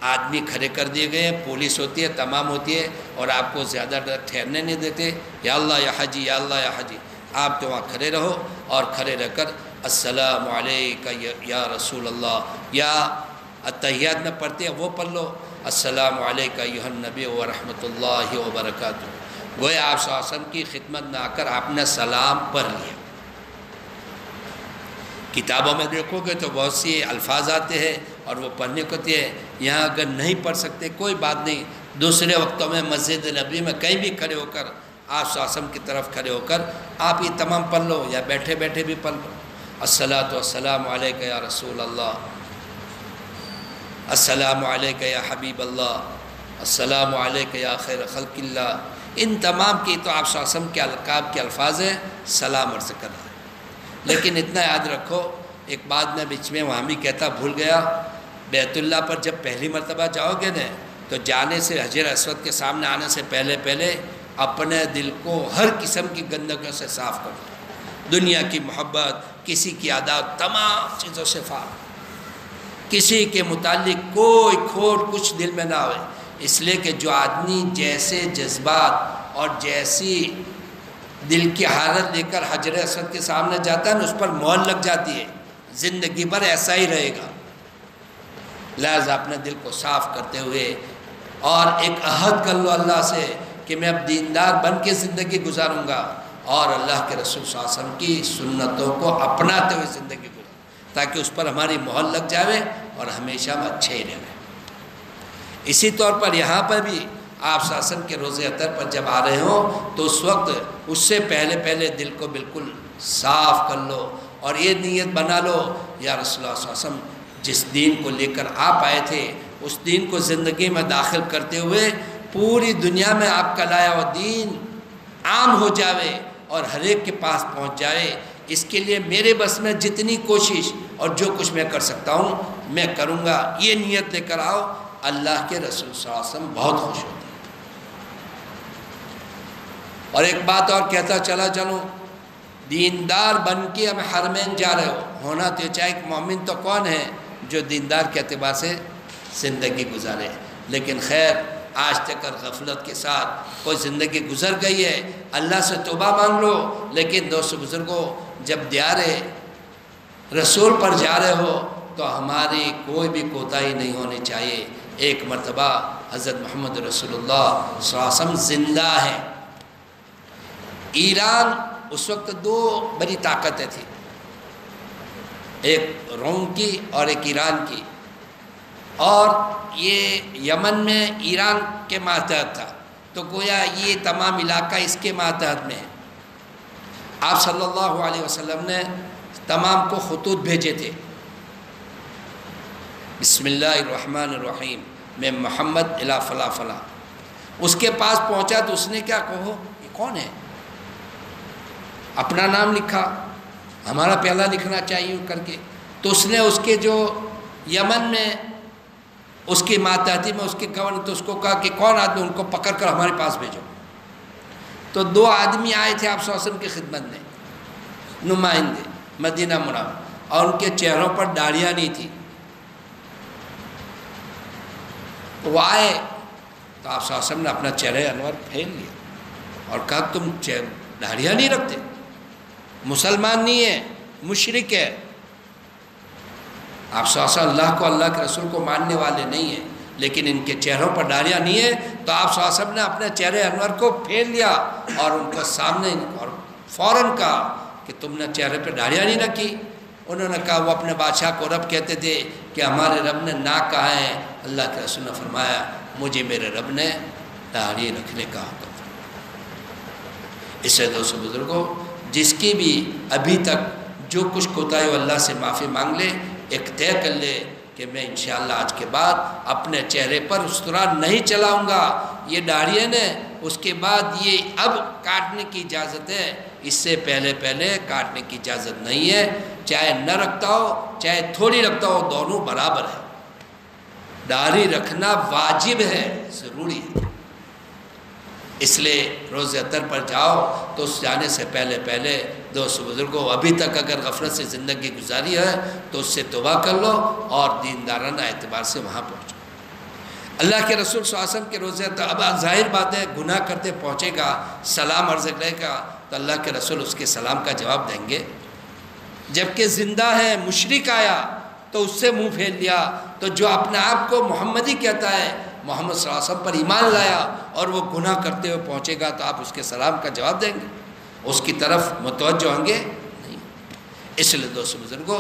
آدمی کھڑے کر دیے گئے، پولیس ہوتی ہے، تمام ہوتی ہے، اور آپ کو زیادہ ٹھہرنے نہیں دیتے، یا اللہ یا حجی، یا اللہ یا حجی، آپ تو وہاں کھڑے رہو اور کھڑے رہ کر السلام علیکہ یا رسول اللہ، یا التحیات میں پڑھتے ہیں وہ پڑھ لو، السلام علیکہ ایھا النبی ورحمۃ اللہ وبرکاتہ، گویا آپ صلی اللہ علیہ وسلم کی خدمت میں آ کر آپ نے سلام پڑھ لیا۔ کتابوں میں دیکھو گے تو بہت سی الفاظ آتے ہیں اور وہ پڑھنے کو ہوتے ہیں، یہاں اگر نہیں پڑھ سکتے کوئی بات نہیں، دوسرے وقتوں میں مسجد نبی میں کہیں بھی کھڑے ہو کر آپ صلی اللہ علیہ وسلم کی طرف کھڑے ہو کر آپ یہ تمام پڑھ لو، یا بیٹھے بیٹھے بھی پڑھ لو، الصلاۃ والسلام علیکہ یا رسول اللہ، السلام علیکہ یا حبیب اللہ، السلام علیکہ یا خیر خلق اللہ، ان تمام کی تو آپ صلی اللہ علیہ وسلم کے القاب کے الفاظ ہیں، سلام عرض کرنا ہے۔ لیکن اتنا یاد رکھو، ایک بات میں بیچ میں وہاں بھی کہتا بھول گیا، بیت اللہ پر جب پہلی مرتبہ جاؤ گے نا تو جانے سے حجر اسود کے سامنے آنے سے پہلے اپنے دل کو ہر قسم کی گندگیوں سے صاف کر دو، دنیا کی محبت، کسی کی عادات، تمام چیزوں سے پاک، کسی کے متعلق کوئی کھوٹ کچھ دل میں نہ ہوئے، اس لیے کہ جو آدمی جیسے جذبات اور جیسی دل کی حالت لے کر حجر اسود کے سامنے جاتا ہے نا، اس پر مہر لگ جاتی ہے، زندگی بھر ایسا ہی رہے گا۔ لہذا اپنے دل کو صاف کرتے ہوئے اور ایک عہد کر لو اللہ سے کہ میں اب دیندار بن کے زندگی گزاروں گا اور اللہ کے رسول صلی اللہ علیہ وسلم کی سنتوں کو اپناتے ہوئے زندگی گزاروں، تاکہ اس پر ہماری مہر لگ جاوے اور ہمیشہ ہم اچھے ہی رہیں۔ اسی طور پر یہاں پر بھی آپ صلی اللہ علیہ وسلم کے روزے اطہر پر جب آ رہے ہوں تو اس وقت اس سے پہلے دل کو بالکل صاف کر لو اور یہ نیت بنا لو، یا رسول اللہ صلی اللہ علیہ وسلم جس دین کو لے کر آپ آئے تھے اس دین کو زندگی میں داخل کرتے ہوئے پوری دنیا میں آپ کا لایا ہوا دین عام ہو جاوے اور ہر ایک کے پاس پہنچ جائے، اس کے لیے میرے بس میں جتنی کوشش اور جو کچھ میں کر سکتا ہوں میں کروں گا، یہ نیت لے کر آؤ۔ اللہ کے رسول صلی اللہ علیہ وسلم بہت خوش ہوتے ہیں۔ اور ایک بات اور کہتا چلا چلوں، دیندار بن کے ہم حرمین جا رہے ہو، ہونا تو چاہے ایک مومن تو کون ہے جو دیندار کے اعتبار سے زندگی گزارے، لیکن خیر آج تک غفلت کے ساتھ کوئی زندگی گزر گئی ہے، اللہ سے توبہ مانگ لو۔ لیکن دوست بزرگوں، جب دیار رسول پر جا رہے ہو تو ہماری کوئی بھی کوتاہی نہیں ہونی چاہیے۔ ایک مرتبہ حضرت محمد رسول اللہ صلی اللہ علیہ وسلم زندہ ہیں۔ ایران اس وقت دو بڑی طاقتیں تھیں، ایک روم کی اور ایک ایران کی، اور یہ یمن میں ایران کے ماتحت تھا، تو گویا یہ تمام علاقہ اس کے ماتحت میں ہے۔ آپ صلی اللہ علیہ وسلم نے تمام کو خطوط بھیجے تھے، بسم اللہ الرحمن الرحیم میں محمد الی فلاں فلاں۔ اس کے پاس پہنچا تو اس نے کیا کہو یہ کون ہے، اپنا نام لکھا، ہمارا پہلا لکھنا چاہیے کر کے، تو اس نے اس کے جو یمن میں اس کی ماتحتی میں اس کے گورنر، تو اس کو کہا کہ کون آدمی ان کو پکڑ کر ہمارے پاس بھیجو۔ تو دو آدمی آئے تھے آپ صلی اللہ علیہ وسلم کی خدمت میں، نمائندے مدینہ منورہ، اور ان کے چہروں پر داڑھیاں نہیں تھی۔ وہ آئے تو آپ صلی اللہ علیہ وسلم نے اپنا چہرہ انور پھیر لیا اور کہا تم داڑھیاں نہیں رکھتے، مسلمان نہیں ہے، مشرک ہے۔ آپ صلی اللہ علیہ وسلم اللہ کو اللہ کے رسول کو ماننے والے نہیں ہیں، لیکن ان کے چہروں پر داڑھیاں نہیں ہیں، تو آپ صلی اللہ علیہ وسلم نے اپنے چہرے انور کو پھیر لیا اور ان کو سامنے اور فوراً کہا کہ تم نے چہرے پہ داڑھیاں نہیں رکھی۔ انہوں نے کہا وہ اپنے بادشاہ کو رب کہتے تھے کہ ہمارے رب نے نہ کہا ہے، اللہ کے رسول نے فرمایا مجھے میرے رب نے داڑھی رکھنے کا حکم۔ اس سے دوستو بزرگوں، جس کی بھی ابھی تک جو کچھ کوتاہی اللہ سے معافی مانگ لے، ایک طے کر لے کہ میں انشاءاللہ آج کے بعد اپنے چہرے پر اس طرح نہیں چلاؤں گا، یہ داڑھی ہے نا، اس کے بعد یہ اب کاٹنے کی اجازت ہے، اس سے پہلے کاٹنے کی اجازت نہیں ہے، چاہے نہ رکھتا ہو چاہے تھوڑی رکھتا ہو، دونوں برابر ہے۔ داڑھی رکھنا واجب ہے، ضروری ہے۔ اس لیے روزے اطہر پر جاؤ تو اس جانے سے پہلے دوست بزرگوں، ابھی تک اگر غفلت سے زندگی گزاری ہے تو اس سے توبہ کر لو اور دیندارانہ اعتبار سے وہاں پہنچو۔ اللہ کے رسول صلی اللہ علیہ وسلم کے روزے اطہر، اب ظاہر بات ہے گناہ کرتے پہنچے گا، سلام عرض کرے گا تو اللہ کے رسول اس کے سلام کا جواب دیں گے، جبکہ زندہ ہے مشرک آیا تو اس سے منہ پھیر لیا، تو جو اپنے آپ کو محمدی کہتا ہے، محمد صلی اللہ علیہ وسلم پر ایمان لایا اور وہ گناہ کرتے ہوئے پہنچے گا تو آپ اس کے سلام کا جواب دیں گے، اس کی طرف متوجہ ہوں گے نہیں۔ اس لیے دوستو بزرگوں،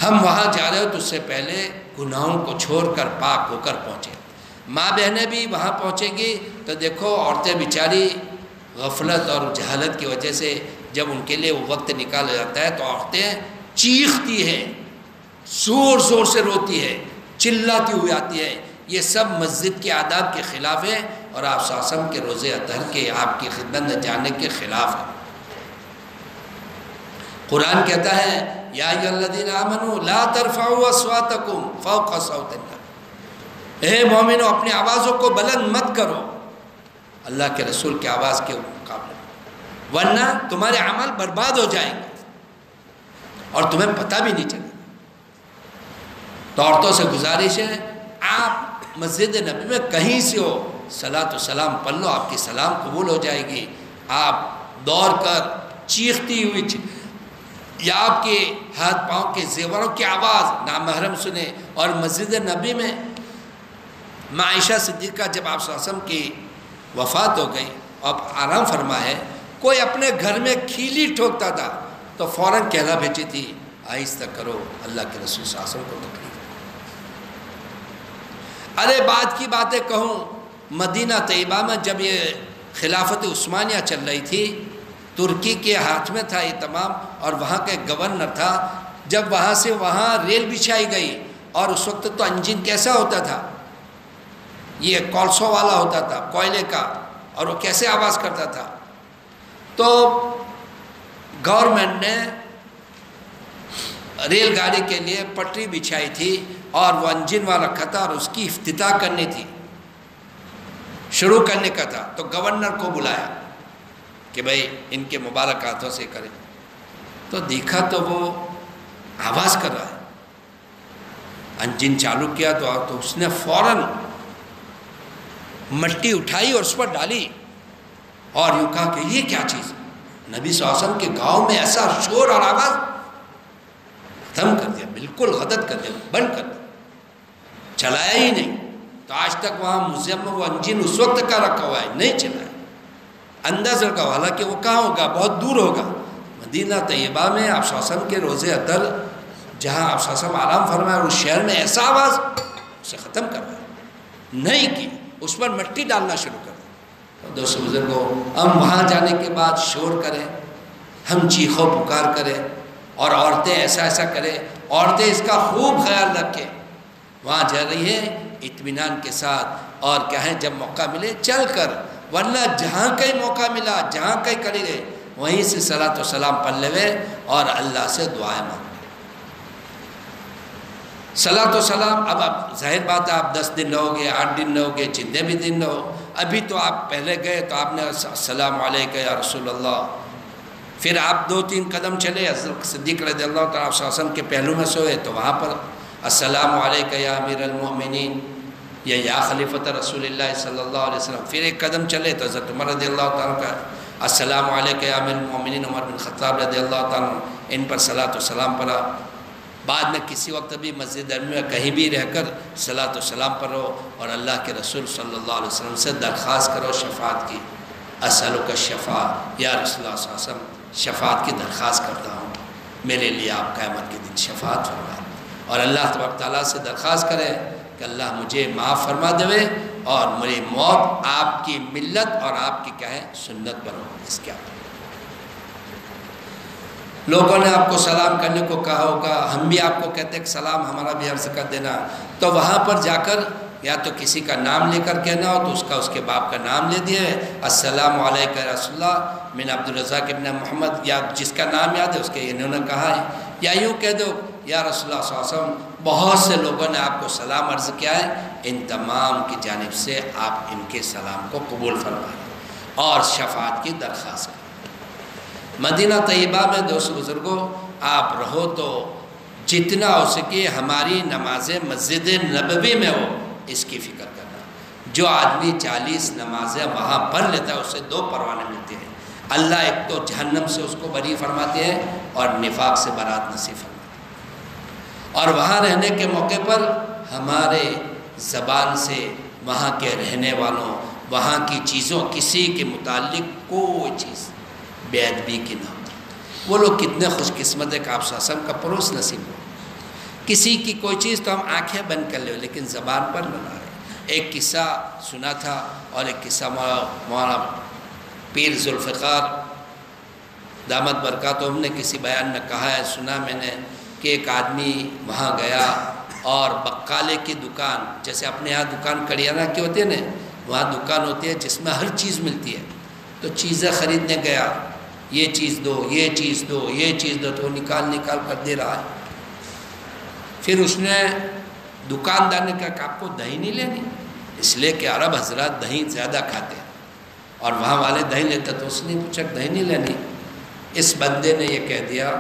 ہم وہاں جا رہے ہو تو اس سے پہلے گناہوں کو چھوڑ کر پاک ہو کر پہنچے۔ ماں بہنیں بھی وہاں پہنچیں گی تو دیکھو عورتیں بیچاری غفلت اور جہالت کی وجہ سے جب ان کے لیے وہ وقت نکالا جاتا ہے تو عورتیں چیختی ہیں، زور زور سے روتی ہے، چلاتی ہوئی آتی ہے، یہ سب مسجد کے آداب کے خلاف ہے اور آپ صلی اللہ علیہ وسلم کے روزے اطہر کے آپ کی خدمت میں جانے کے خلاف ہے۔ قرآن کہتا ہے یا ایھا الذین آمنوا لا ترفعوا اصواتکم فوق صوت النبی، اے مومنو اپنی آوازوں کو بلند مت کرو اللہ کے رسول کی آواز کے مقابلے میں، ورنہ تمہارے عمل برباد ہو جائیں گے اور تمہیں پتہ بھی نہیں چلے گا۔ تو عورتوں سے گزارش ہے، آپ مسجد نبی میں کہیں سے ہو صلاۃ و سلام پڑھ لو، آپ کی سلام قبول ہو جائے گی۔ آپ دوڑ کر چیختی ہوئی یا آپ کے ہاتھ پاؤں کے زیوروں کی آواز نامحرم سنے۔ اور مسجد نبی میں عائشہ صدیقہ جب آپ صلی اللہ علیہ وسلم کی وفات ہو گئی، اب آرام فرما ہے، کوئی اپنے گھر میں کھیلی ٹھوکتا تھا تو فوراً کہلا بھیجی تھی آہستہ کرو، اللہ کے رسول صلی اللہ علیہ وسلم کو تکلیف۔ ارے بات کی باتیں کہوں، مدینہ طیبہ میں جب یہ خلافت عثمانیہ چل رہی تھی، ترکی کے ہاتھ میں تھا یہ تمام، اور وہاں کے گورنر تھا، جب وہاں سے وہاں ریل بچھائی گئی، اور اس وقت تو انجن کیسا ہوتا تھا، یہ کولسو والا ہوتا تھا، کوئلے کا، اور وہ کیسے آواز کرتا تھا۔ تو گورنمنٹ نے ریل گاڑی کے لیے پٹری بچھائی تھی اور وہ انجن والا رکھا تھا، اور اس کی افتتاح کرنی تھی، شروع کرنے کا تھا، تو گورنر کو بلایا کہ بھائی ان کے مبارک ہاتھوں سے کریں۔ تو دیکھا تو وہ آواز کر رہا ہے، انجن چالو کیا تو اس نے فوراً مٹی اٹھائی اور اس پر ڈالی، اور یوں کہا کہ یہ کیا چیز، نبی صلی اللہ علیہ وسلم کے گاؤں میں ایسا شور اور آواز، ختم کر دیا، بالکل غدت کر دیا، بند کر دیا، چلایا ہی نہیں۔ تو آج تک وہاں میوزیم میں وہ انجن اس وقت کا رکھا ہوا ہے، نہیں چلایا، انداز رکھا ہوا، حالانکہ وہ کہاں ہوگا، بہت دور ہوگا۔ مدینہ طیبہ میں آپ صلی اللہ علیہ وسلم کے روضے اطہر جہاں آپ صلی اللہ علیہ وسلم آرام فرمایا، اور اس شہر میں ایسا آواز، اسے ختم کر رہا ہے، نہیں کی، اس پر مٹی ڈالنا شروع کر دیا۔ دوستو بزرگوں، ہم وہاں جانے کے بعد شور کریں، ہم چیخو پکار کریں، اور عورتیں ایسا ایسا کریں، عورتیں اس کا خوب خیال رکھیں، وہاں جا رہی ہیں اطمینان کے ساتھ، اور کہیں جب موقع ملے چل کر، ورنہ جہاں کہیں موقع ملا، جہاں کہیں کری گئے، وہیں سے صلاۃ و سلام پڑھ لے اور اللہ سے دعائیں مانگ۔ صلاۃ و سلام، اب آپ ظاہر بات ہے، آپ 10 دن رہو گے، 8 دن رہو گے، جتنے بھی دن رہو، ابھی تو آپ پہلے گئے تو آپ نے السلام علیکم یا رسول اللہ، پھر آپ 2-3 قدم چلے، حضرت صدیق رضی اللہ تعالیٰ صلی اللہ علیہ وسلم کے پہلو میں سوئے تو وہاں پر السلام علیکم یا امیر المؤمنین یا خلیفۃ رسول اللہ صلی اللہ علیہ وسلم، پھر 1 قدم چلے تو حضرت عمر رضی اللہ تعالیٰ کا السلام علیکم یا امیر المؤمنین عمر بن خطاب رضی اللہ تعالیٰ، ان پر صلاۃ و سلام پڑھا۔ بعد میں کسی وقت بھی مسجد نبوی میں کہیں بھی رہ کر صلاۃ و سلام پڑھو، اور اللہ کے رسول صلی اللہ علیہ وسلم سے درخواست کرو شفاعت کی، اسألک الشفاع، یا رسول اللہ صلی اللہ علیہ وسلم شفاعت کی درخواست کرتا ہوں، میرے لیے آپ قیامت کے دن شفاعت فرمائیں، اور اللہ تبارک تعالیٰ سے درخواست کرے کہ اللہ مجھے معاف فرما دے اور میری موت آپ کی ملت اور آپ کی کیا ہے سنت پر ہو۔ اس کے آپ لوگوں نے آپ کو سلام کرنے کو کہا ہوگا، ہم بھی آپ کو کہتے ہیں کہ سلام ہمارا بھی عرض کر دینا، تو وہاں پر جا کر یا تو کسی کا نام لے کر کہنا ہو تو اس کے باپ کا نام لے دیے، السلام علیکم یا رسول اللہ من عبدالرزاق ابن محمد، یا جس کا نام یاد ہے اس کے انہوں نے کہا ہے، یا یوں کہہ دو یا رسول اللہ صلی اللہ علیہ وسلم، بہت سے لوگوں نے آپ کو سلام عرض کیا ہے، ان تمام کی جانب سے آپ ان کے سلام کو قبول فرمائیں اور شفاعت کی درخواست کریں۔ مدینہ طیبہ میں دوست بزرگوں آپ رہو تو جتنا ہو سکے ہماری نمازیں مسجد نبوی میں ہو، اس کی فکر کرنا۔ جو آدمی 40 نمازیں وہاں پڑھ لیتا ہے اسے 2 پروانے ملتے ہیں، اللہ ایک تو جہنم سے اس کو بری فرماتے ہیں اور نفاق سے برات نصیب فرماتے ہیں، اور وہاں رہنے کے موقع پر ہمارے زبان سے وہاں کے رہنے والوں، وہاں کی چیزوں، کسی کے متعلق کوئی چیز بے ادبی کی نہ ہوتی۔ وہ لوگ کتنے خوش قسمت ہے کہ آپ صلی اللہ علیہ وسلم کا پڑوس نصیب ہو، کسی کی کوئی چیز تو ہم آنکھیں بند کر لیں لیکن زبان پر نہ لائیں۔ ایک قصہ سنا تھا، اور ایک قصہ مولانا پیر ذوالفقار دامت برکاتہم نے کسی بیان میں کہا ہے، سنا میں نے کہ ایک آدمی وہاں گیا اور بقالے کی دکان، جیسے اپنے یہاں دکان کریانہ کی ہوتی ہے نا، وہاں دکان ہوتی ہے جس میں ہر چیز ملتی ہے، تو چیزیں خریدنے گیا، یہ چیز دو، یہ چیز دو، یہ چیز دو، تو نکال کر دے رہا ہے۔ پھر اس نے دکاندار نے کہا کہ آپ کو دہی نہیں لینی، اس لیے کہ عرب حضرات دہی زیادہ کھاتے ہیں، اور وہاں والے دہی لیتے تو اس نے پوچھا دہی نہیں لینی. اس بندے نے یہ کہہ دیا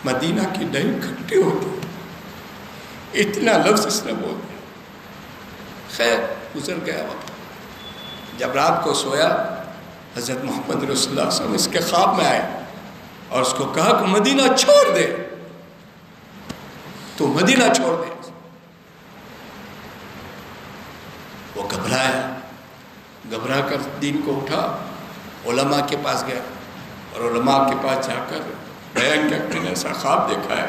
مدینہ کی دہی کھٹی ہوتی. اتنا لفظ اس نے بول دیا. خیر گزر گیا وقت. جب رات کو سویا حضرت محمد رسول اللہ صلی اللہ علیہ وسلم اس کے خواب میں آئے اور اس کو کہا کہ مدینہ چھوڑ دے, تو مدینہ چھوڑ دے. وہ گھبرا کر دین کو اٹھا, علماء کے پاس گیا اور علماء کے پاس جا کر بیان کیا کہ میں نے ایسا خواب دیکھا ہے.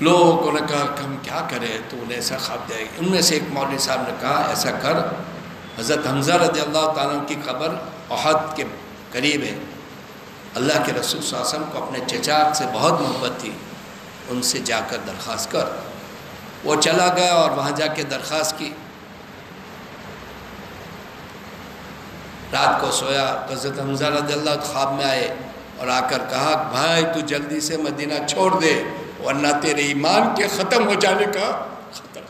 لوگوں نے کہا کہ ہم کیا کریں, تو انہیں ایسا خواب دیا. ان میں سے ایک مولوی صاحب نے کہا ایسا کر, حضرت حمزہ رضی اللہ تعالیٰ کی قبر احد کے قریب ہے, اللہ کے رسول صلی اللہ علیہ وسلم کو اپنے چچا سے بہت محبت تھی, ان سے جا کر درخواست کر. وہ چلا گیا اور وہاں جا کے درخواست کی. رات کو سویا تو حضرت حمزہ رضی اللہ خواب میں آئے اور آ کر کہا بھائی تو جلدی سے مدینہ چھوڑ دے ورنہ تیرے ایمان کے ختم ہو جانے کا خطرہ.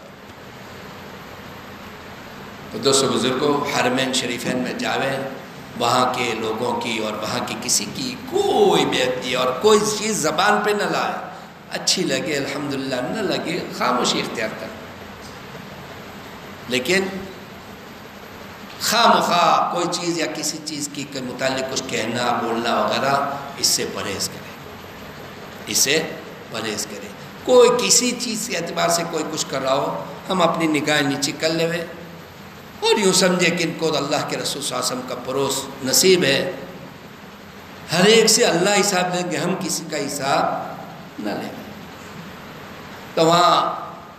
تو دوستو بزرگوں, حرمین شریفین میں جاویں, وہاں کے لوگوں کی اور وہاں کی کسی کی کوئی بےعزتی اور کوئی چیز زبان پہ نہ لائے. اچھی لگے الحمدللہ, نہ لگے خاموشی اختیار کر. لیکن خواہ مخواہ کوئی چیز یا کسی چیز کی متعلق کچھ کہنا بولنا وغیرہ, اس سے پرہیز کرے. کوئی کسی چیز کے اعتبار سے کوئی کچھ کر رہا ہو, ہم اپنی نگاہیں نیچے کر لے اور یوں سمجھے کہ ان کو اللہ کے رسول صلی اللہ علیہ وسلم کا پروس نصیب ہے. ہر ایک سے اللہ حساب دیں گے, ہم کسی کا حساب نہ لیں. تو وہاں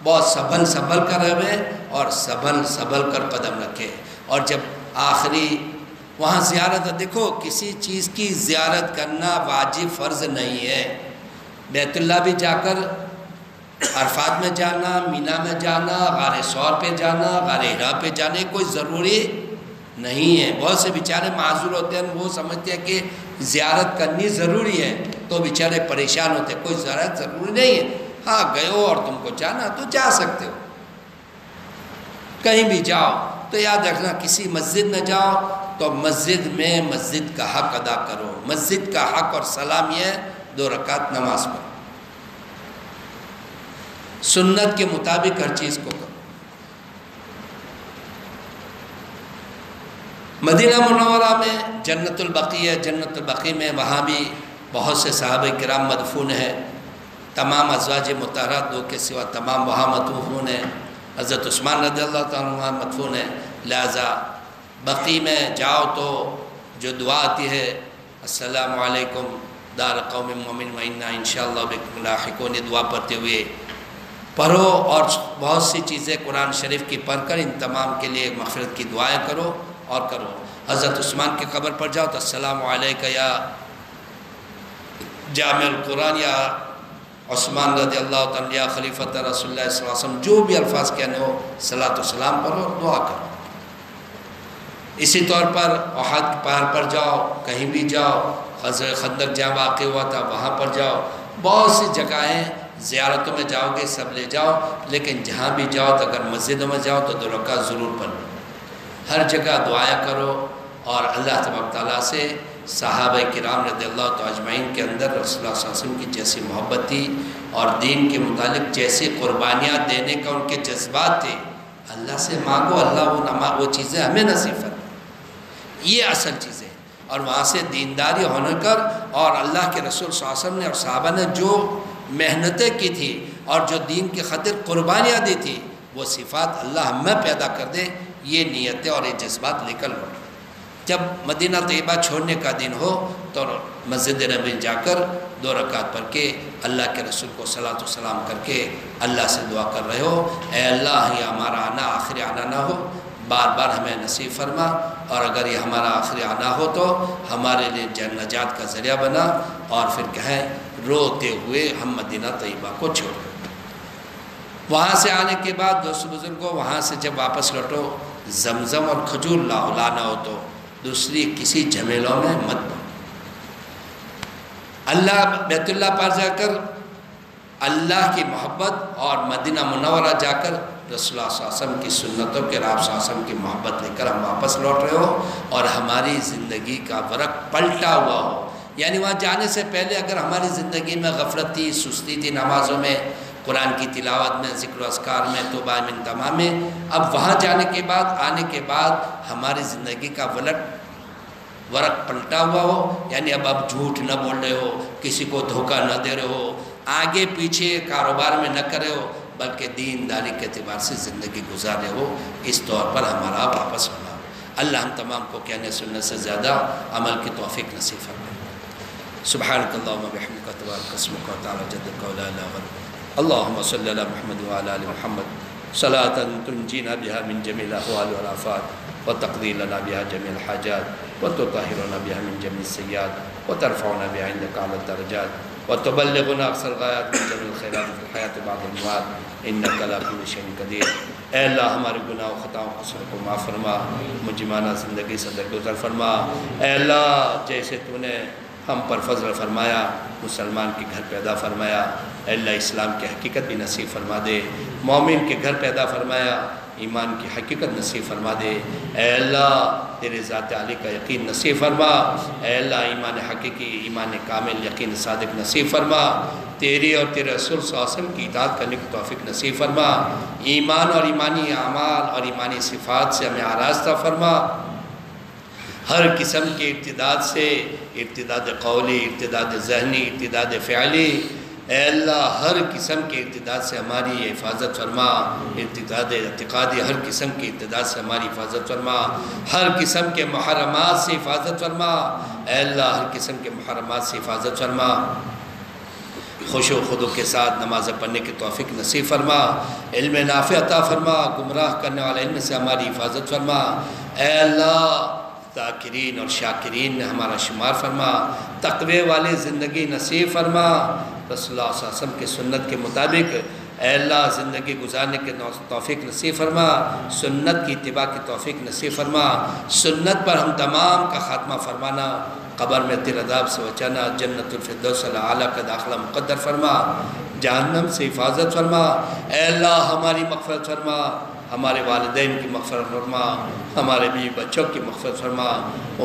بہت سنبھل کر رہے اور سنبھل کر قدم رکھے. اور جب آخری وہاں زیارت, دیکھو کسی چیز کی زیارت کرنا واجب فرض نہیں ہے. بیت اللہ بھی جا کر عرفات میں جانا, مینا میں جانا, غار ثور پہ جانا, غار حرا پہ جانے کوئی ضروری نہیں ہے. بہت سے بیچارے معذور ہوتے ہیں, وہ سمجھتے ہیں کہ زیارت کرنی ضروری ہے, تو بیچارے پریشان ہوتے ہیں. کوئی زیارت ضروری نہیں ہے. ہاں گئے ہو اور تم کو جانا تو جا سکتے ہو, کہیں بھی جاؤ. تو یاد رکھنا کسی مسجد میں جاؤ تو مسجد میں مسجد کا حق ادا کرو. مسجد کا حق اور سلام یہ ہے 2 رکعت نماز پڑھو, سنت کے مطابق ہر چیز کو کرو. مدینہ منورہ میں جنت البقیع ہے. جنت البقیع میں وہاں بھی بہت سے صحابہ کرام مدفون ہیں. تمام ازواج مطہرات 2 کے سوا تمام وہاں مدفون ہیں. حضرت عثمان رضی اللہ تعالیٰ عنہ مدفون ہیں. لہذا بقیع میں جاؤ تو جو دعا آتی ہے السلام علیکم دار قوم مومن و انا انشاءاللہ بکم لاحقون, دعا پڑھتے ہوئے پڑھو. اور بہت سی چیزیں قرآن شریف کی پڑھ کر ان تمام کے لیے مغفرت کی دعائیں کرو اور کرو. حضرت عثمان کی قبر پر جاؤ تو السلام علیکہ یا جامع القرآن یا عثمان رضی اللہ تعالیٰ یا خلیفۃ رسول اللہ صلی اللہ علیہ وسلم, جو بھی الفاظ کہنے ہو صلاۃ و سلام پڑھو اور دعا کرو. اسی طور پر احد پہاڑ پر جاؤ, کہیں بھی جاؤ, غزوہ خندق جہاں واقع ہوا تھا وہاں پر جاؤ. بہت سی جگہیں زیارتوں میں جاؤ گے سب لے جاؤ, لیکن جہاں بھی جاؤ تو اگر مسجدوں میں جاؤ تو 2 رکعت ضرور پڑھو. ہر جگہ دعائیں کرو اور اللہ تبارک تعالیٰ سے صحابہ کرام رضی اللہ تعالیٰ اجمعین کے اندر رسول اللہ صلی اللہ علیہ وسلم کی جیسی محبت تھی اور دین کے متعلق جیسی قربانیاں دینے کا ان کے جذبات تھے, اللہ سے مانگو, اللہ وہ چیزیں ہمیں نصیب فرمائے. یہ اصل چیز ہے. اور وہاں سے دینداری ہونے کر اور اللہ کے رسول صلی اللہ علیہ وسلم نے اور صحابہ نے جو محنتیں کی تھی اور جو دین کی خاطر قربانیاں دی تھی, وہ صفات اللہ ہمیں پیدا کر دے. یہ نیتیں اور یہ جذبات لے کر لوٹیں. جب مدینہ طیبہ چھوڑنے کا دن ہو تو مسجد نبی جا کر 2 رکعت پڑھ کے اللہ کے رسول کو صلاۃ و سلام کر کے اللہ سے دعا کر رہے ہو, اے اللہ یہ ہمارا آنا آخری آنا نہ ہو, بار بار ہمیں نصیب فرما, اور اگر یہ ہمارا آخری آنا ہو تو ہمارے لیے نجات کا ذریعہ بنا. اور پھر کہیں روتے ہوئے ہم مدینہ طیبہ کو چھوڑ. وہاں سے آنے کے بعد دوست بزرگوں, وہاں سے جب واپس لوٹو زمزم اور کھجور لانا ہو تو دوسری کسی جھمیلوں میں مت پڑو. اللہ بیت اللہ پر جا کر اللہ کی محبت اور مدینہ منورہ جا کر رسول اللہ صلی اللہ علیہ وسلم کی سنتوں کے آپ صلی اللہ علیہ وسلم کی محبت لے کر ہم واپس لوٹ رہے ہو اور ہماری زندگی کا ورق پلٹا ہوا ہو. یعنی وہاں جانے سے پہلے اگر ہماری زندگی میں غفلت تھی، سستی تھی، نمازوں میں، قرآن کی تلاوت میں، ذکر و اذکار میں، توبہ من تمام میں، اب وہاں جانے کے بعد، آنے کے بعد ہماری زندگی کا ورق پلٹا ہوا ہو. یعنی اب آپ جھوٹ نہ بول رہے ہو، کسی کو دھوکہ نہ دے رہے ہو، آگے پیچھے کاروبار میں نہ کرے ہو، بلکہ دین داری کے اعتبار سے زندگی گزار رہے ہو. اس طور پر ہمارا واپس ہونا ہو. اللہ ہم تمام کو کہنے سننے سے زیادہ عمل کی توفیق نصیب فرمائے. سبحانک اللہم وبحمدک تبارک اسمک وتعالی جدک ولا الہ غیرک. اللہم صلی علی محمد وعلی آل محمد صلاة تنجینا بها من جمیع الاحوال والآفات وتقضی لنا بها جمیع الحاجات وتطہرنا بها من جمیع السیئات وترفعنا بها عندک اعلی الدرجات وتبلغنا اقصى الغایات من جمیع الخیرات فی الحیاة بعد الممات انک علی کل شیء قدیر. اے اللہ ہمارے گناہ و خطاؤں قصور کو معاف فرما، مجرمانہ زندگی سے درگزر فرما. اے اللہ جیسے تو نے ہم پر فضل فرمایا، مسلمان کے گھر پیدا فرمایا، اے اللہ اسلام کی حقیقت بھی نصیب فرما دے. مومن کے گھر پیدا فرمایا، ایمان کی حقیقت نصیب فرما دے. اے اللہ تیرے ذات عالی کا یقین نصیب فرما. اے اللہ ایمان حقیقی، ایمان کامل، یقین صادق نصیب فرما. تیری اور تیرے رسول صلی اللہ علیہ وسلم کی اطاعت کرنے کی توفیق نصیب فرما. ایمان اور ایمانی اعمال اور ایمانی صفات سے ہمیں آراستہ فرما. ہر قسم کے ارتداد سے، ارتداد قولی، ارتداد ذہنی، ارتداد فعلی، اے اللہ ہر قسم کے ارتداد سے ہماری حفاظت فرما. ارتداد اعتقادی، ہر قسم کے ارتداد سے ہماری حفاظت فرما. ہر قسم کے محرمات سے حفاظت فرما. اے اللہ ہر قسم کے محرمات سے حفاظت فرما. خشوع و خضوع کے ساتھ نماز پڑھنے کی توفیق نصیب فرما. علم نافع عطا فرما. گمراہ کرنے والا علم سے ہماری حفاظت فرما. اے اللہ ذاکرین اور شاکرین نے ہمارا شمار فرما. تقوی والی زندگی نصیب فرما. رسول اللہ صلی اللہ علیہ وسلم کی سنت کے مطابق اے اللہ زندگی گزارنے کے توفیق نصیب فرما. سنت کی اتباع کی توفیق نصیب فرما. سنت پر ہم تمام کا خاتمہ فرمانا. قبر میں تیرے عذاب سے بچانا. جنت الفردوس الاعلیٰ کا داخلہ مقدر فرما. جہنم سے حفاظت فرما. اے اللہ ہماری مغفرت فرما. ہمارے والدین کی مغفرت فرما. ہمارے بیوی بچوں کی مغفرت فرما.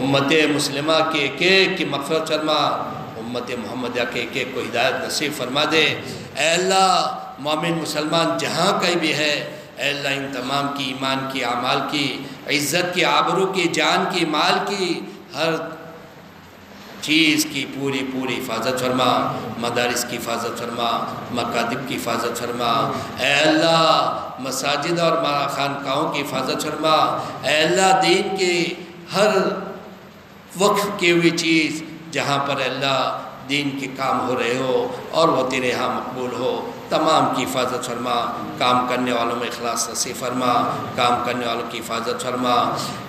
امت مسلمہ کے ایک ایک کی مغفرت فرما. امت محمدیہ کے ایک ایک کو ہدایت نصیب فرما دے. اے اللہ مومن مسلمان جہاں کہیں بھی ہے، اے اللہ ان تمام کی ایمان کی، اعمال کی، عزت کی، آبرو کی، جان کی، مال کی، ہر چیز کی پوری حفاظت فرما. مدارس کی حفاظت فرما. مکاتب کی حفاظت فرما. اے اللہ مساجد اور خانقاہوں کی حفاظت فرما. اے اللہ دین کی ہر وقف کی ہوئی چیز جہاں پر اللہ دین کے کام ہو رہے ہو اور وہ تیرے ہاں مقبول ہو، تمام کی حفاظت فرما. کام کرنے والوں میں اخلاص نصیب فرما. کام کرنے والوں کی حفاظت فرما.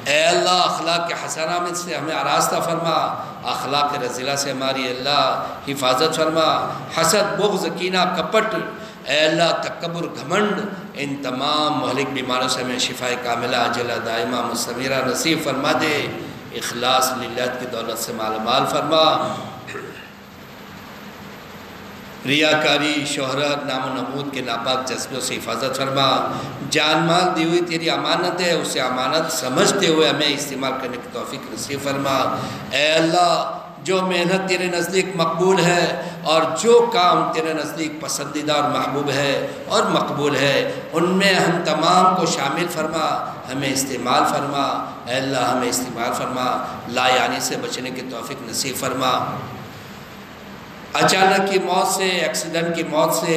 اے اللہ اخلاق کے حسنہ میں سے ہمیں آراستہ فرما. اخلاق رذیلہ سے ہماری اللہ حفاظت فرما. حسد، بغض، کینہ، کپٹ، اے اللہ تکبر، گھمنڈ، ان تمام مہلک بیماروں سے ہمیں شفا کاملہ عاجلہ دائمہ مستمرہ نصیب فرما دے. اخلاص للہ کی دولت سے مالا مال فرما. ریاکاری، شہرت، نام و نمود کے ناپاک جذبوں سے حفاظت فرما. جان مال دی ہوئی تیری امانت ہے، اسے امانت سمجھتے ہوئے ہمیں استعمال کرنے کی توفیق نصیب فرما. اے اللہ جو محنت تیرے نزدیک مقبول ہے اور جو کام تیرے نزدیک پسندیدہ اور محبوب ہے اور مقبول ہے، ان میں ہم تمام کو شامل فرما. ہمیں استعمال فرما. اے اللہ ہمیں استعمال فرما. لا یعنی سے بچنے کی توفیق نصیب فرما. اچانک کی موت سے، ایکسیڈنٹ کی موت سے،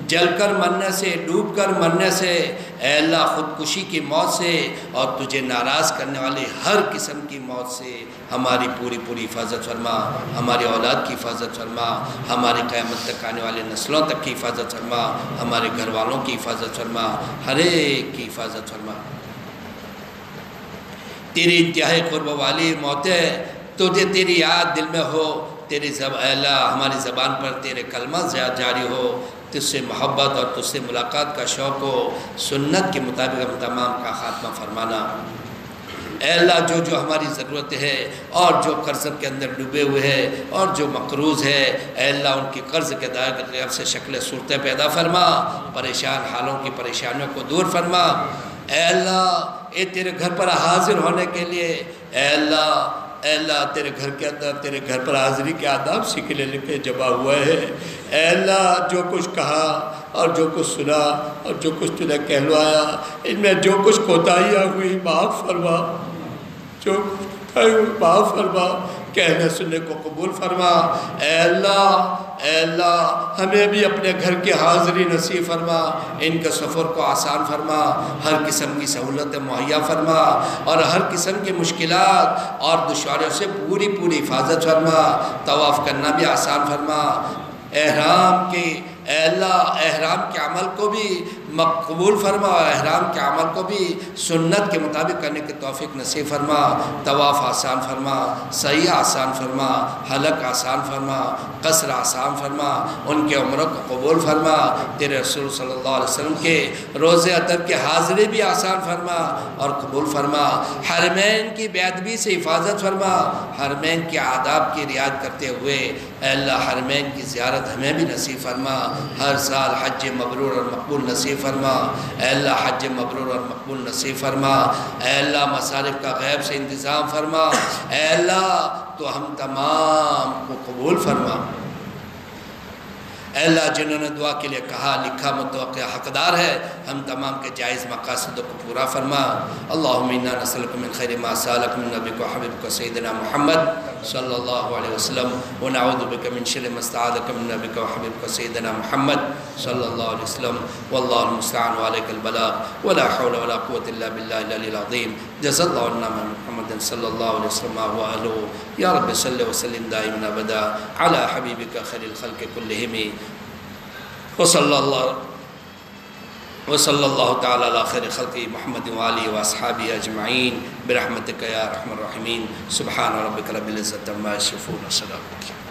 جل کر مرنے سے، ڈوب کر مرنے سے، اے اللہ خودکشی کی موت سے اور تجھے ناراض کرنے والی ہر قسم کی موت سے ہماری پوری حفاظت فرما. ہماری اولاد کی حفاظت فرما. ہماری قیامت تک آنے والی نسلوں تک کی حفاظت فرما. ہمارے گھر والوں کی حفاظت فرما. ہر ایک کی حفاظت فرما. تیری انتہائی قرب والی موتیں تجھے تیری یاد دل میں ہو. تیری اے اللہ ہماری زبان پر تیرے کلمہ جاری ہو. تجھ سے محبت اور تجھ سے ملاقات کا شوق ہو. سنت کے مطابق ہم تمام کا خاتمہ فرمانا. اے اللہ جو جو ہماری ضرورت ہے اور جو قرض کے اندر ڈوبے ہوئے ہیں اور جو مقروض ہے اے اللہ ان کی قرض کے ادائیگی سے شکل صورتیں پیدا فرما، پریشان حالوں کی پریشانیوں کو دور فرما۔ اے اللہ اے تیرے گھر پر حاضر ہونے کے لیے اے اللہ تیرے گھر کے اندر تیرے گھر پر حاضری کے آداب سیکھ لینے کے جمع ہوا ہے۔ اے اللہ جو کچھ کہا اور جو کچھ سنا اور جو کچھ تو نے کہلوایا ان میں جو کچھ کوتاہیاں ہوئی معاف فرما، جو کچھ کوتاہی ہوئی معاف فرما، کہنے سننے کو قبول فرما۔ اے اللہ ہمیں بھی اپنے گھر کی حاضری نصیب فرما، ان کے سفر کو آسان فرما، ہر قسم کی سہولتیں مہیا فرما اور ہر قسم کی مشکلات اور دشواریوں سے پوری حفاظت فرما، طواف کرنا بھی آسان فرما۔ اے اللہ احرام کے عمل کو بھی مقبول فرما اور احرام کے عمل کو بھی سنت کے مطابق کرنے کی توفیق نصیب فرما، طواف آسان فرما، سعی آسان فرما، حلق آسان فرما، قصر آسان فرما، ان کے عمروں کو قبول فرما، تیرے رسول صلی اللہ علیہ وسلم کے روزے اطہر کی حاضری بھی آسان فرما اور قبول فرما، حرمین کی بے ادبی سے حفاظت فرما، حرمین کے آداب کی رعایت کرتے ہوئے اے اللہ حرمین کی زیارت ہمیں بھی نصیب فرما، ہر سال حج مبرور اور مقبول نصیب فرما۔ اے اللہ حج مبرور اور مقبول نصیب فرما۔ اے اللہ مصارف کا غیب سے انتظام فرما۔ اے اللہ تو ہم تمام کو قبول فرما۔ اے اللہ جنہوں نے دعا کے لیے کہا لکھا متوقع حقدار ہے، ہم تمام کے جائز مقاصدوں کو پورا فرما۔ اللہم انا نسألک من خیر ما سألک من نبیک و حبیبک سیدنا محمد صلی اللہ علیہ وسلم ونعوذ بک من شر ما استعاذک من نبیک و حبیبک سیدنا محمد صلی اللہ علیہ وسلم واللہ المستعان وعلیک البلاغ ولا حول ولا قوة الا باللہ العلی العظیم۔ جزا اللہ عنا محمد صلی اللہ علیہ وسلم وآلہ۔ یا رب صلی وسلم دائما ابدا علی حبیبک خیر الخلق کلہم وصلی اللہ تعالی علی خیر خلق محمد وآلہ واصحابہ اجمعین برحمتک یا ارحم الراحمین۔ سبحان ربک رب العزت عما یصفون وسلام۔